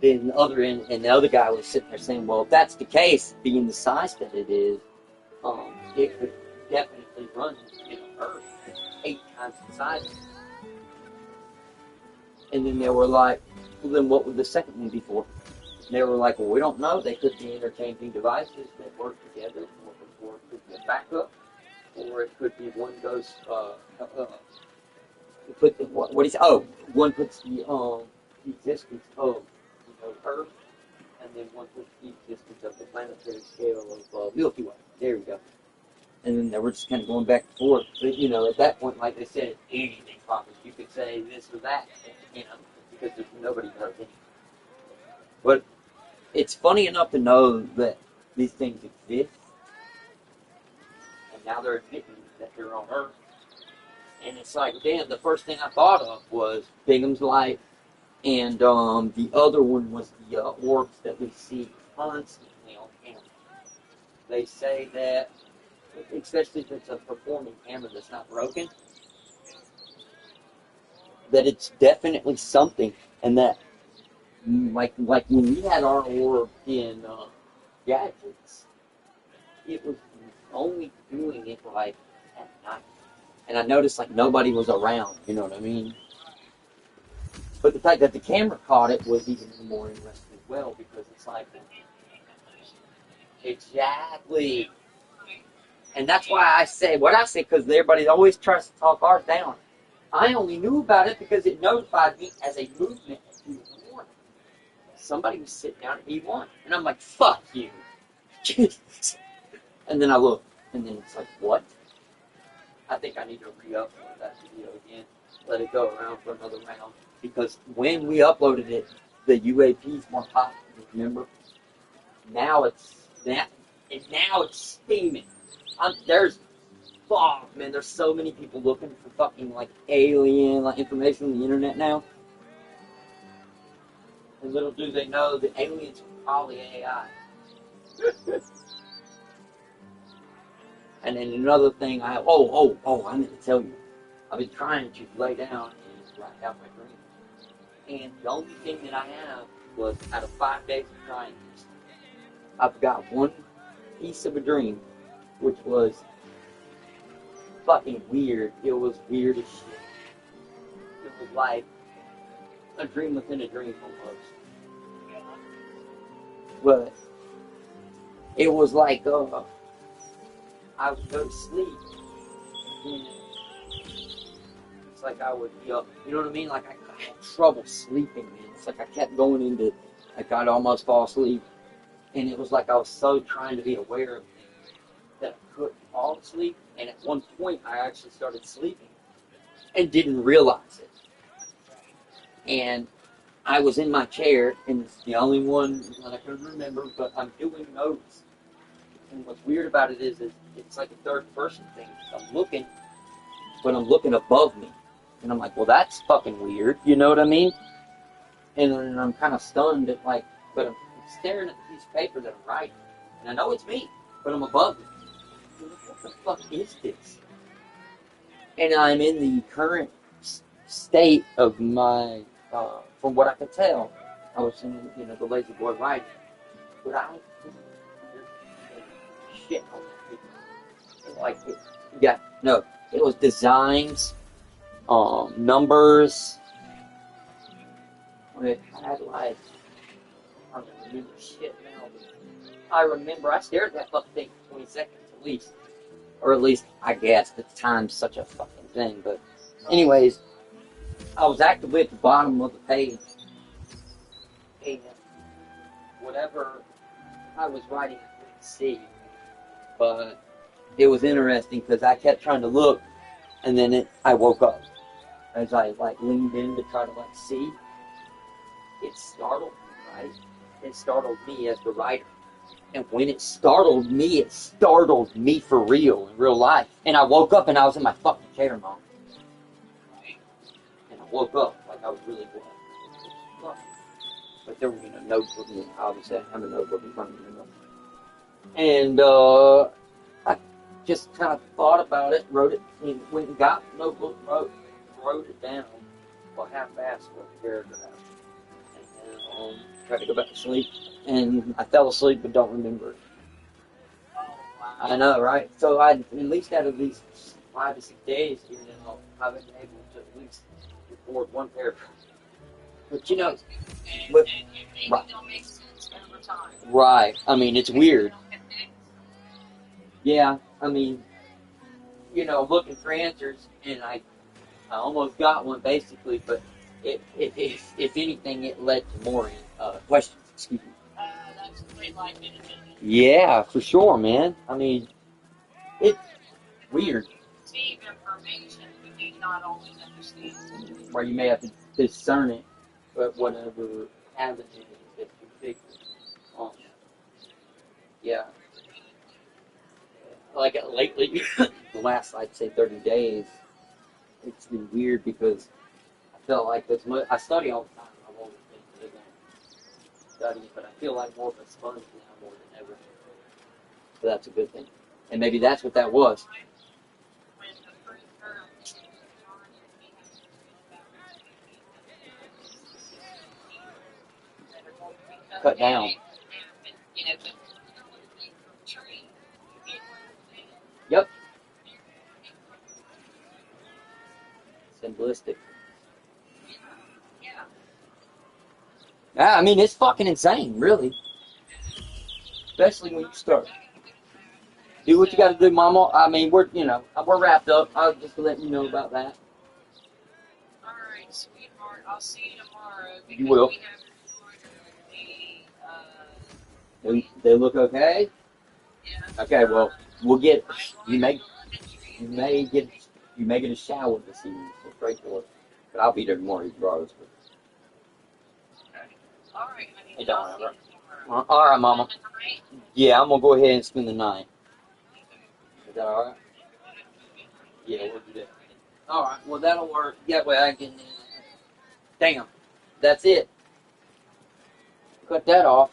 Then the other end, and the other guy was sitting there saying, well, if that's the case, being the size that it is, it could definitely run, Earth 8 times the size. And then they were like, well, then what would the second one be for? And they were like, well, we don't know. They could be interchanging devices that work together, or it could be a backup, or it could be one goes, what is, one puts the existence of, Earth, and then one puts the existence of the planetary scale of Milky Way. There we go. And then they were just kind of going back and forth. But, at that point, like they said, anything possible. You could say this or that, because there's nobody knows anything. But it's funny enough to know that these things exist, and now they're admitting that they're on Earth. And it's like, damn, the first thing I thought of was Bingham's Light, and the other one was the orbs that we see constantly on camera. They say that, especially if it's a performing camera that's not broken, that it's definitely something, and that, like when we had our orb in Gadgets, it was only doing it like at night. And I noticed like nobody was around, you know what I mean? But the fact that the camera caught it was even more interesting as well, because it's like, exactly. And that's why I say what I say, because everybody always tries to talk ours down. I only knew about it because it notified me as a movement at 2 in the morning. Somebody was sitting down at E1, and I'm like, fuck you. And then I look, and then it's like, what? I think I need to re-upload that video again. Let it go around for another round. Because when we uploaded it, the UAPs weren't popular, remember? Now it's that, and now it's steaming. There's so many people looking for fucking like alien information on the internet now. And little do they know that aliens are probably AI. And then another thing I meant to tell you. I've been trying to lay down and write out my dreams. And the only thing that I have was, out of 5 days of trying this, I've got one piece of a dream, which was fucking weird. It was weird as shit. It was like a dream within a dream almost. But it was like, I would go to sleep, and it's like I would be up, you know what I mean? Like I had trouble sleeping, man. It's like I kept going into, like I'd almost fall asleep, and it was like I was so trying to be aware of things that I couldn't fall asleep, and at one point I actually started sleeping and didn't realize it. And I was in my chair, and it's the only one that I can remember, but I'm doing notes. And what's weird about it is it's like a third person thing. I'm looking, but I'm looking above me. And I'm like, well, that's fucking weird. You know what I mean? And then I'm kind of stunned at like, but I'm staring at the piece of paper that I'm writing. And I know it's me, but I'm above it. I'm like, what the fuck is this? And I'm in the current state of my, from what I could tell, I was in, the lazy boy writing. But I shit on that paper. Like, it was designs, numbers. It had like, I don't remember shit now. I remember I stared at that fucking thing for 20 seconds at least. Or at least, I guess, at the time's such a fucking thing. But anyways, I was actively at the bottom of the page. And whatever I was writing, I couldn't see. But it was interesting because I kept trying to look, and then I woke up. As I leaned in to try to see, it startled me, right? It startled me as the writer. And when it startled me for real, in real life. And I woke up and I was in my fucking chair, Mom. And I woke up like I was really glad. But there was a notebook obviously I have a notebook in front of me. And just kind of thought about it, wrote it, went and got the notebook, wrote it down, well, half-assed what the paragraph, and tried to go back to sleep, and I fell asleep but don't remember it. I know, right? So I, at least out of these 5 to 6 days here now, I've been able to at least record one paragraph. But you know, but, right. I mean, it's weird. Yeah, I mean, you know, looking for answers, and I almost got one basically, but if anything, it led to more questions. Excuse me. That's the way life is, isn't it? Yeah, for sure, man. I mean, it's weird. Receive information, but may not always understand. Where you may have to discern it, but whatever avenue that you pick. Yeah. Like lately, the last, I'd say 30 days, it's been weird because I felt like as much, I study all the time. I've always been big on studying, but I feel like more of a sponge now more than ever. So that's a good thing. And maybe that's what that was. Cut down. Yep. Simplistic. Yeah, I mean, it's fucking insane, really. Especially when you start. Do what you gotta do, mama. I mean, we're wrapped up. I'll just let you know about that. Alright, sweetheart, I'll see you tomorrow. You will. They look okay? Yeah. Okay, well, we'll get, you may get a shower this evening, so pray for it. But I'll be there tomorrow regardless. Alright, honey. Hey, don't ever. Alright, mama. Yeah, I'm gonna go ahead and spend the night. Is that alright? Yeah, we'll do that. Alright, well, that'll work. That way I can, damn, that's it. Cut that off.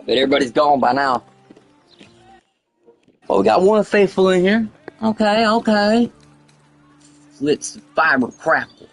But everybody's gone by now. Well, we got one faithful in here. Okay, okay. Let's fiber crackle.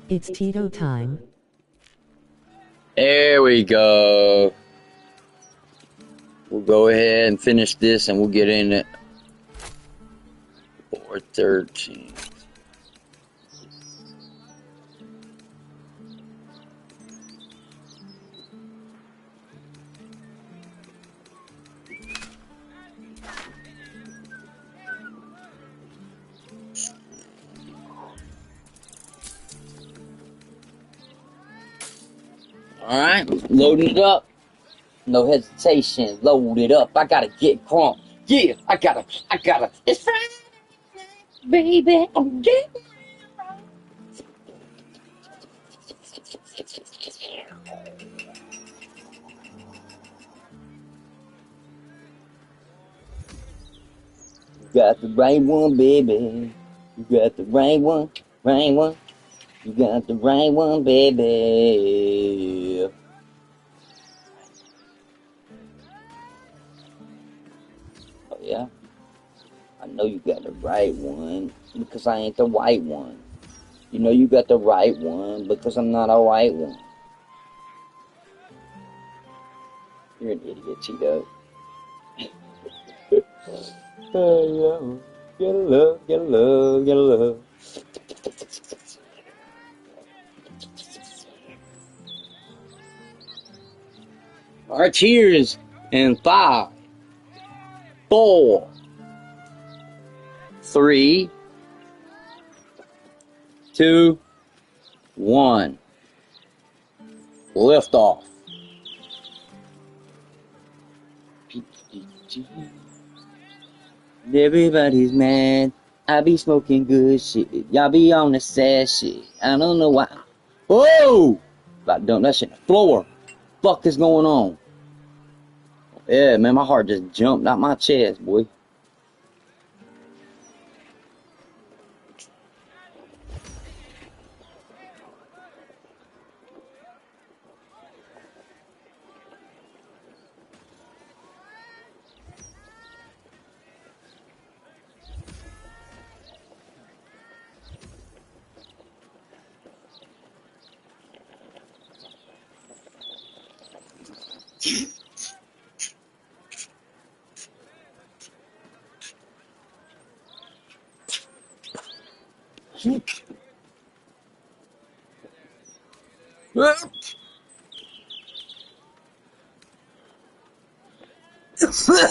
It's Tito time. There we go. We'll go ahead and finish this and we'll get in at 4:13. Alright, loading it up. No hesitation, load it up. I gotta get crunk. Yeah, I gotta. It's Friday night, baby. I'm getting. You got the right one, baby. You got the right one, right one. You got the right one, baby. Oh, yeah? I know you got the right one because I ain't the white one. You know you got the right one because I'm not a white one. You're an idiot, Tito. Oh, yeah. Get a love, get a love, get a love. Our cheers in 5, 4, 3, 2, 1. Lift off. Everybody's mad. I be smoking good shit. Y'all be on the sad shit. I don't know why. Whoa! About to dump that shit on the floor. Fuck is going on? Yeah, man, my heart just jumped out my chest, boy.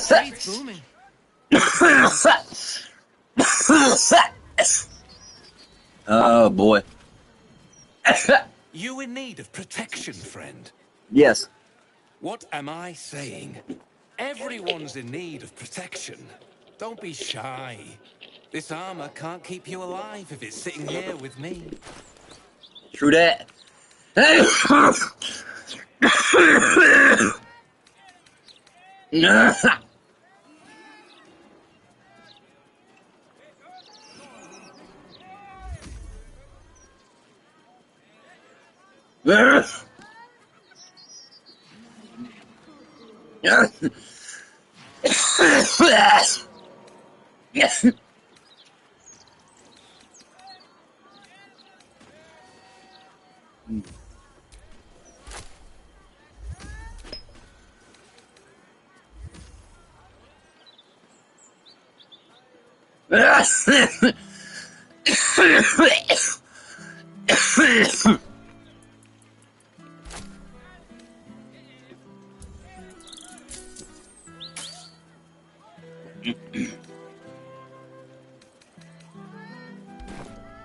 Trade's booming. Oh, boy. You in need of protection, friend? Yes. What am I saying? Everyone's in need of protection. Don't be shy. This armor can't keep you alive if it's sitting here with me. True that.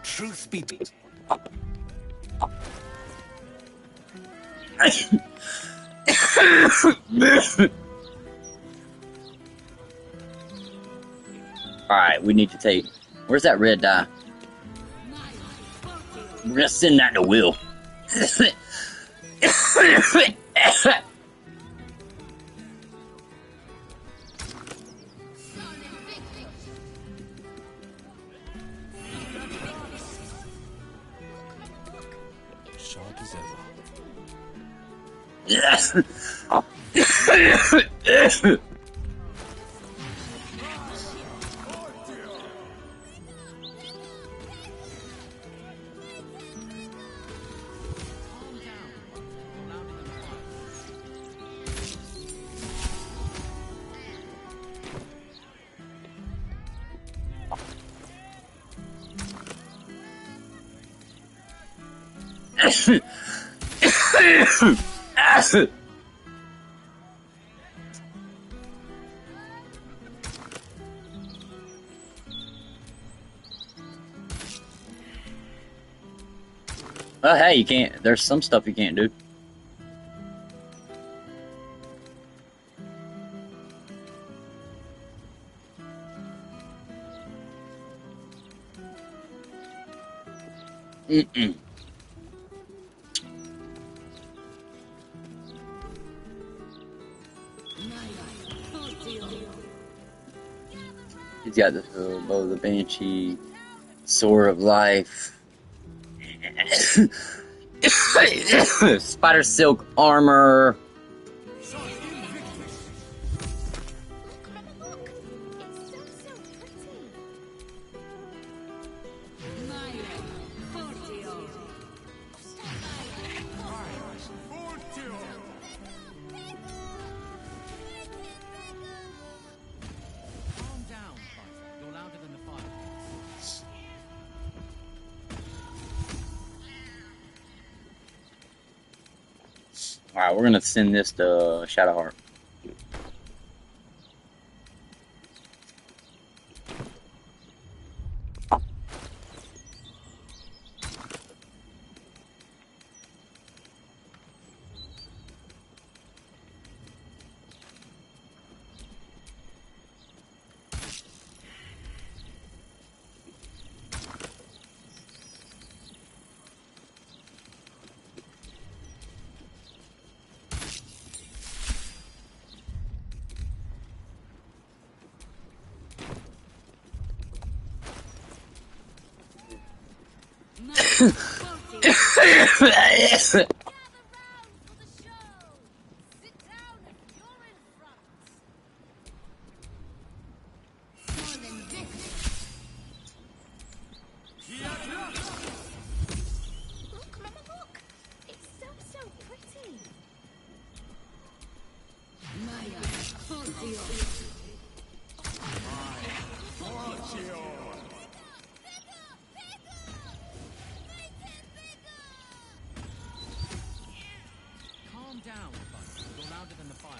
Truth be Alright, we need to take... Where's that red dye? We're gonna send that to Will. sharp as ever. Yes! Oh, hey, you can't. There's some stuff you can't do. Mm-mm. He's got the bow of the Banshee, Sword of Life, Spider Silk Armor. Calm down, Python. You're louder than the fire. Alright, we're gonna send this to Shadowheart. Calm down, Python. You're louder than the fire.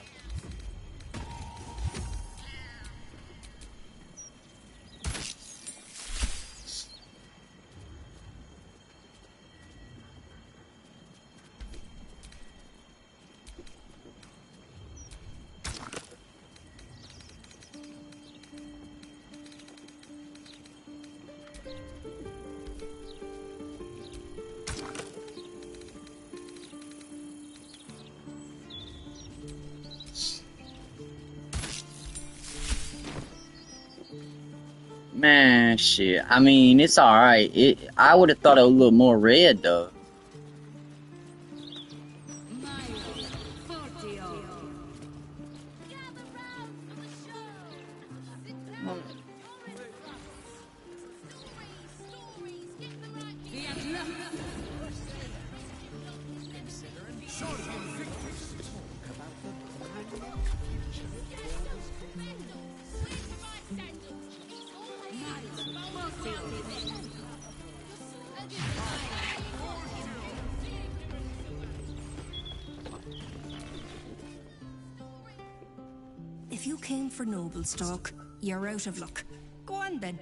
Man, shit. I mean, it's alright. I would have thought it was a little more red, though. If you came for Noblestalk, you're out of luck. Go on then.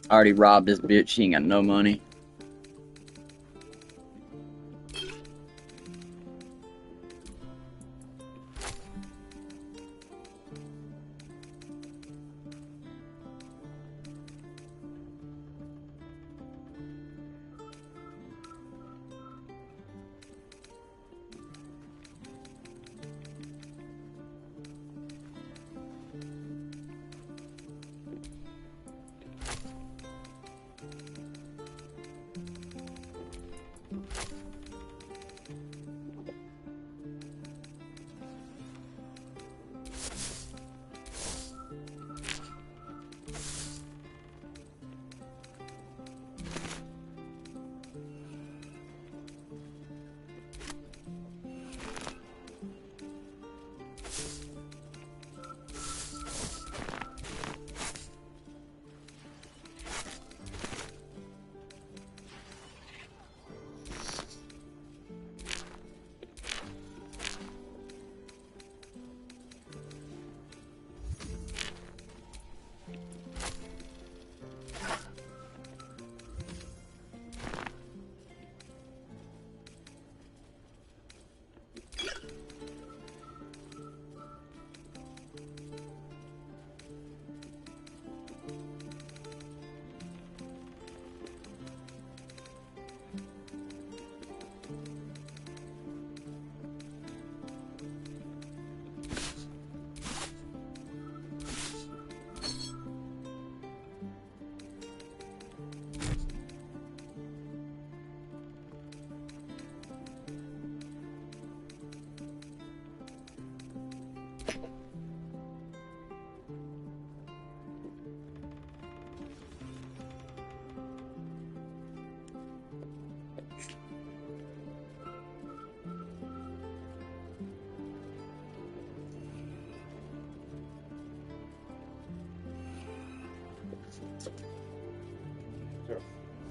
I already robbed this bitch. She ain't got no money.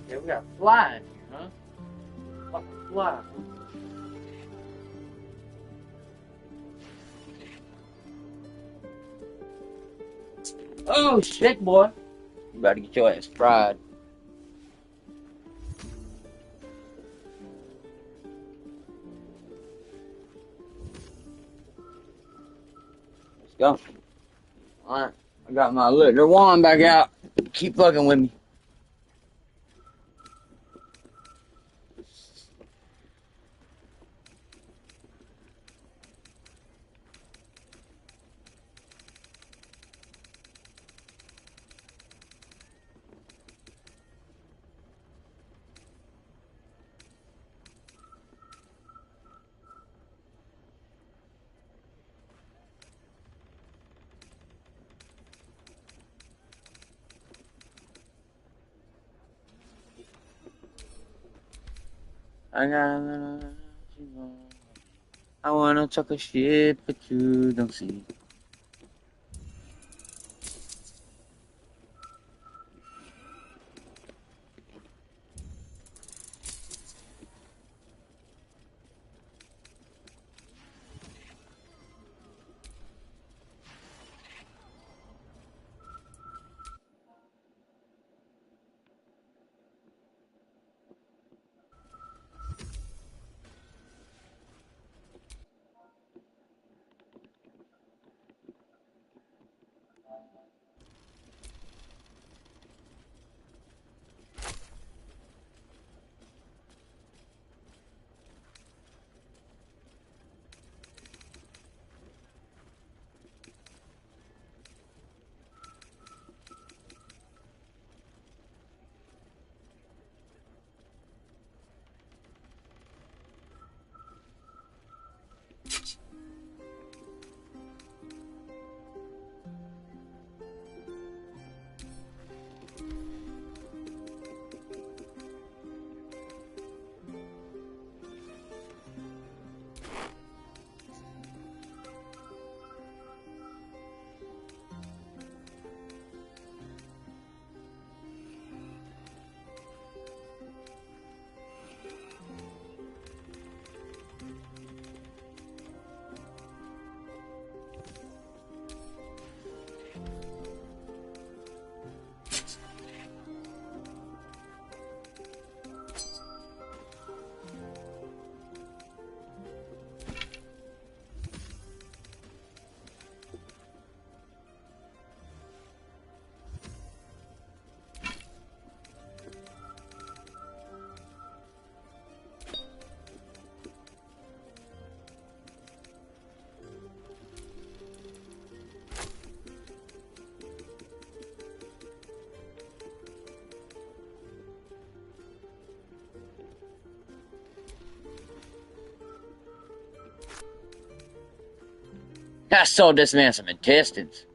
Yeah, we got a fly in here, huh? Like a fly. Oh shit, boy! You about to get your ass fried. Let's go. Alright, I got my liquor wand back out. Keep fucking with me. I got a little. I wanna talk a shit, but you don't see. I sold this man some intestines.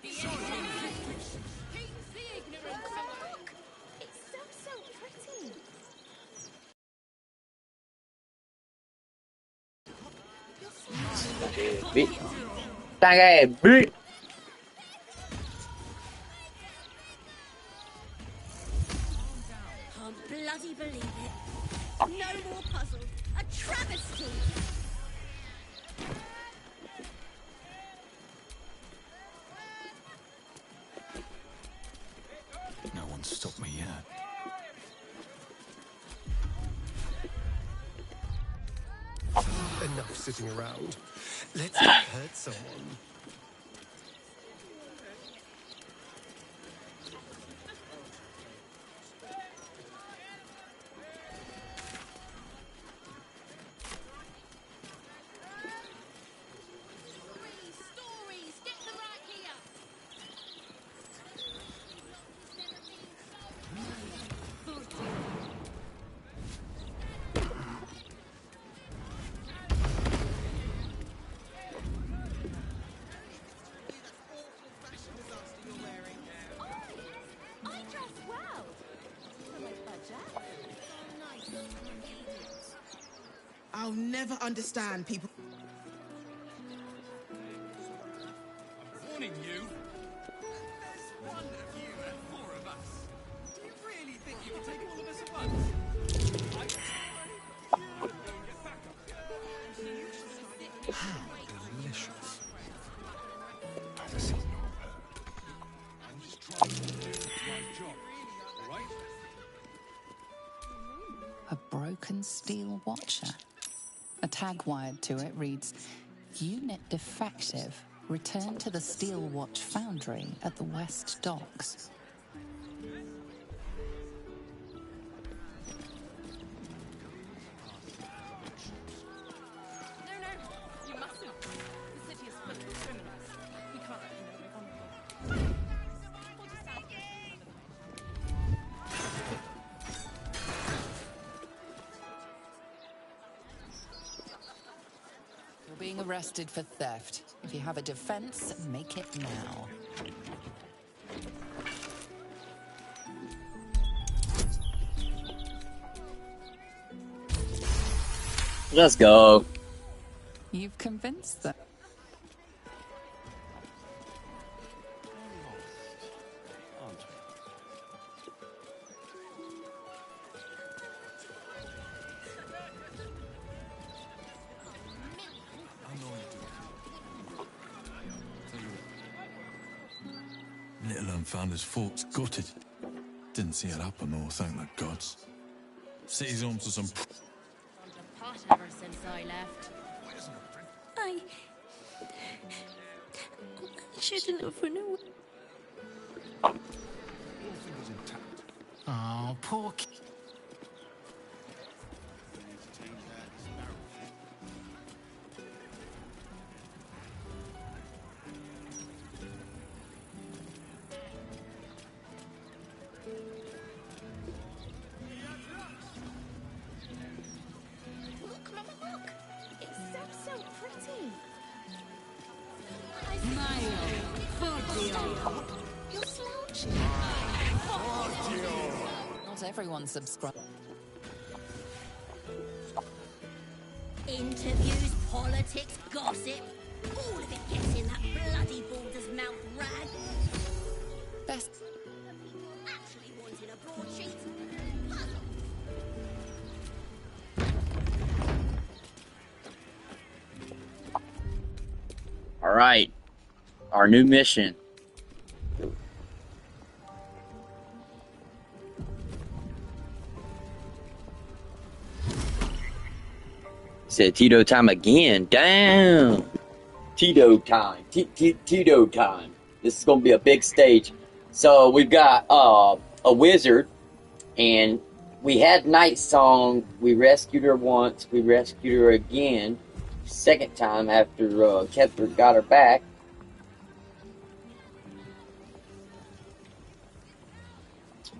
It's so pretty. Bitch. Tang ass bitch. Can't bloody believe it. No more puzzles. A travesty. No one's stopped me yet. Enough sitting around. Let's hurt someone. Stories, get them right here. I dress well. For my budget. I'll never understand people. Warning you. There's one of you and four of us. Do you really think you can take all of us at once? How delicious. This is not bad. I'm just trying to do my job, all right? A broken steel watcher. A tag wired to it reads, Unit defective. Return to the Steel Watch Foundry at the West Docks. You mustn't. The city is full of criminals. We can't let them know we're vulnerable. You're being arrested for theft. If you have a defense, make it now. Let's go. You've convinced them. Little unfounders fort's gutted. Didn't see it happen, or thank the gods. City's home to some. Pot ever since I left. I shouldn't have run away. Oh, poor kid. Look, Mama, look. It's so pretty. You're slouching. Not everyone subscribes. Interviews, politics, gossip. All of it gets in that bloody Baldur's mouth rag. Best. Actually wanted a broadsheet. All right, our new mission. Said Tito time again. Damn. Tito time. Tito time. This is gonna be a big stage. So we've got a wizard, and we had Night Song. We rescued her once. We rescued her again. Second time after Kepler got her back.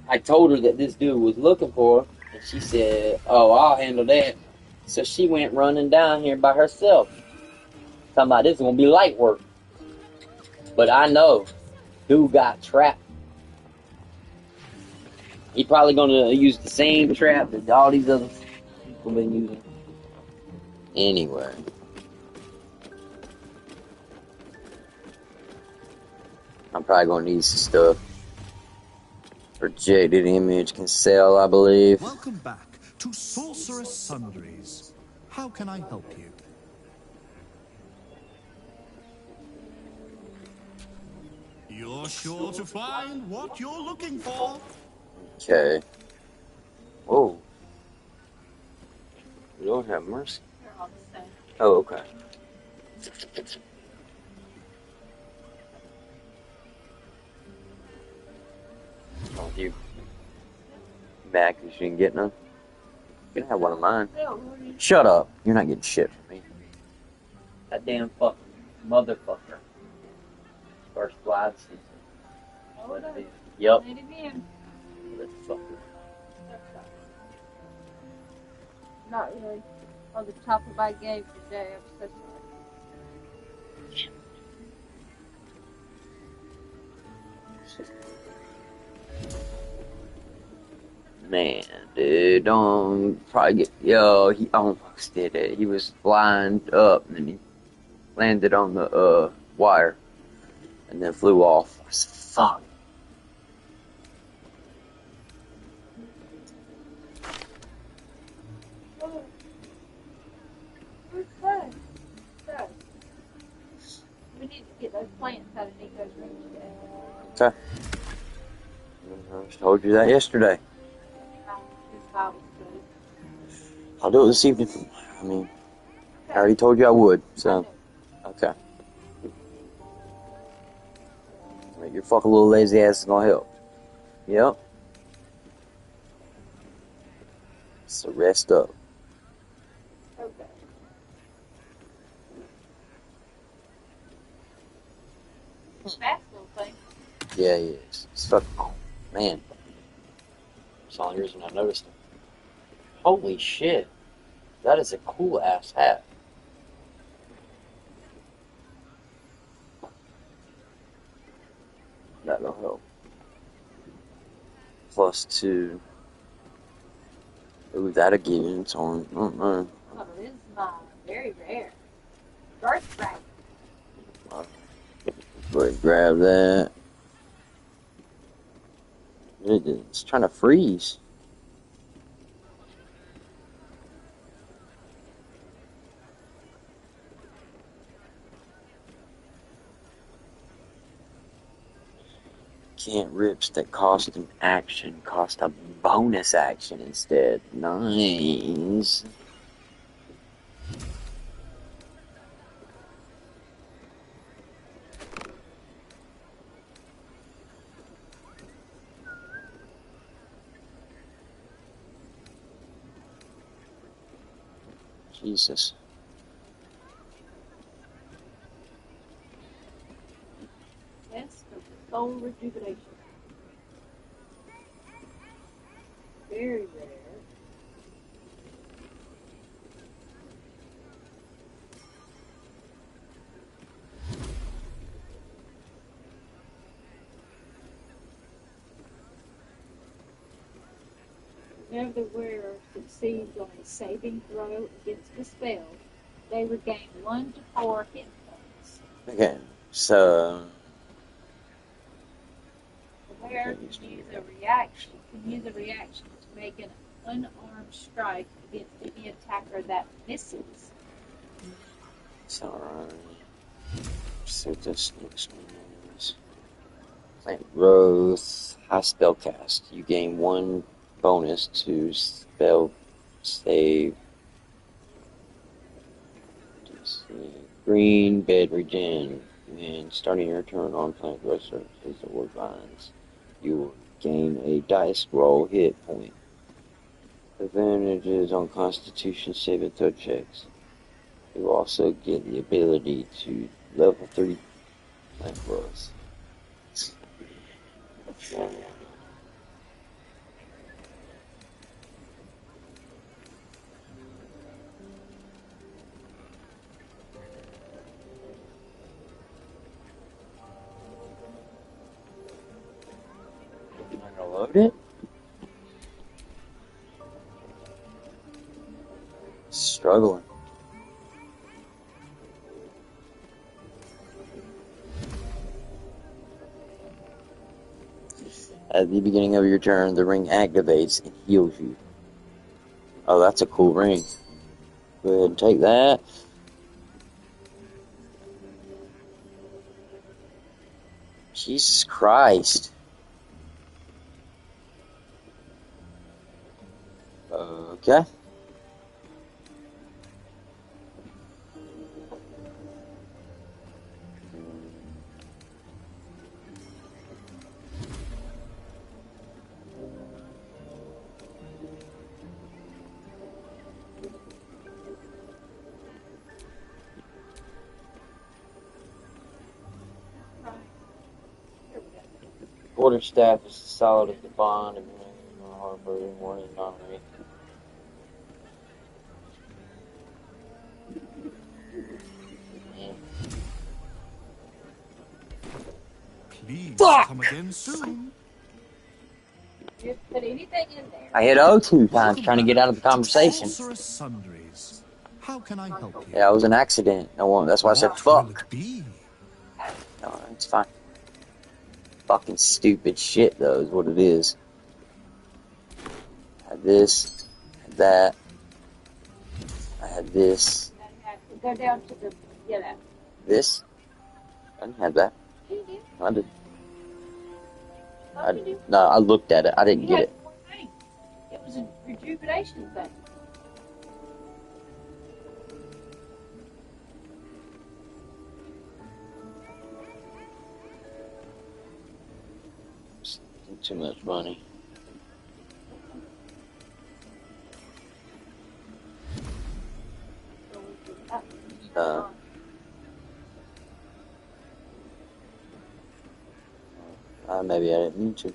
I told her that this dude was looking for her, and she said, "Oh, I'll handle that." So she went running down here by herself. Talking about this is gonna be light work. But I know dude got trapped. He probably gonna use the same trap that all these other people been using. Anyway. I'm probably gonna need some stuff. Projected image can sell, I believe. Welcome back to Sorceress Sundries. How can I help you? You're sure to find what you're looking for. Okay. Whoa. Lord have mercy. Oh, okay. Oh, you mad because you didn't get none? You can have one of mine. Shut up. You're not getting shit from me. That damn fucking motherfucker. First flight season. Oh, it is. Yep. Let him in. Motherfucker. Not really. On the top of my game today. I'm so sorry. Man, dude, don't probably get. Yo, he almost did it. He was flying up and then he landed on the wire and then flew off. I said, fuck. Oh. Where's Bud? Bud. We need to get those plants out of Nico's room today. Okay. I just told you that yesterday. I'll do it this evening. I mean, I already told you I would, so. Okay. Your fucking little lazy ass is gonna help. Yep. So rest up. Okay. Fast little thing. Yeah, he is. It's fucking cool. Man. It's the only reason I noticed him. Holy shit. That is a cool ass hat. That'll help. +2. Ooh, that'll give him on. I don't know. Oh, this is mine. Very rare. Birthright. Go ahead and grab that. It's trying to freeze. Can't rips that cost an action, cost a bonus action instead. Nice. Jesus. Yes, for soul rejuvenation. Very rare. Whenever the wearer succeeds on a saving throw against the spell, they regain 1 to 4 hit points. Okay, so The wearer can use a reaction to make an unarmed strike against any attacker that misses. it's alright. See what this next one is. Plant growth, high spell cast. You gain 1 bonus to spell save. Green bed regen. And starting your turn on plant growth surfaces or vines, you will gain a dice roll hit point. Advantages on Constitution saving throw checks. You also get the ability to level 3 plant growth. load it? Struggling. At the beginning of your turn, the ring activates and heals you. Oh, that's a cool ring. Go ahead and take that. Jesus Christ. Okay. Quarterstaff is solid as the bond and harbor warning honorary. Please Fuck! come again soon. Just put anything in there. I hit O 2 times trying to get out of the conversation. Sorceress Sundries. How can I help you? Yeah, it was an accident. No one. That's why I said What will fuck. it be? No, it's fine. Fucking stupid shit, though, is what it is. I had this, had that. I had this. Go down to the, This. I didn't have that. You did. I did. No, I looked at it. I didn't get it. It was a rejuvenation thing. Too much money. Maybe I didn't mean to.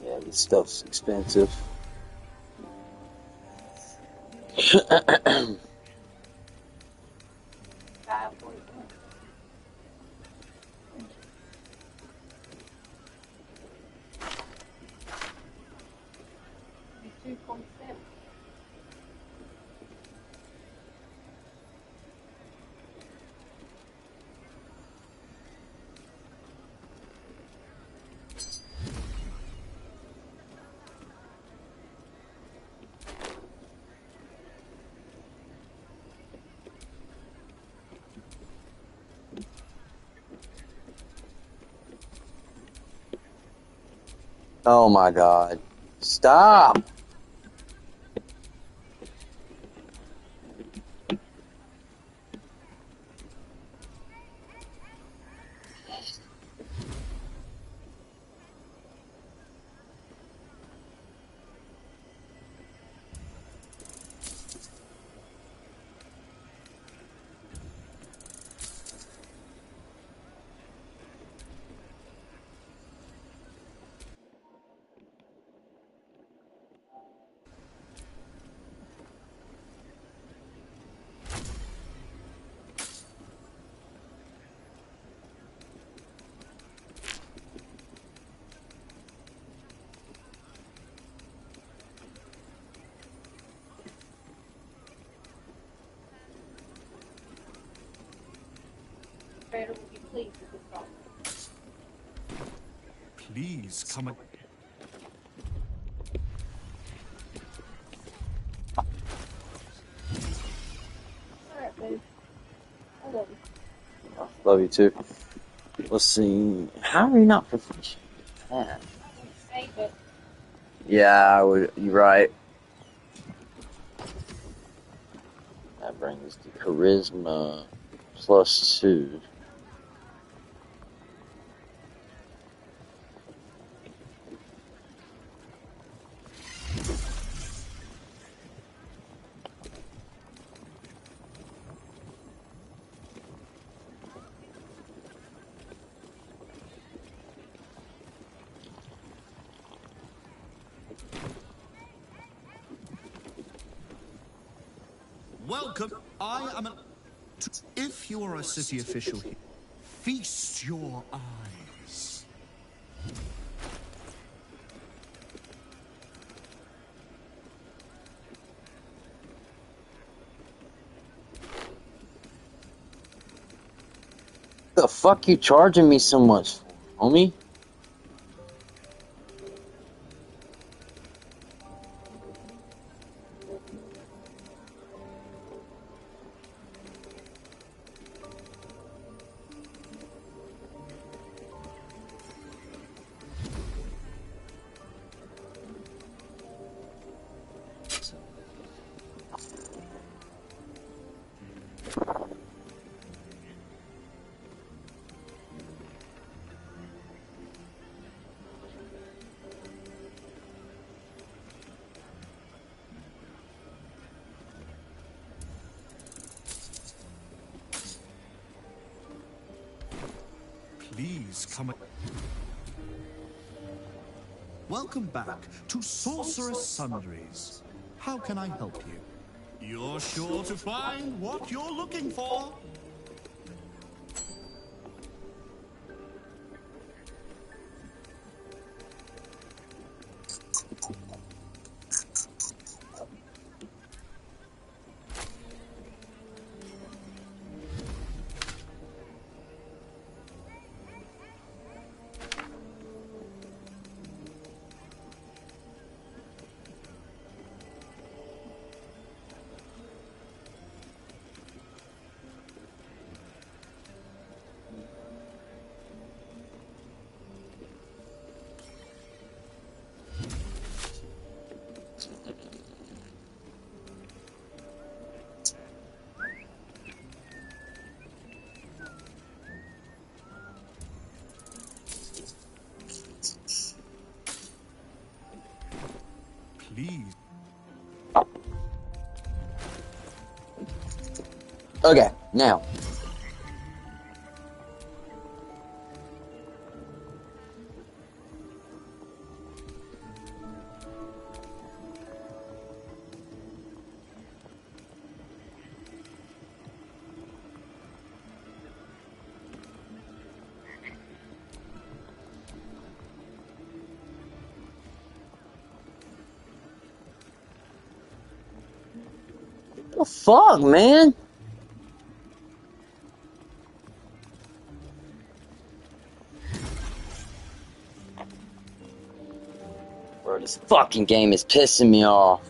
Yeah, this stuff's expensive. Oh my god. Stop! Trader will be pleased with this offer. Please come again. Alright, babe. I love you. Love you too. Let's see. How are you not proficient? Man. Save it. Yeah, I would. You're right. That brings the charisma +2. Welcome. I am an... If you are a city official here, feast your eyes. The fuck you charging me so much for, homie? Please come. Welcome back to Sorceress Sundries. How can I help you? You're sure to find what you're looking for. Please. Okay, now. What the fuck, man? Bro, this fucking game is pissing me off.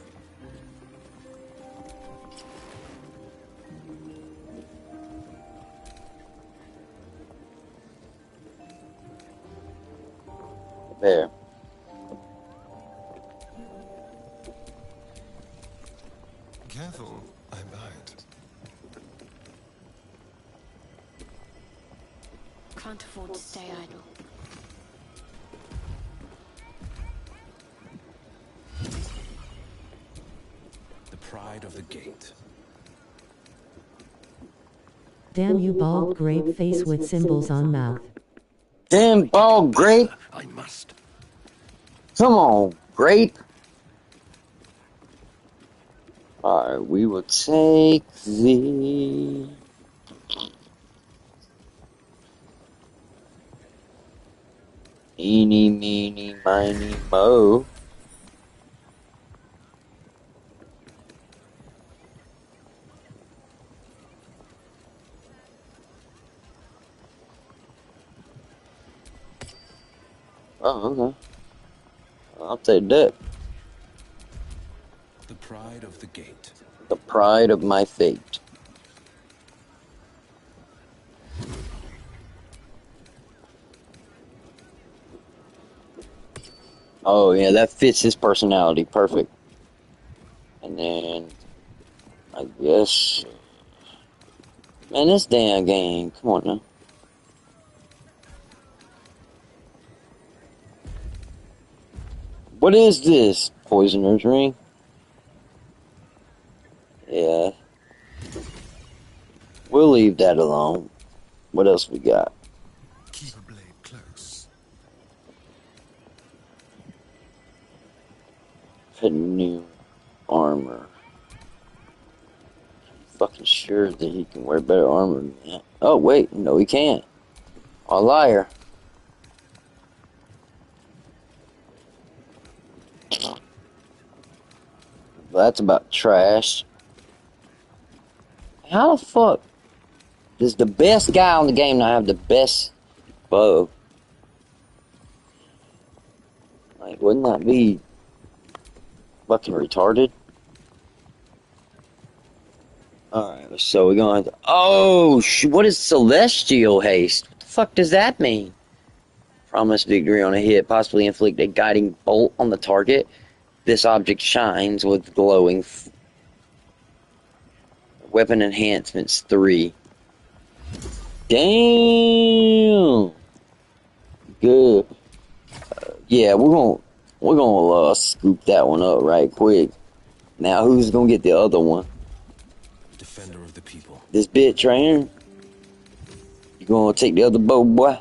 There. Careful, I might. Can't afford to stay idle. The pride of the gate. Damn you bald grape face with symbols on mouth. Damn bald grape. I must. Come on, grape. Alright, we will take the... Eeny, meeny, miny, mo. Oh, okay. I'll take that. The pride of the gate. The pride of my fate. Oh, yeah, that fits his personality perfect. And then, I guess... Man, this damn game. Come on now. What is this? Poisoner's ring? Yeah. We'll leave that alone. What else we got? Keep a blade close. New armor. fucking sure that he can wear better armor than that. Oh, wait. No, he can't. A liar. That's about trash. How the fuck does the best guy on the game not have the best bow? Like, wouldn't that be fucking retarded? Alright, so we're going to... Oh, what is Celestial Haste? What the fuck does that mean? Promise victory on a hit, possibly inflict a guiding bolt on the target. This object shines with glowing... Weapon enhancements 3. Damn! Good. Yeah, we're gonna scoop that one up right quick. Now, who's gonna get the other one? Defender of the people. This bitch right here. You gonna take the other bow, boy?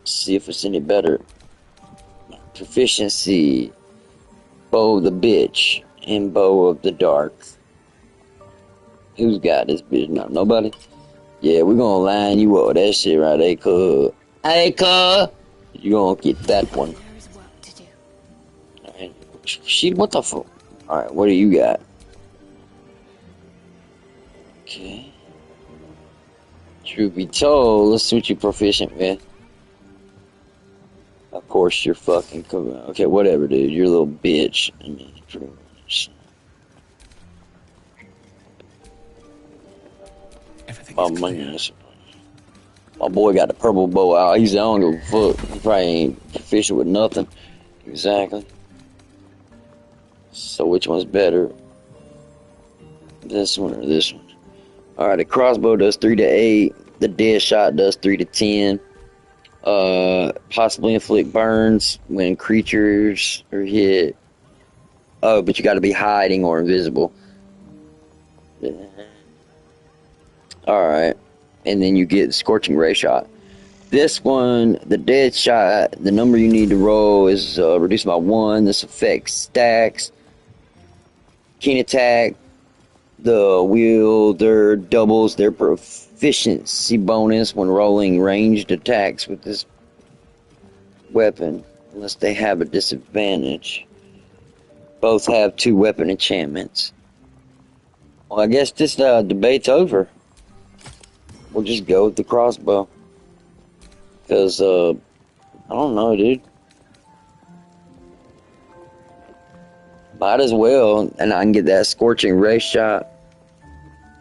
See if it's any better. Proficiency. Bow of the bitch. And bow of the dark. Who's got this bitch? Not nobody? Yeah, we're gonna line you up with that shit right there, cuz. Hey, cuz! You gonna get that one. Alright. Shit, what the fuck? Alright, what do you got? Okay. Truth be told, let's see what you're proficient with. Of course, you're fucking cool. Okay, whatever, dude. You're a little bitch. I mean, pretty much. Oh, my boy got the purple bow out. He's the only fuck. He probably ain't proficient with nothing. Exactly. So, which one's better? This one or this one? Alright, the crossbow does 3 to 8. The dead shot does 3 to 10. Possibly inflict burns when creatures are hit. Oh, but you gotta be hiding or invisible. Alright. And then you get Scorching Ray shot. This one, the dead shot, the number you need to roll is reduced by 1. This affects stacks. Keen attack. The wielder doubles their proficiency bonus when rolling ranged attacks with this weapon, unless they have a disadvantage. Both have 2 weapon enchantments. Well, I guess this debate's over. We'll just go with the crossbow. Because, I don't know, dude. Might as well, and I can get that Scorching Ray shot.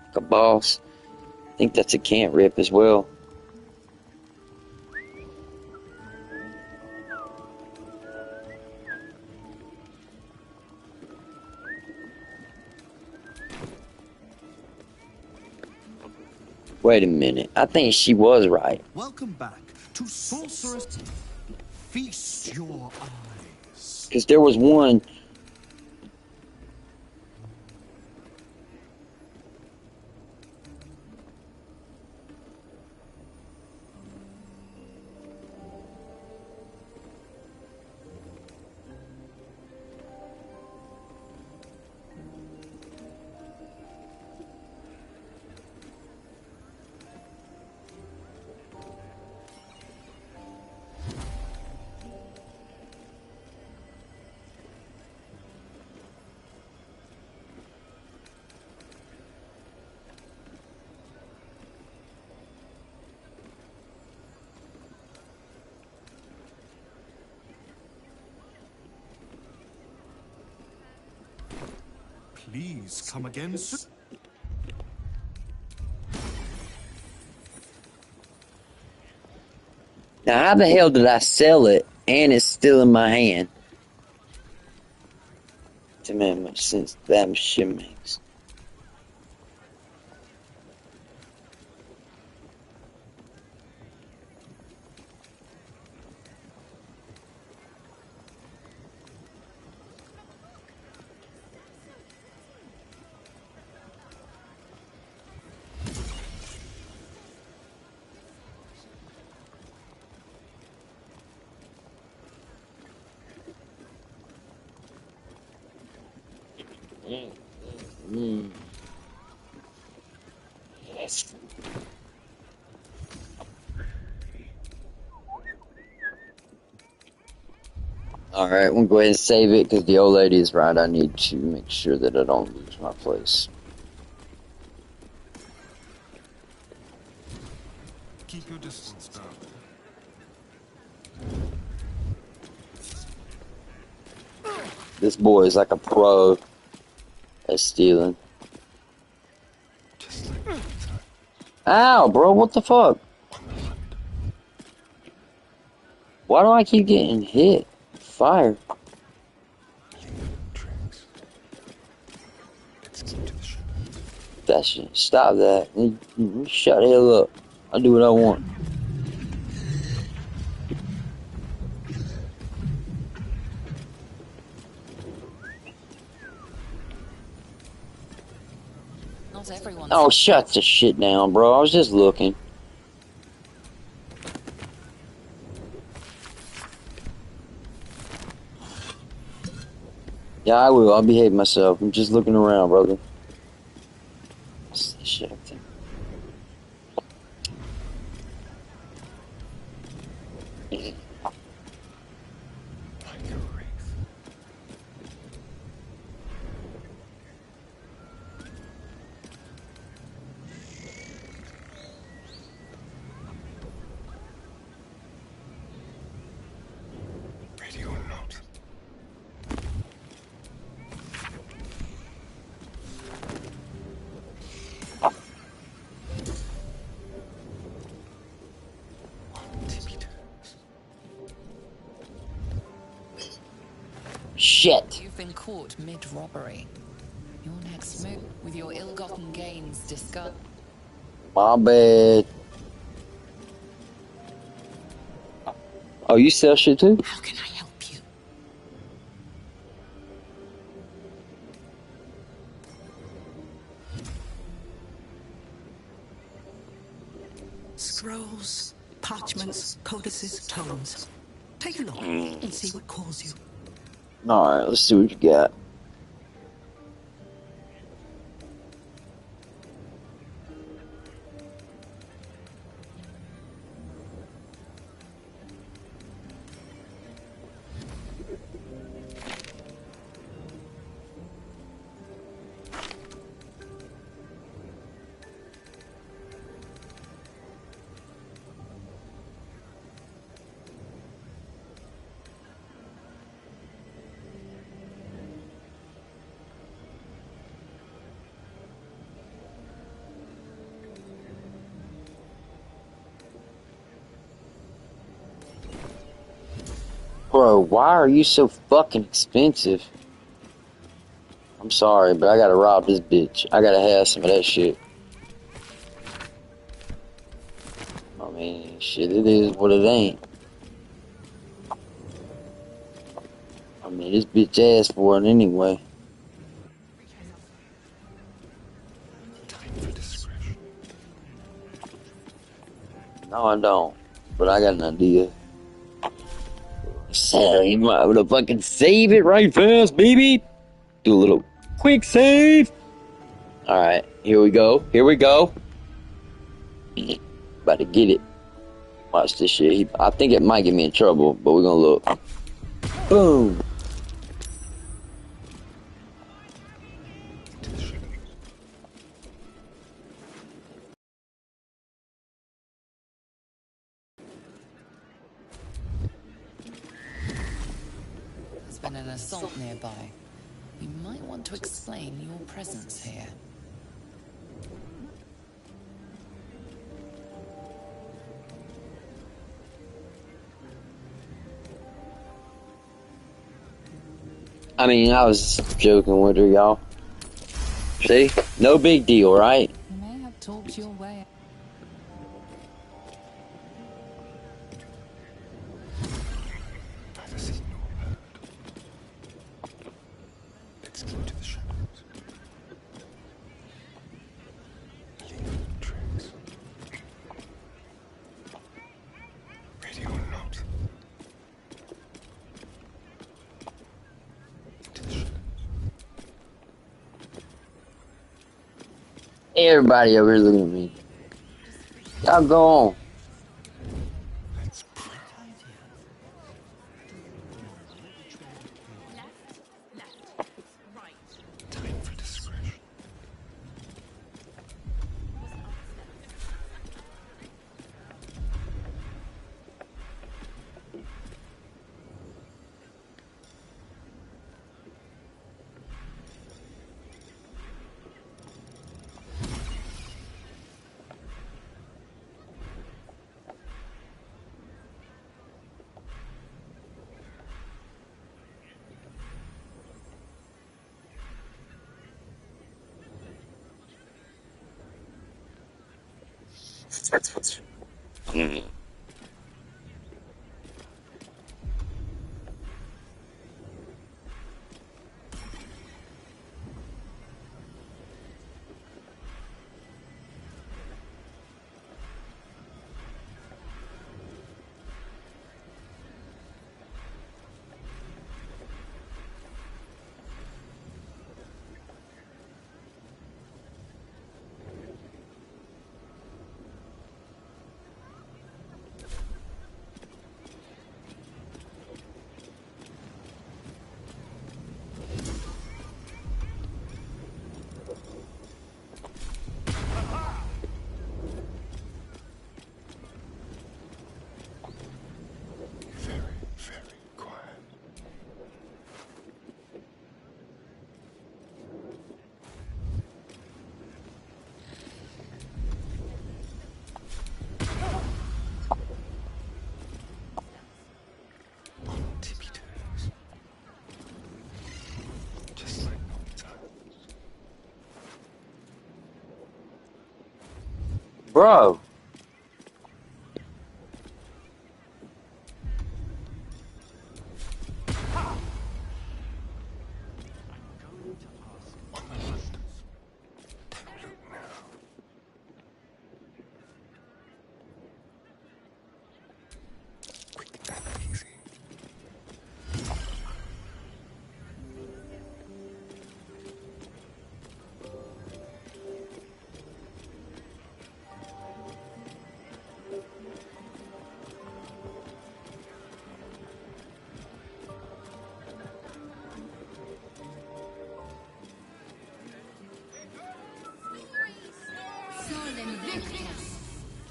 Like a boss. I think that's a can't rip as well. Wait a minute. I think she was right. Welcome back to Sorceress. Feast your eyes. Because there was one. Please come again soon. Now, how the hell did I sell it and it's still in my hand? To me, much sense that shit makes. Alright, we'll go ahead and save it because the old lady is right. I need to make sure that I don't lose my place. Keep your distance down there. This boy is like a pro at stealing. Ow, bro, what the fuck? Why do I keep getting hit? Fire. That shit. Stop that. You shut the hell up. I'll do what I want. Not everyone. Oh, shut the shit down, bro. I was just looking. Yeah, I will. I'll behave myself. I'm just looking around, brother. What's this shit up there? Ready or not. Shit. You've been caught mid-robbery. Your next move, with your ill-gotten gains discarded. My bad. Oh, you sell shit too? How can I help you? Scrolls, parchments, codices, tomes. Take a look and see what calls you. Alright, let's see what you got. Bro, why are you so fucking expensive? I'm sorry, but I gotta rob this bitch. I gotta have some of that shit. I mean, shit, it is what it ain't. I mean, this bitch asked for it anyway. Time for discretion. No, I don't. But I got an idea. So, you might want to fucking save it right fast, baby. Do a little quick save. Alright, here we go. Here we go. About to get it. Watch this shit. I think it might get me in trouble, but we're gonna look. Boom. There's been an assault nearby. You might want to explain your presence here. I mean, I was joking with her, y'all. See? No big deal, right? You may have talked your way. Neither seen nor heard. Let's keep to the shadows. Leave no tracks. Ready or not. Into the shadows. Everybody over here looking at me. Y'all go on. Time for discretion. That's what's. Bro.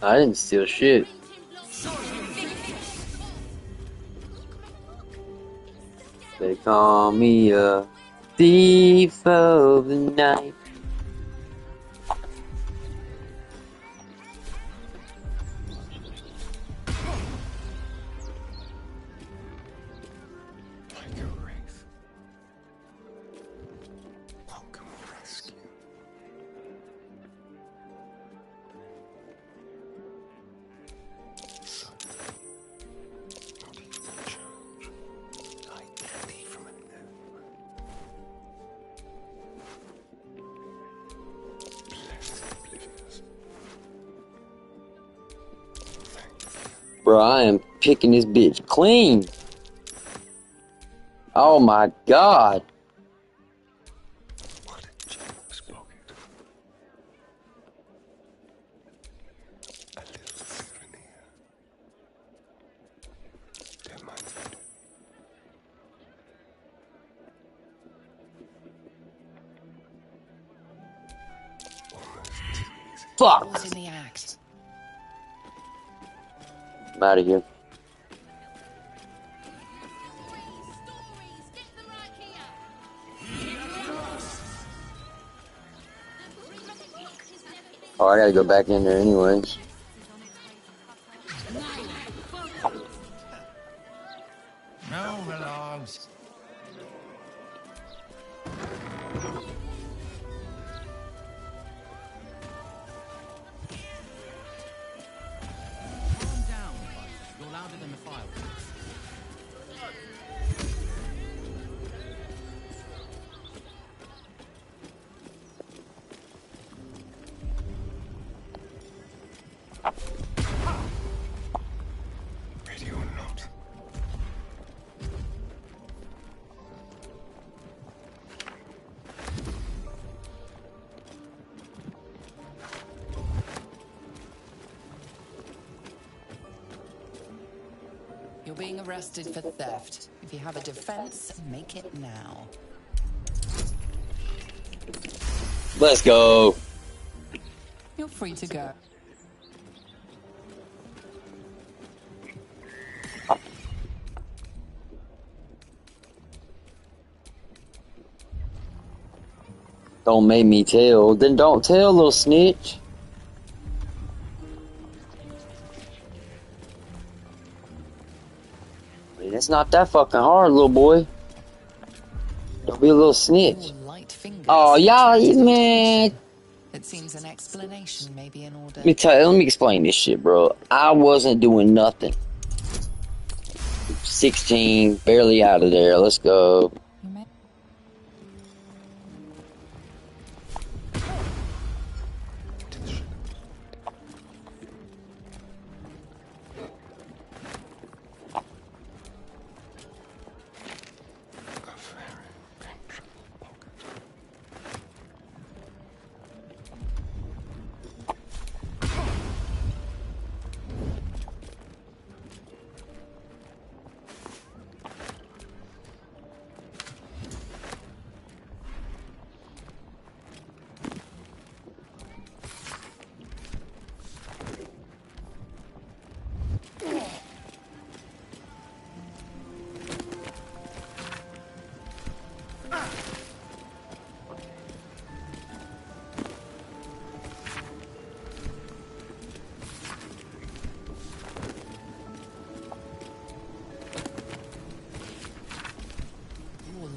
I didn't steal shit. They call me a thief of the night. Like a wraith. Welcome rescue. Son, not even a challenge. Like candy from a gnome. Blessed oblivious. Bro, I am picking this bitch clean. Oh my god. What a generous pocket. A little souvenir. Don't mind if I do. Fuck. What's in the act? I'm out of here. Oh, I gotta go back in there anyways. No logs. Calm down, bud. You're louder than the fireworks. being arrested for theft. If you have a defense, make it now. Let's go. You're free to go. Don't make me tell. Then don't tell, little snitch. It's not that fucking hard, little boy. Don't be a little snitch. Oh, y'all, man. It seems an explanation may be in order. Let me explain this shit, bro. I wasn't doing nothing. 16, barely out of there. Let's go.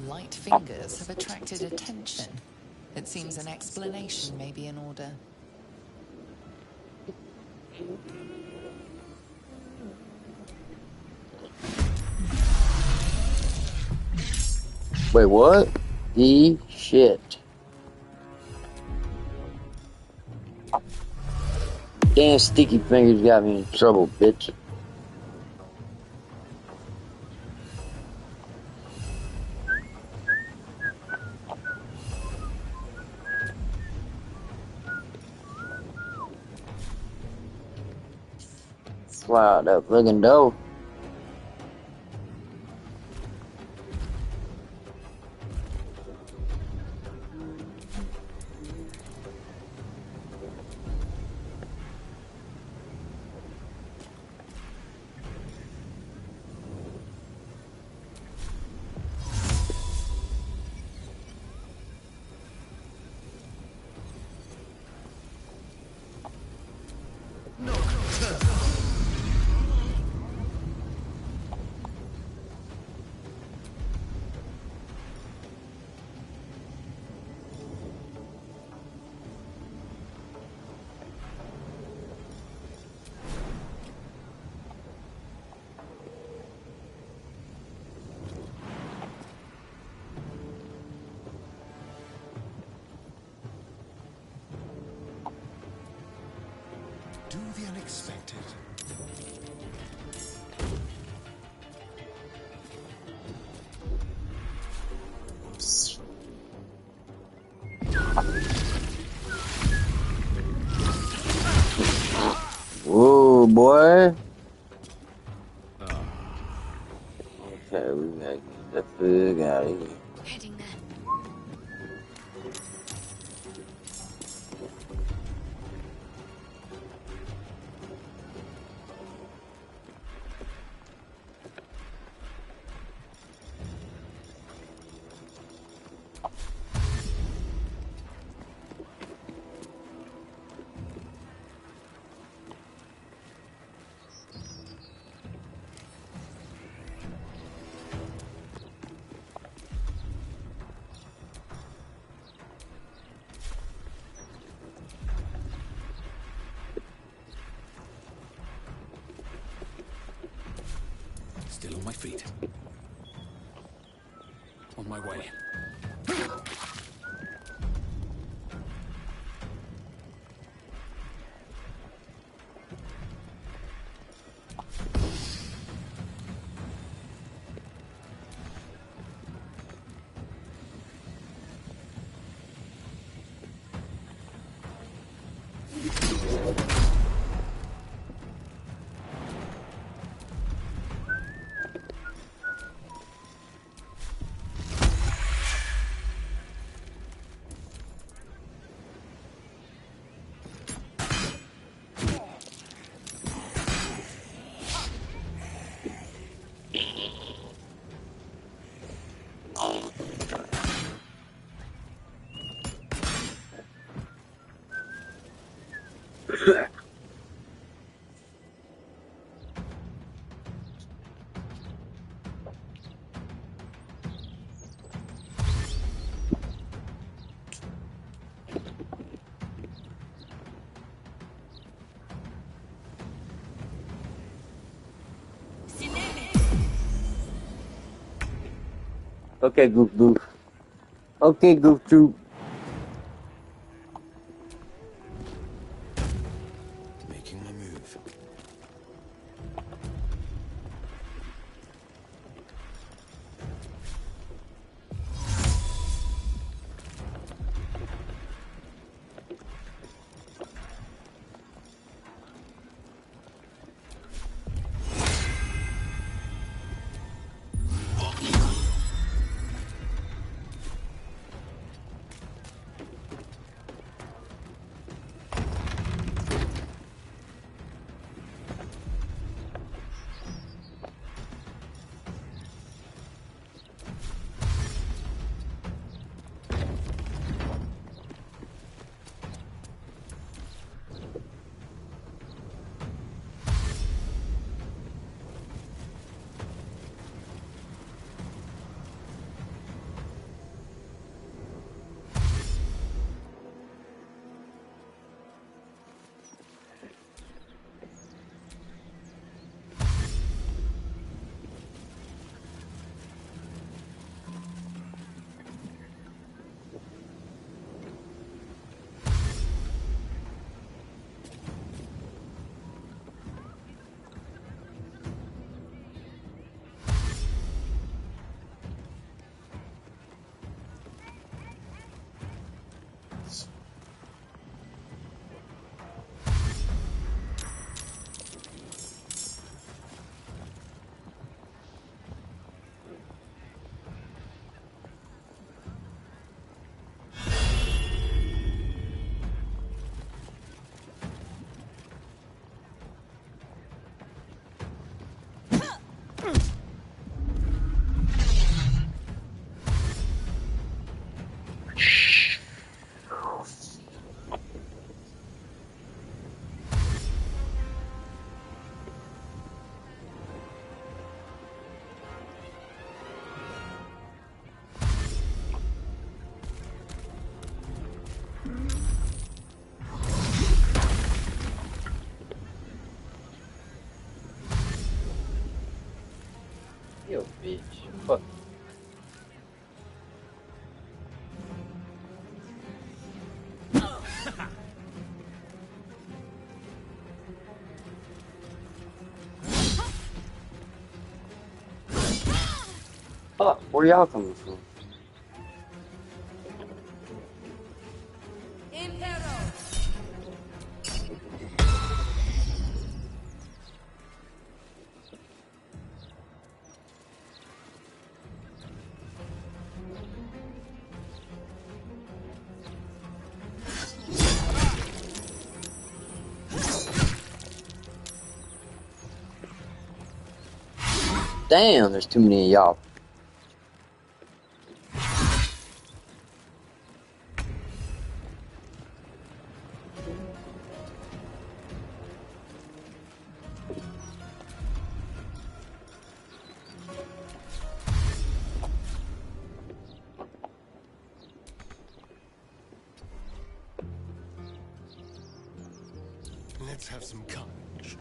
Light fingers have attracted attention. It seems an explanation may be in order. Wait, what? The shit. Damn sticky fingers got me in trouble, bitch. Fly out that fucking door. Do the unexpected. Whoa, boy. Okay, we gotta get the fuck out of here. Heading there. Still on my feet. On my way. Okay, Goof Goof. Okay, Goof Troop. Making my move. Yo, bitch. Fuck. Fuck, where y'all coming from? Damn, there's too many of y'all. Let's have some carnage.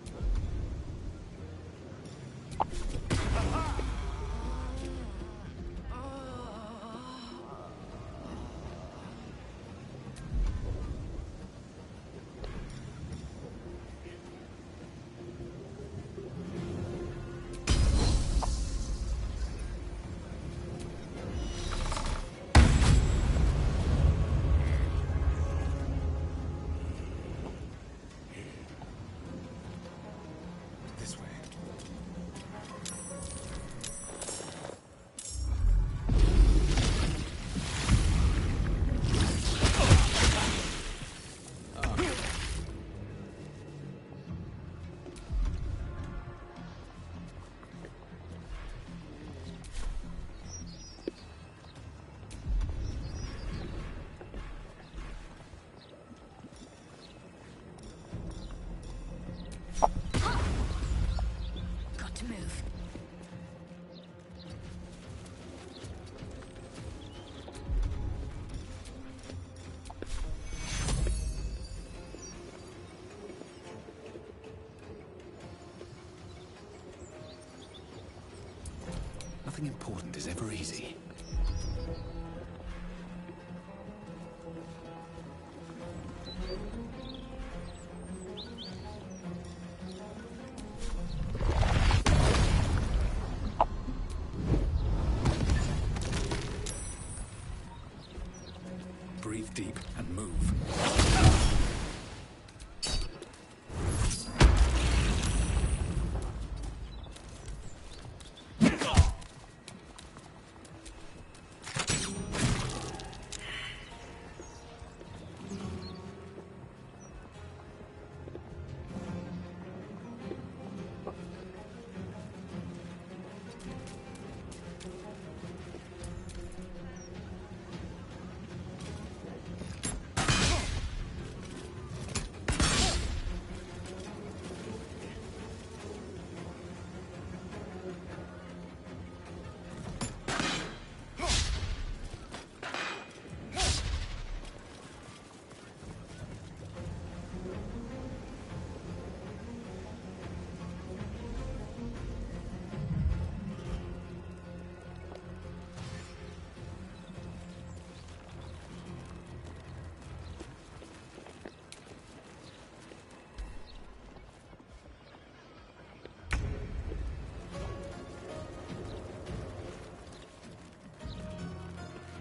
Nothing important is ever easy. Breathe deep and move.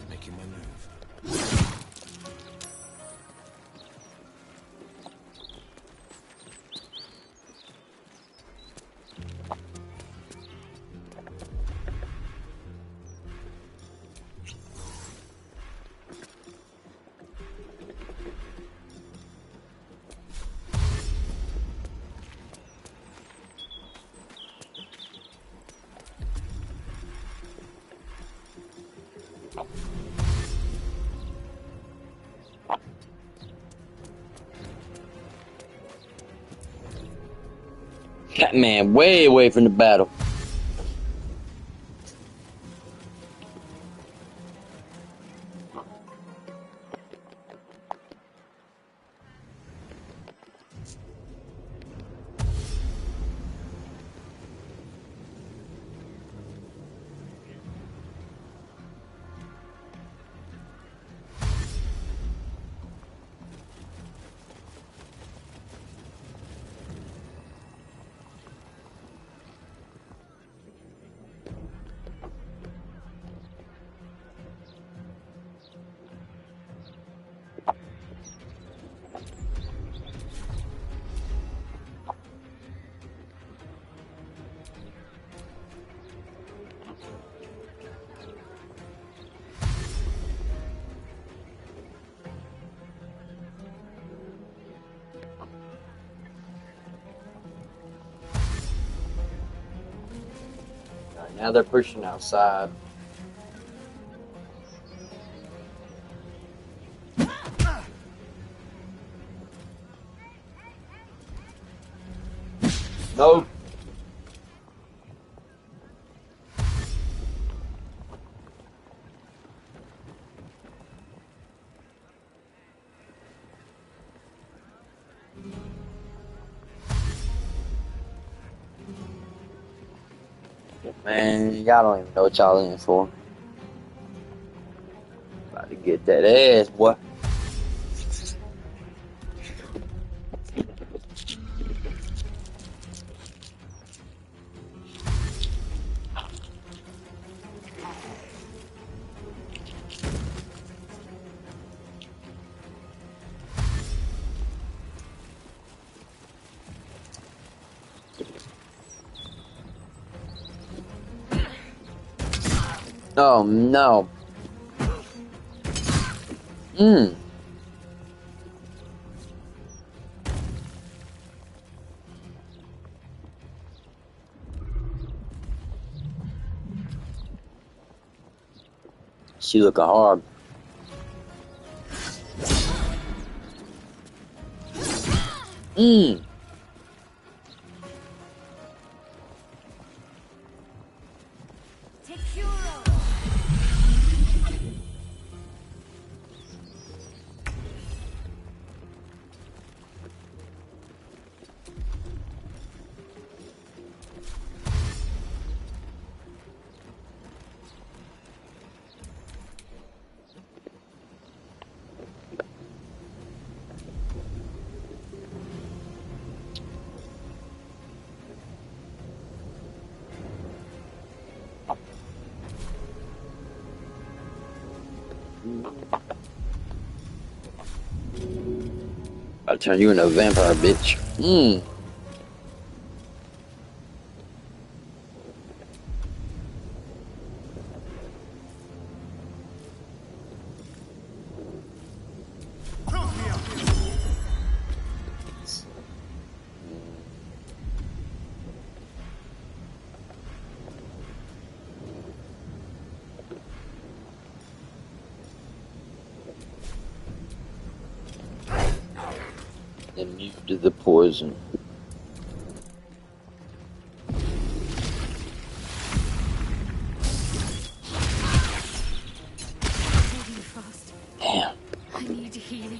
Making my move. That man way away from the battle. Now they're pushing outside. No. Man, y'all don't even know what y'all in for. About to get that ass, boy. Oh no. She looking hard. I'll turn you into a vampire, bitch. Immune to the poison. Moving fast. Damn. I need healing.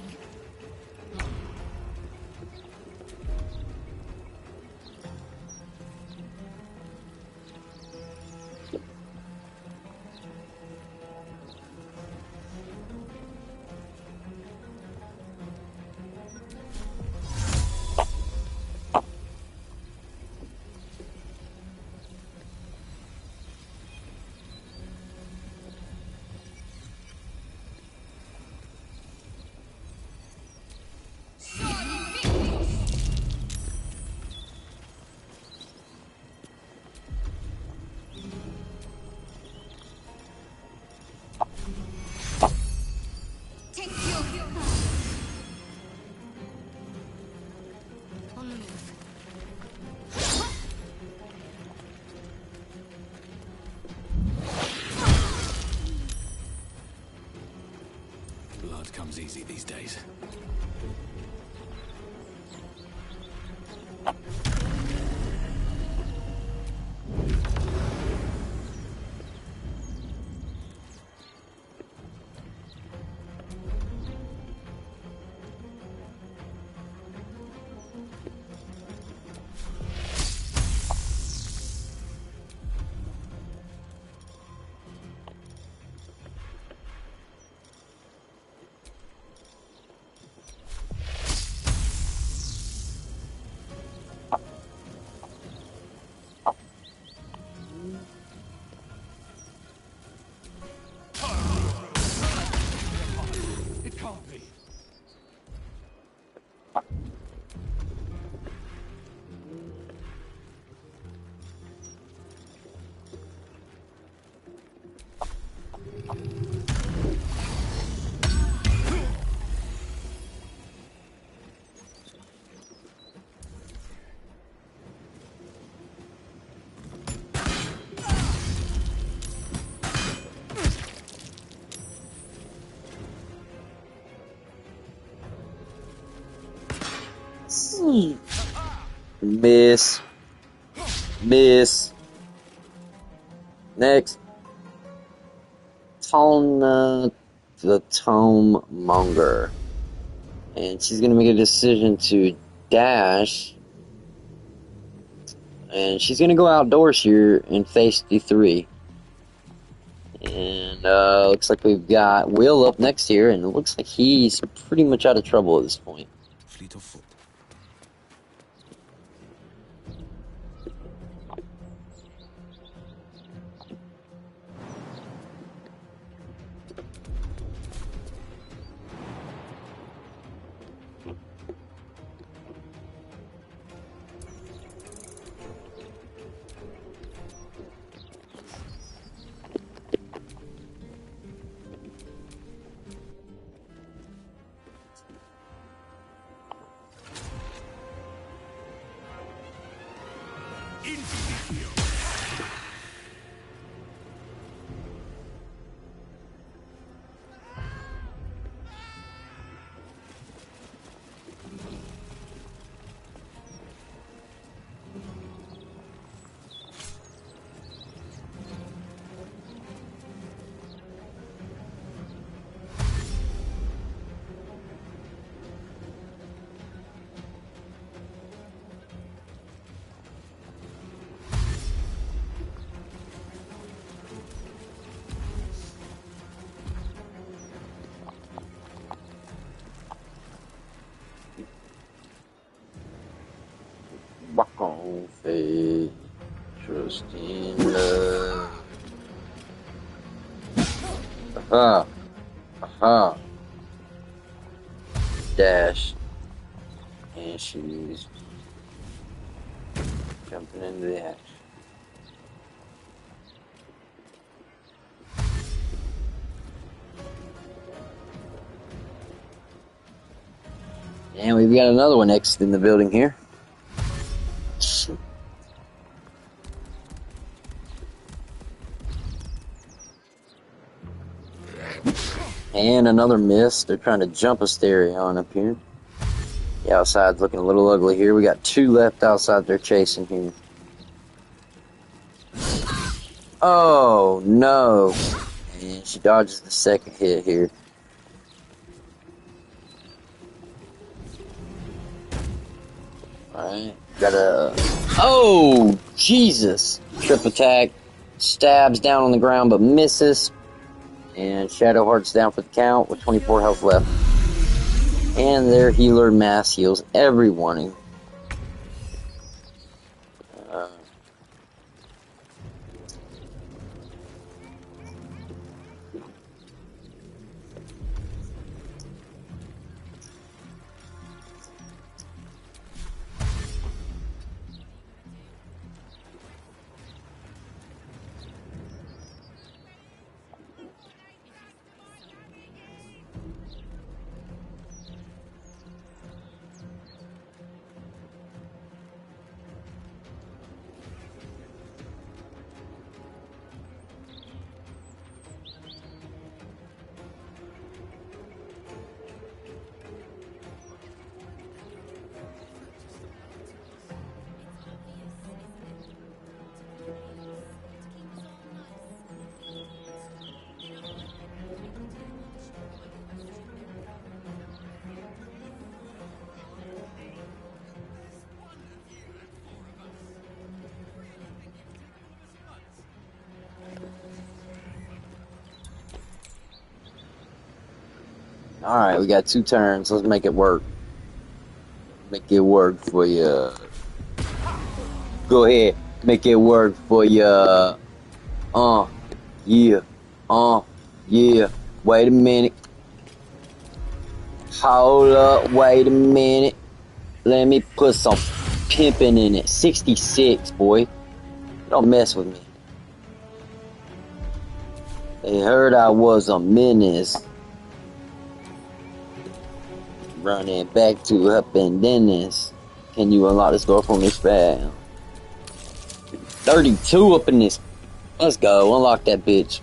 On the move. Blood comes easy these days. It can't be. Miss. Miss. Next. Talna the Tome Monger. And she's going to make a decision to dash. And she's going to go outdoors here and face D3. And looks like we've got Will up next here. And it looks like he's pretty much out of trouble at this point. Fleet of foot. Back on faith, trust in love. Aha. Aha. Dash. And she's jumping into the action. And we've got another one next in the building here. And another miss. They're trying to jump a stereo on up here. The outside's looking a little ugly here. We got two left outside they're chasing here. Oh, no. And she dodges the second hit here. Alright. Got a... Oh, Jesus. Trip attack. Stabs down on the ground but misses. And Shadowheart's down for the count with 24 health left. And their healer mass heals everyone. Alright, we got 2 turns. Let's make it work. Make it work for you. Go ahead. Make it work for you. Yeah. Yeah. Wait a minute. Hold up. Wait a minute. Let me put some pimping in it. 66, boy. Don't mess with me. They heard I was a menace. Running back to up and Dennis. Can you unlock this door for me, spam? 32 up in this. Let's go. Unlock that bitch.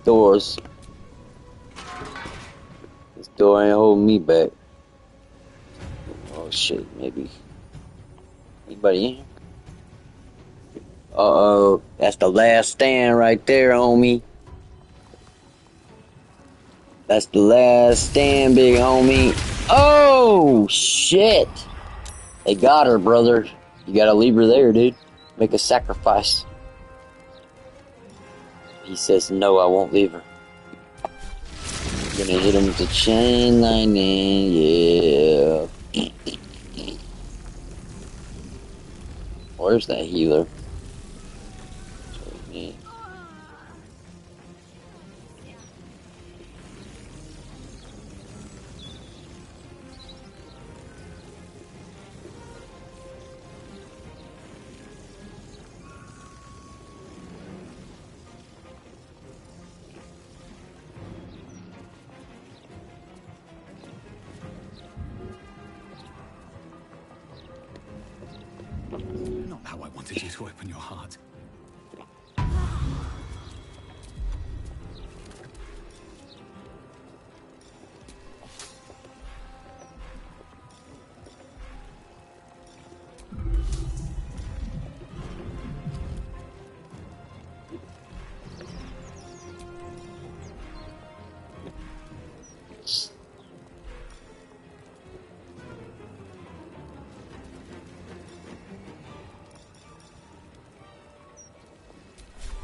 Doors. This door ain't holding me back. Oh shit, maybe. Anybody in here? Uh-oh. That's the last stand right there, homie. That's the last stand, big homie. Oh, shit. They got her, brother. You gotta leave her there, dude. Make a sacrifice. He says, no, I won't leave her. Gonna hit him with the chain lightning, yeah. Where's that healer? Not how I wanted you to open your heart.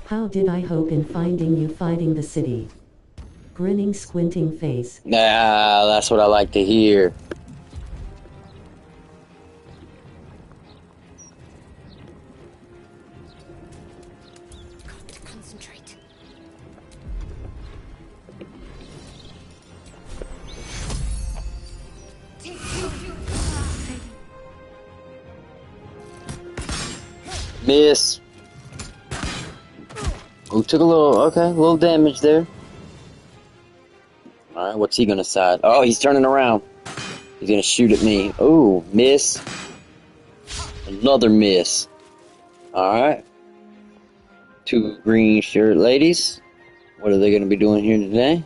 How did I hope in finding you fighting the city? Grinning, squinting face. Nah, that's what I like to hear. Got to concentrate. Tito! Miss. Oh, took a little damage there. Alright, what's he gonna side? Oh, he's turning around. He's gonna shoot at me. Oh, miss. Another miss. Alright. 2 green shirt ladies. What are they gonna be doing here today?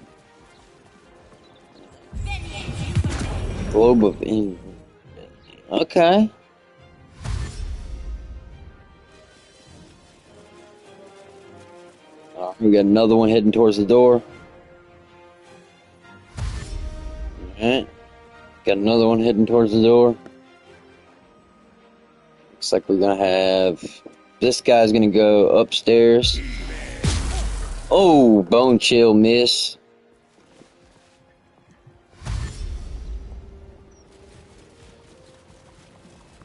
Globe of... Okay. We got another one heading towards the door. Alright. Got another one heading towards the door. Looks like we're gonna have... This guy's gonna go upstairs. Oh, bone chill miss.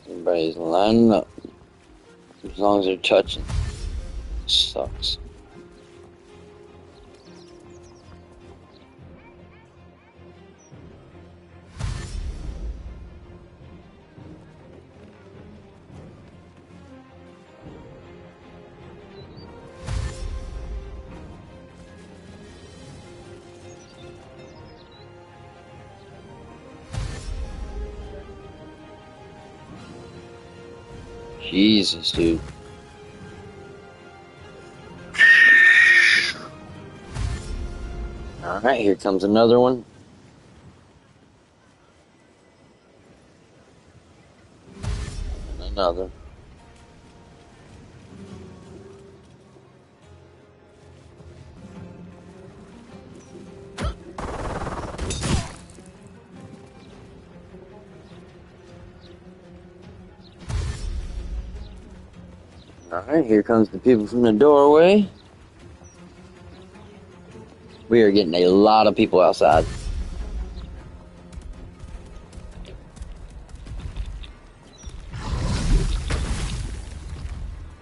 Everybody's lining up. As long as they're touching. Sucks. Jesus, dude. Alright, here comes another one. And another. Alright, here comes the people from the doorway. We are getting a lot of people outside.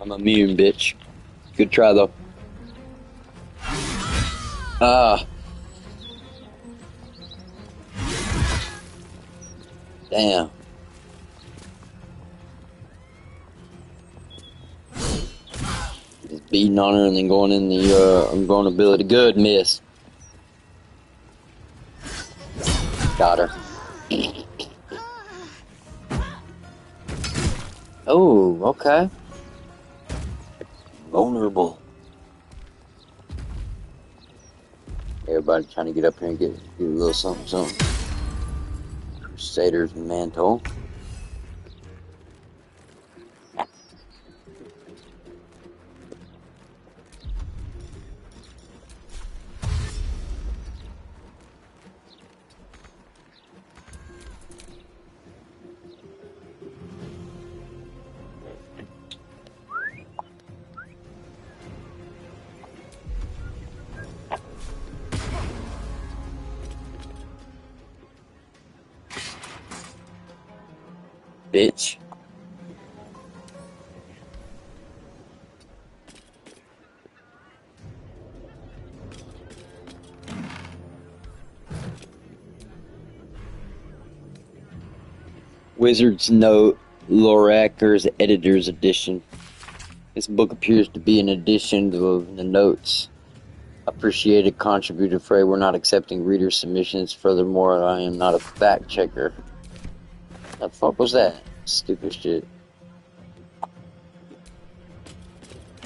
I'm immune, bitch. Good try, though. Damn. Just beating on her and then going in the invulnerability. Good miss. Got her. Oh, okay. Vulnerable. Everybody trying to get up here and get a little something. Crusader's mantle. Bitch. Wizard's Note, Loraker's Editor's Edition. This book appears to be an addition to the notes. Appreciated contributor Frey. We're not accepting reader submissions. Furthermore, I am not a fact checker. The fuck was that? Stupid shit.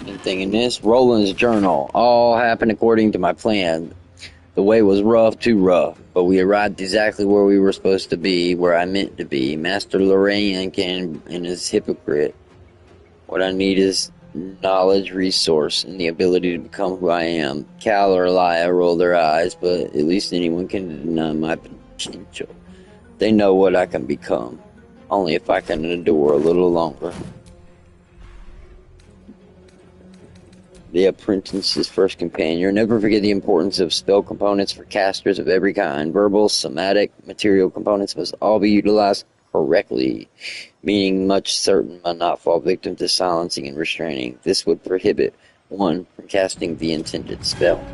Anything in this? Roland's journal. All happened according to my plan. The way was rough, too rough, but we arrived exactly where we were supposed to be, where I meant to be. Master Lorraine and his hypocrite. What I need is knowledge, resource, and the ability to become who I am. Cal or Elia roll their eyes, but at least anyone can deny my potential. They know what I can become, only if I can endure a little longer. The apprentice's first companion. Never forget the importance of spell components for casters of every kind. Verbal, somatic, material components must all be utilized correctly, meaning much certain might not fall victim to silencing and restraining. This would prohibit one from casting the intended spell.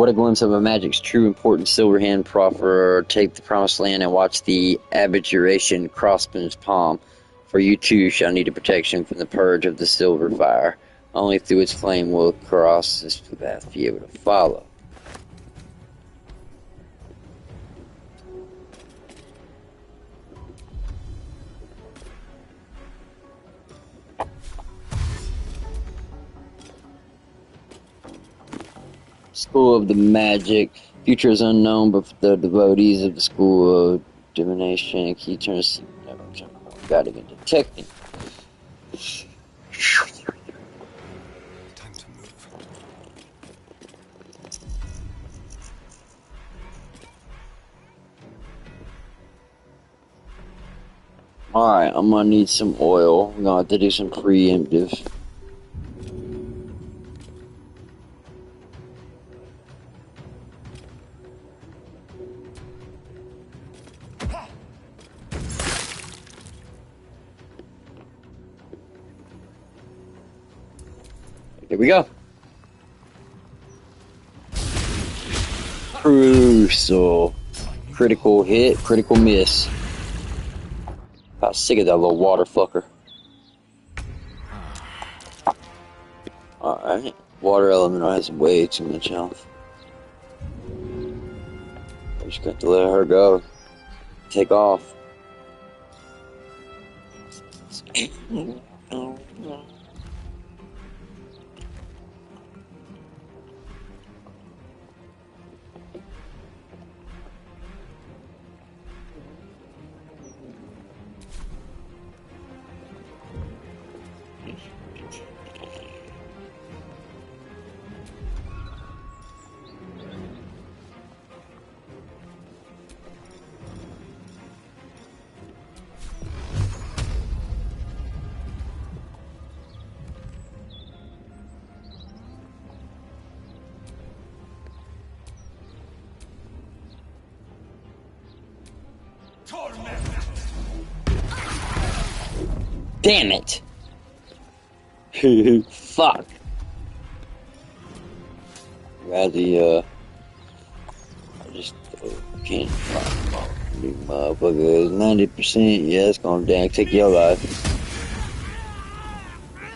What a glimpse of a magic's true importance, Silverhand proffer. Take the promised land and watch the abjuration crossman's palm. For you too shall need a protection from the purge of the silver fire. Only through its flame will cross this path be able to follow. School of the Magic. Future is unknown, but for the devotees of the School of Divination, key turns never got to get detecting. Time to move. Alright, I'm gonna need some oil. We're gonna have to do some preemptive. Here we go. Crucial. Critical hit, critical miss. About sick of that little water fucker. Alright. Water elemental has way too much health. I'm just going to let her go. Take off. Damn it! Fuck. Rather, I just can't find these motherfuckers. 90%, yeah, it's gonna dang take your life.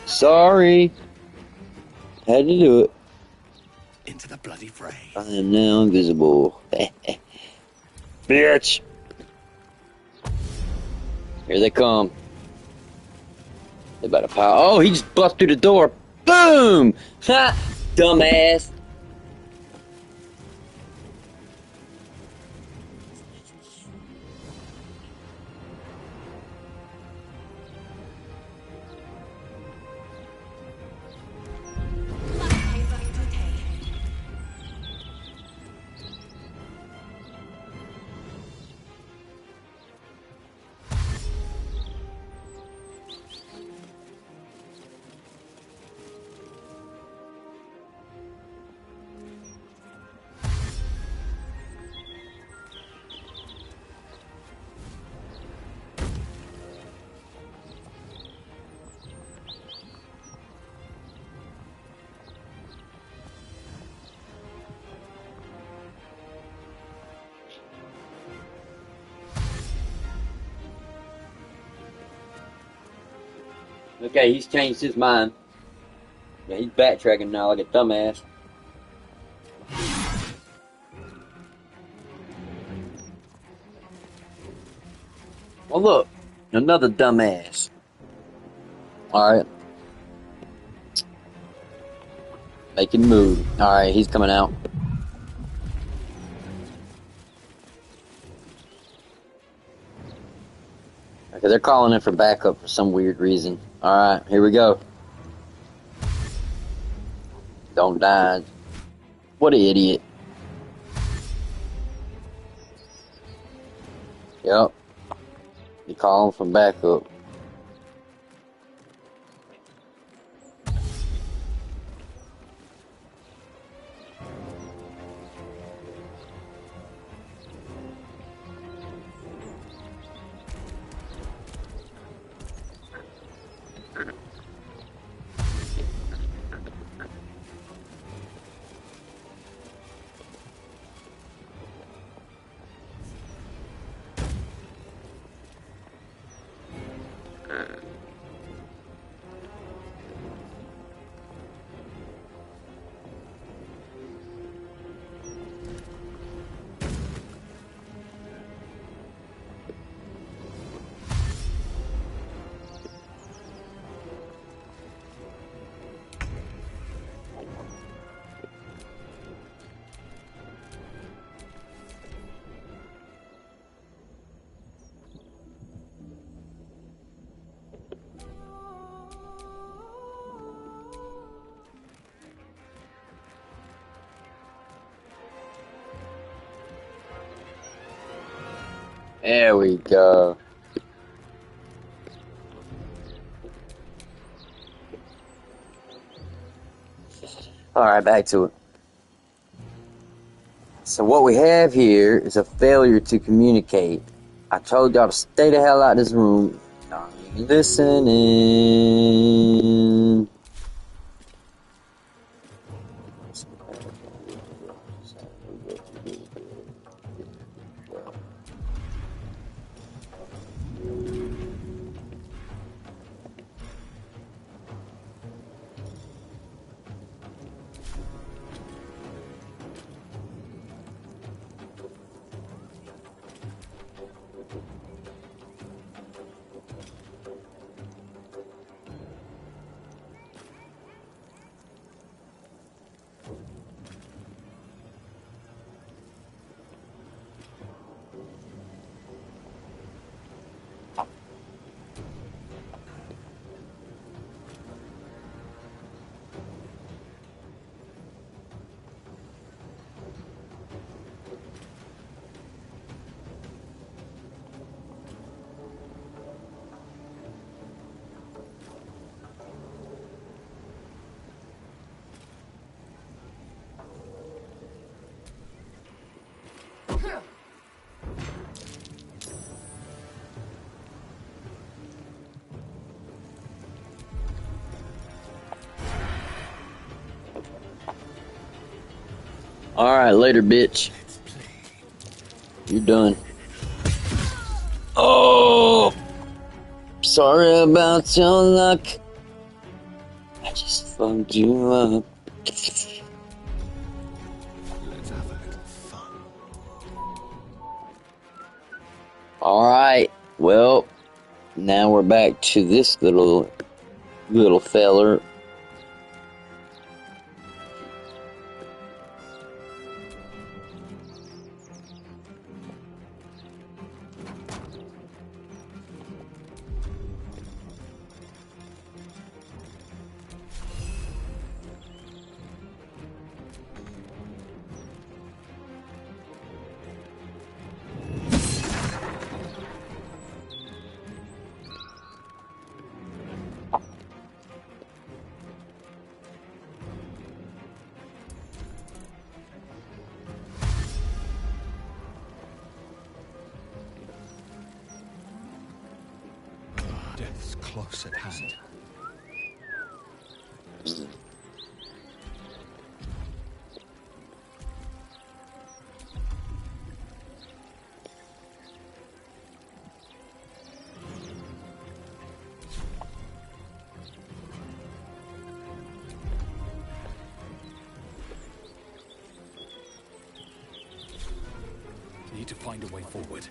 Sorry. Had to do it. Into the bloody fray. I am now invisible. Bitch! Here they come. They about to pile. Oh, he just bust through the door. Boom! Ha! Dumbass. Okay, he's changed his mind. Yeah, he's backtracking now like a dumbass. Well, look, another dumbass. Alright. Make him move. Alright, he's coming out. Okay, they're calling in for backup for some weird reason. Alright, here we go. Don't die. What an idiot. Yep. You calling for backup. There we go. Alright, back to it. So what we have here is a failure to communicate. I told y'all to stay the hell out of this room. Y'all ain't listening. Alright, later, bitch. You're done. Oh! Sorry about your luck. I just fucked you up. Let's have a little fun. Alright, well, now we're back to this little feller. Death's close at hand. Need to find a way forward.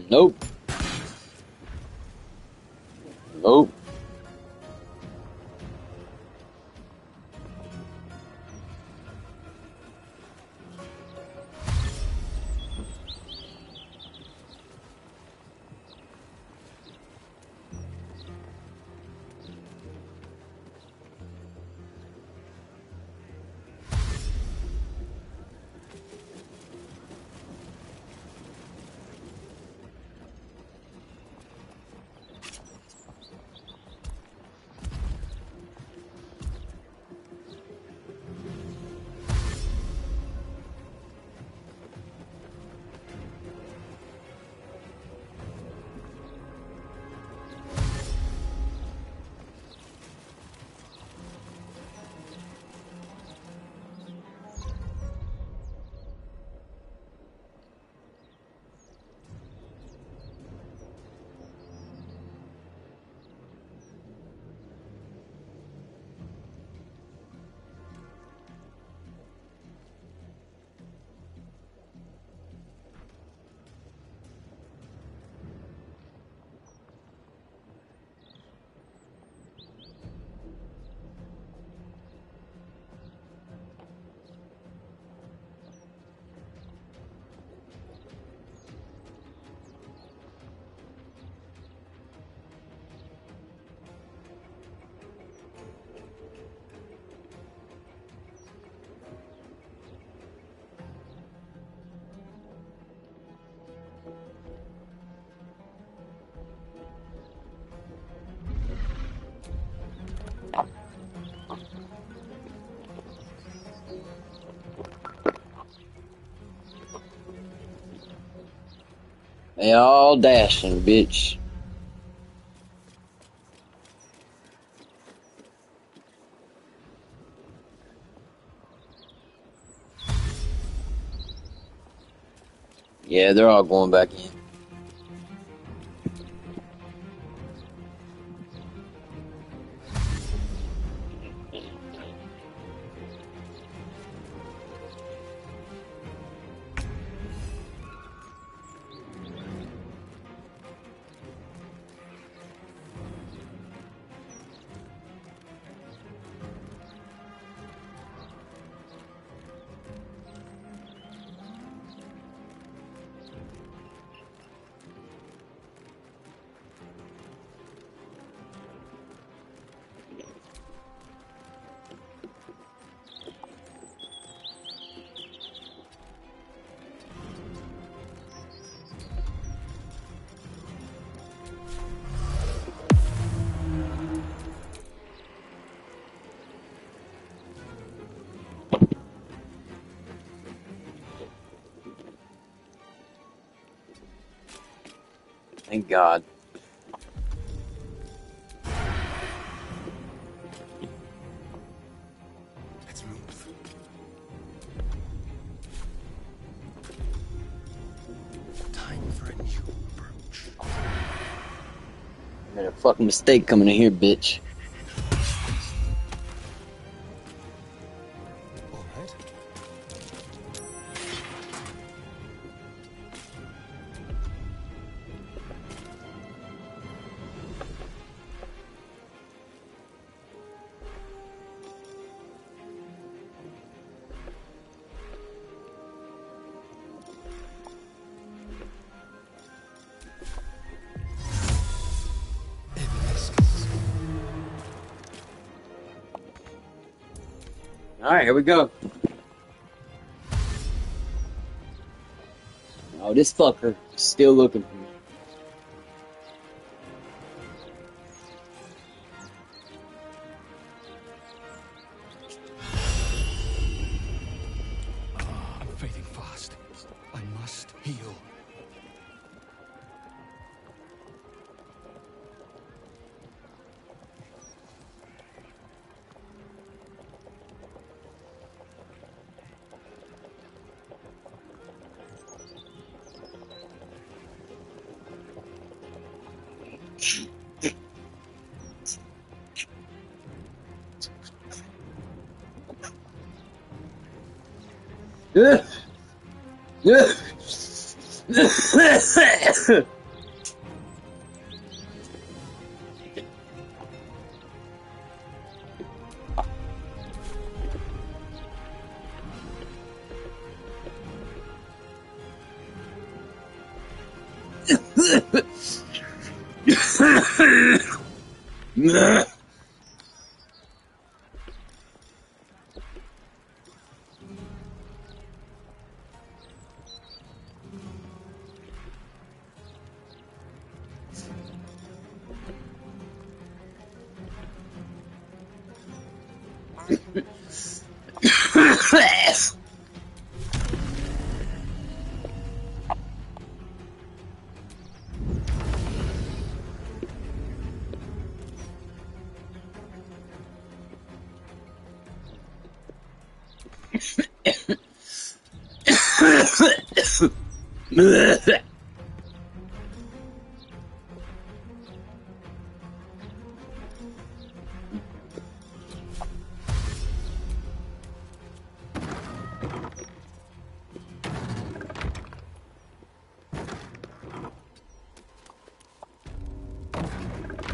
Nope. Nope. They all dashing, bitch. Yeah, they're all going back in. Thank God. Let's move. Time for a new approach. I made a fucking mistake coming in here, bitch. All right. Alright, here we go. Oh, this fucker is still looking for me. I'm fading fast. I must heal.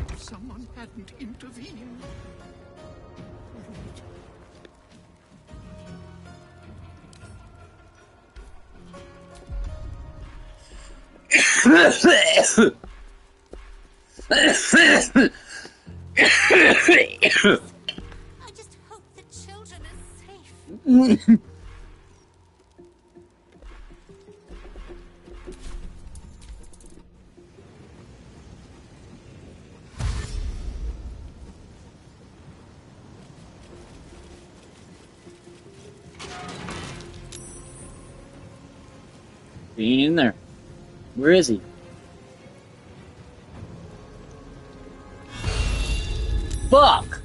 If someone hadn't intervened. I just hope the children are safe. He ain't in there. Where is he? Fuck!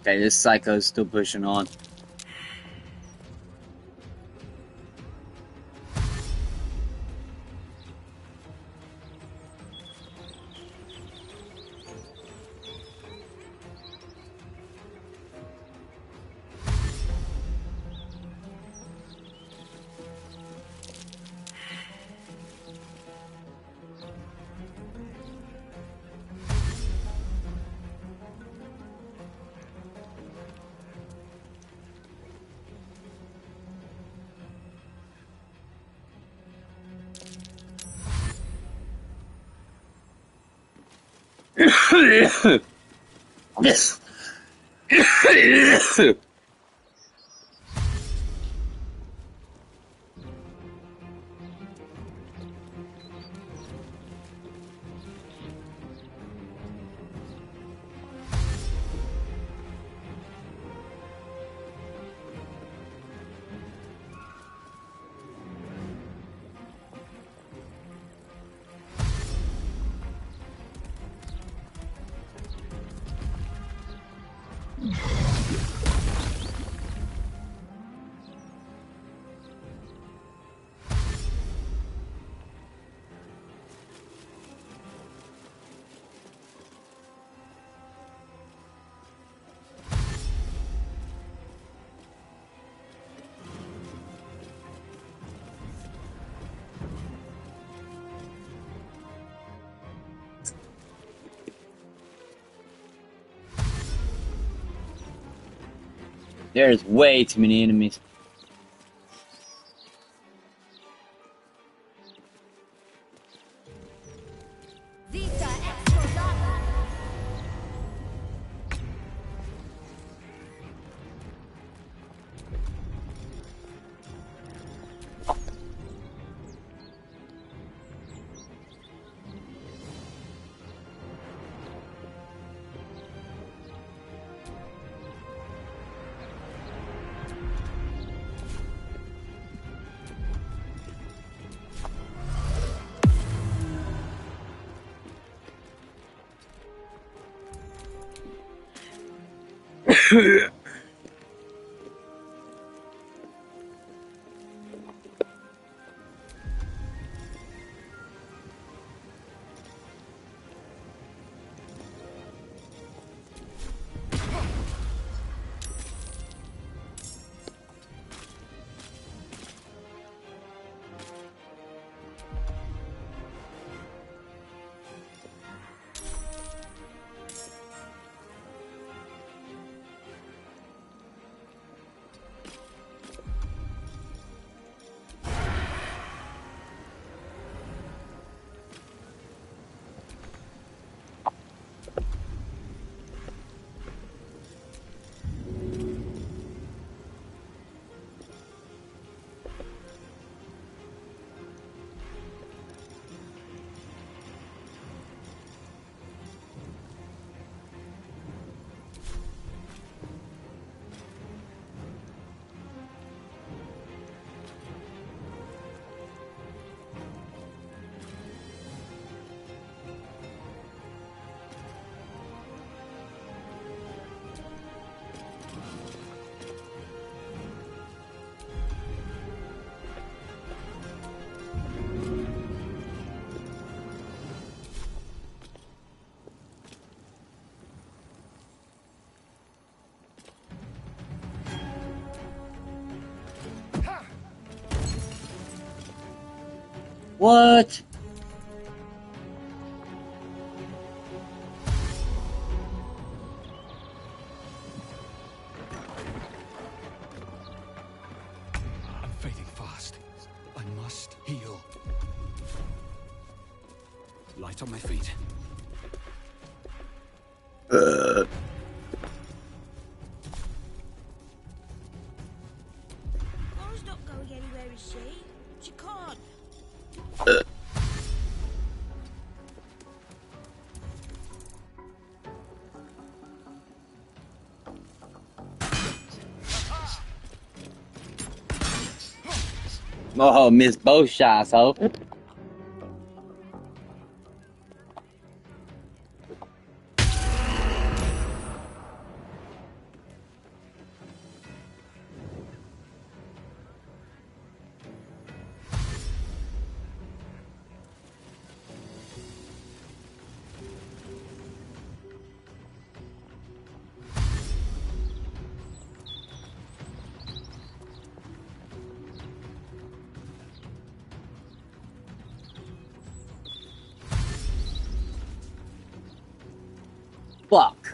Okay, this psycho's still pushing on. There's way too many enemies. What? I'm fading fast. I must heal. Light on my feet. Uh. Laura's not going anywhere, is she? She can't. Oh, miss both shots, ho. Fuck.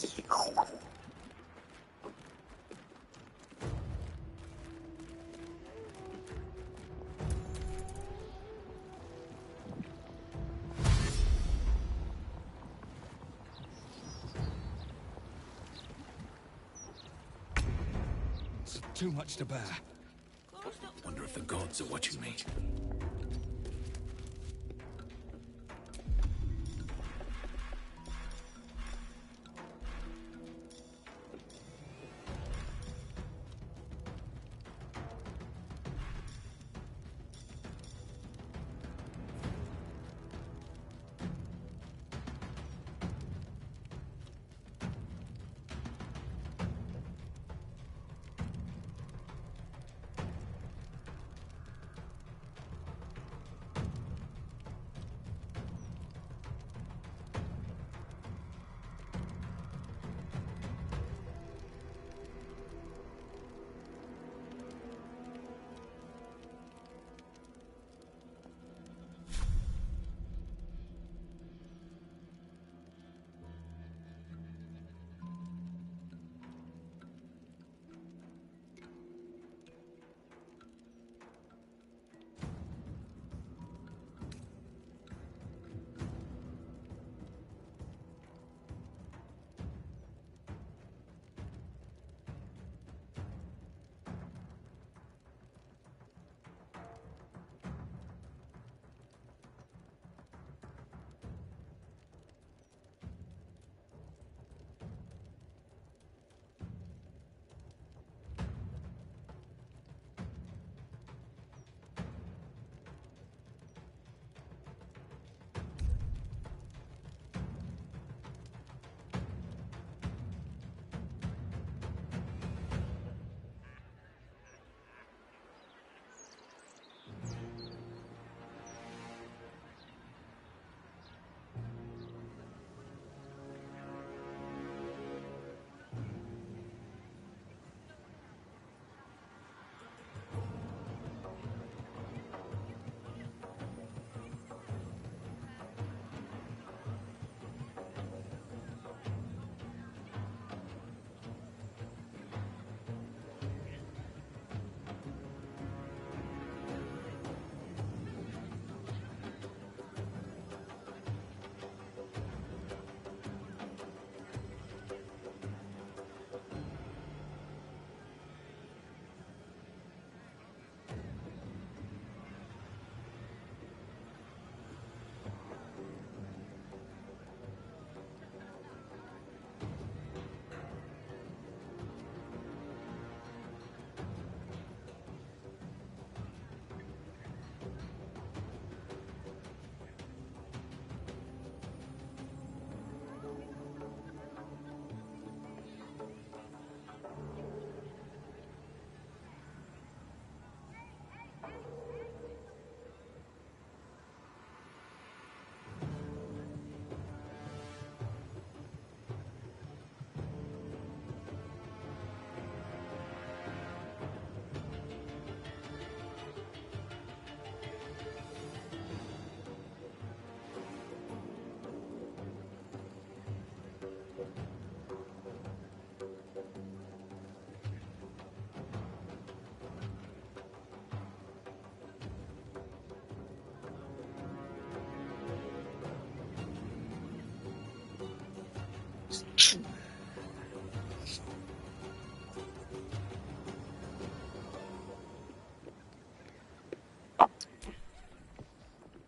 It's too much to bear. Wonder if the gods are watching me.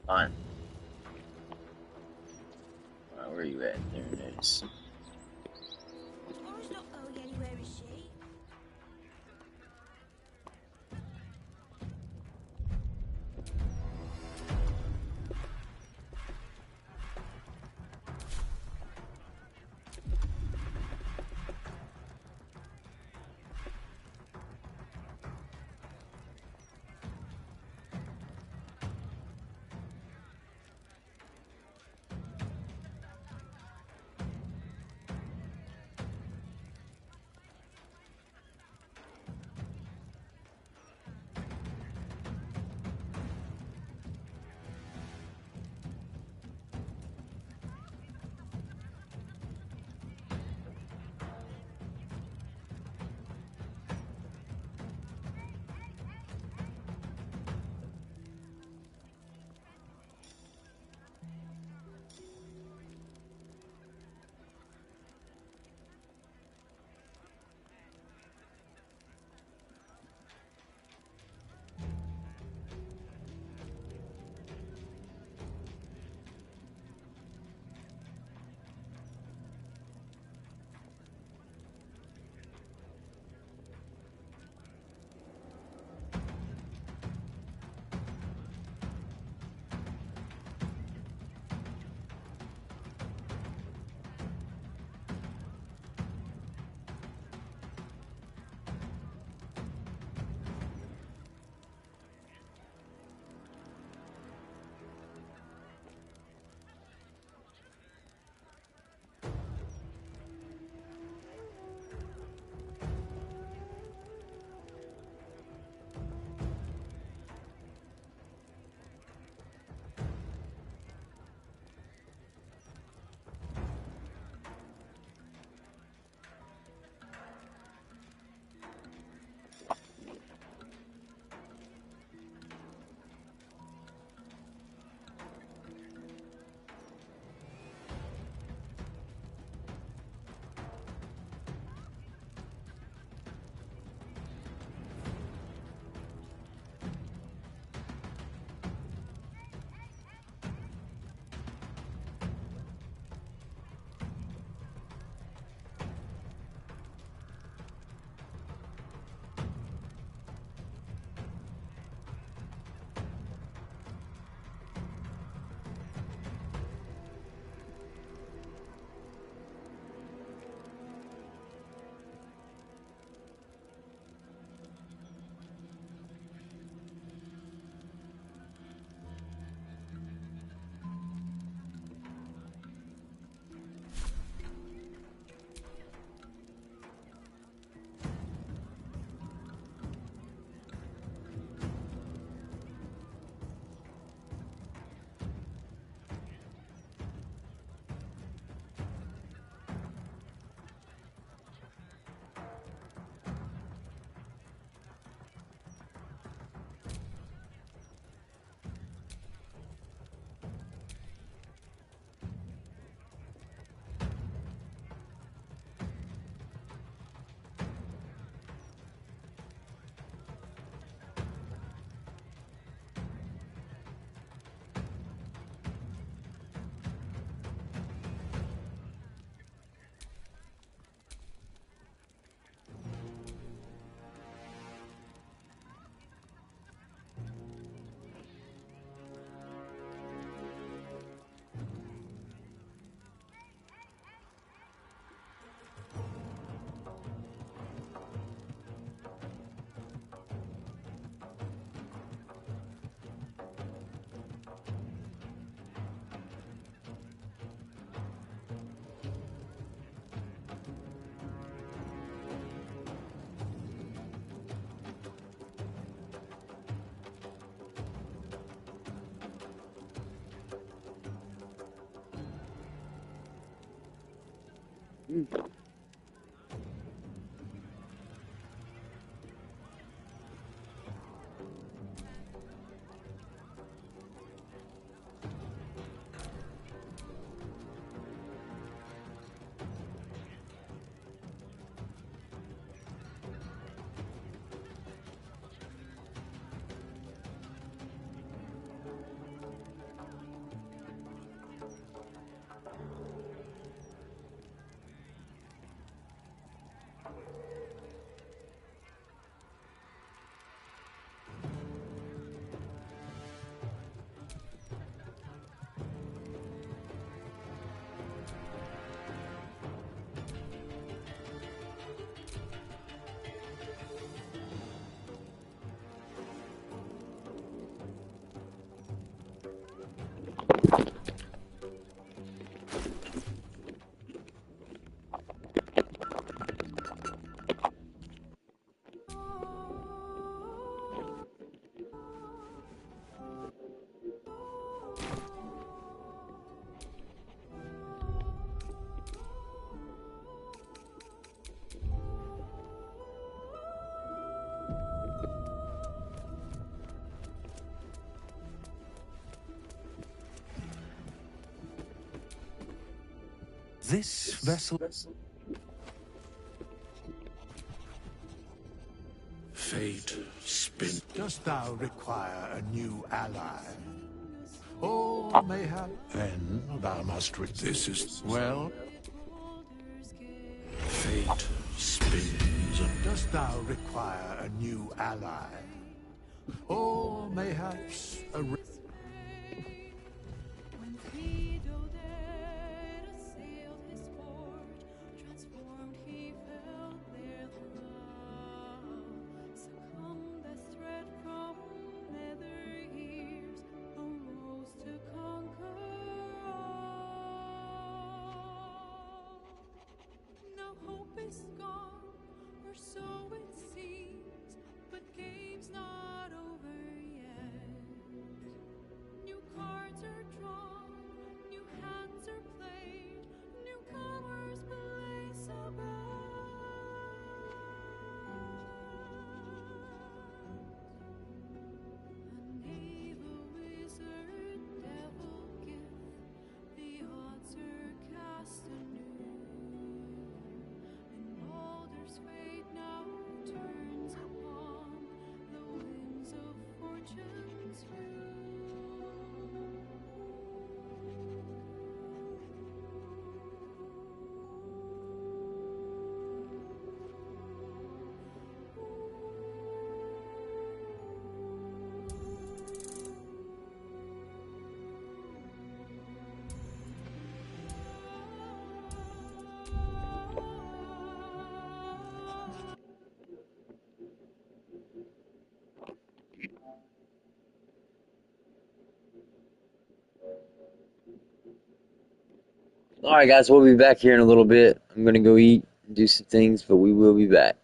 Fine. Where are you at? There it is. Laura's not going anywhere, is she? This vessel... Fate spin. Dost thou require a new ally? Or mayhap then thou must this is well. Fate spins. Dost thou require a new ally? Or mayhaps a When Tito dared assailed his port, transformed he felt their thrall. Succumbed as threat from nether ears, arose to conquer all. Now hope is gone, or so it seems, but game's not over yet. New cards are drawn, new hands are played, newcomers blaze about. An evil wizard, devil gift, the odds are cast anew, and Baldur's fate now turns upon the winds of fortune's view. Alright guys, we'll be back here in a little bit. I'm gonna go eat, do some things, but we will be back.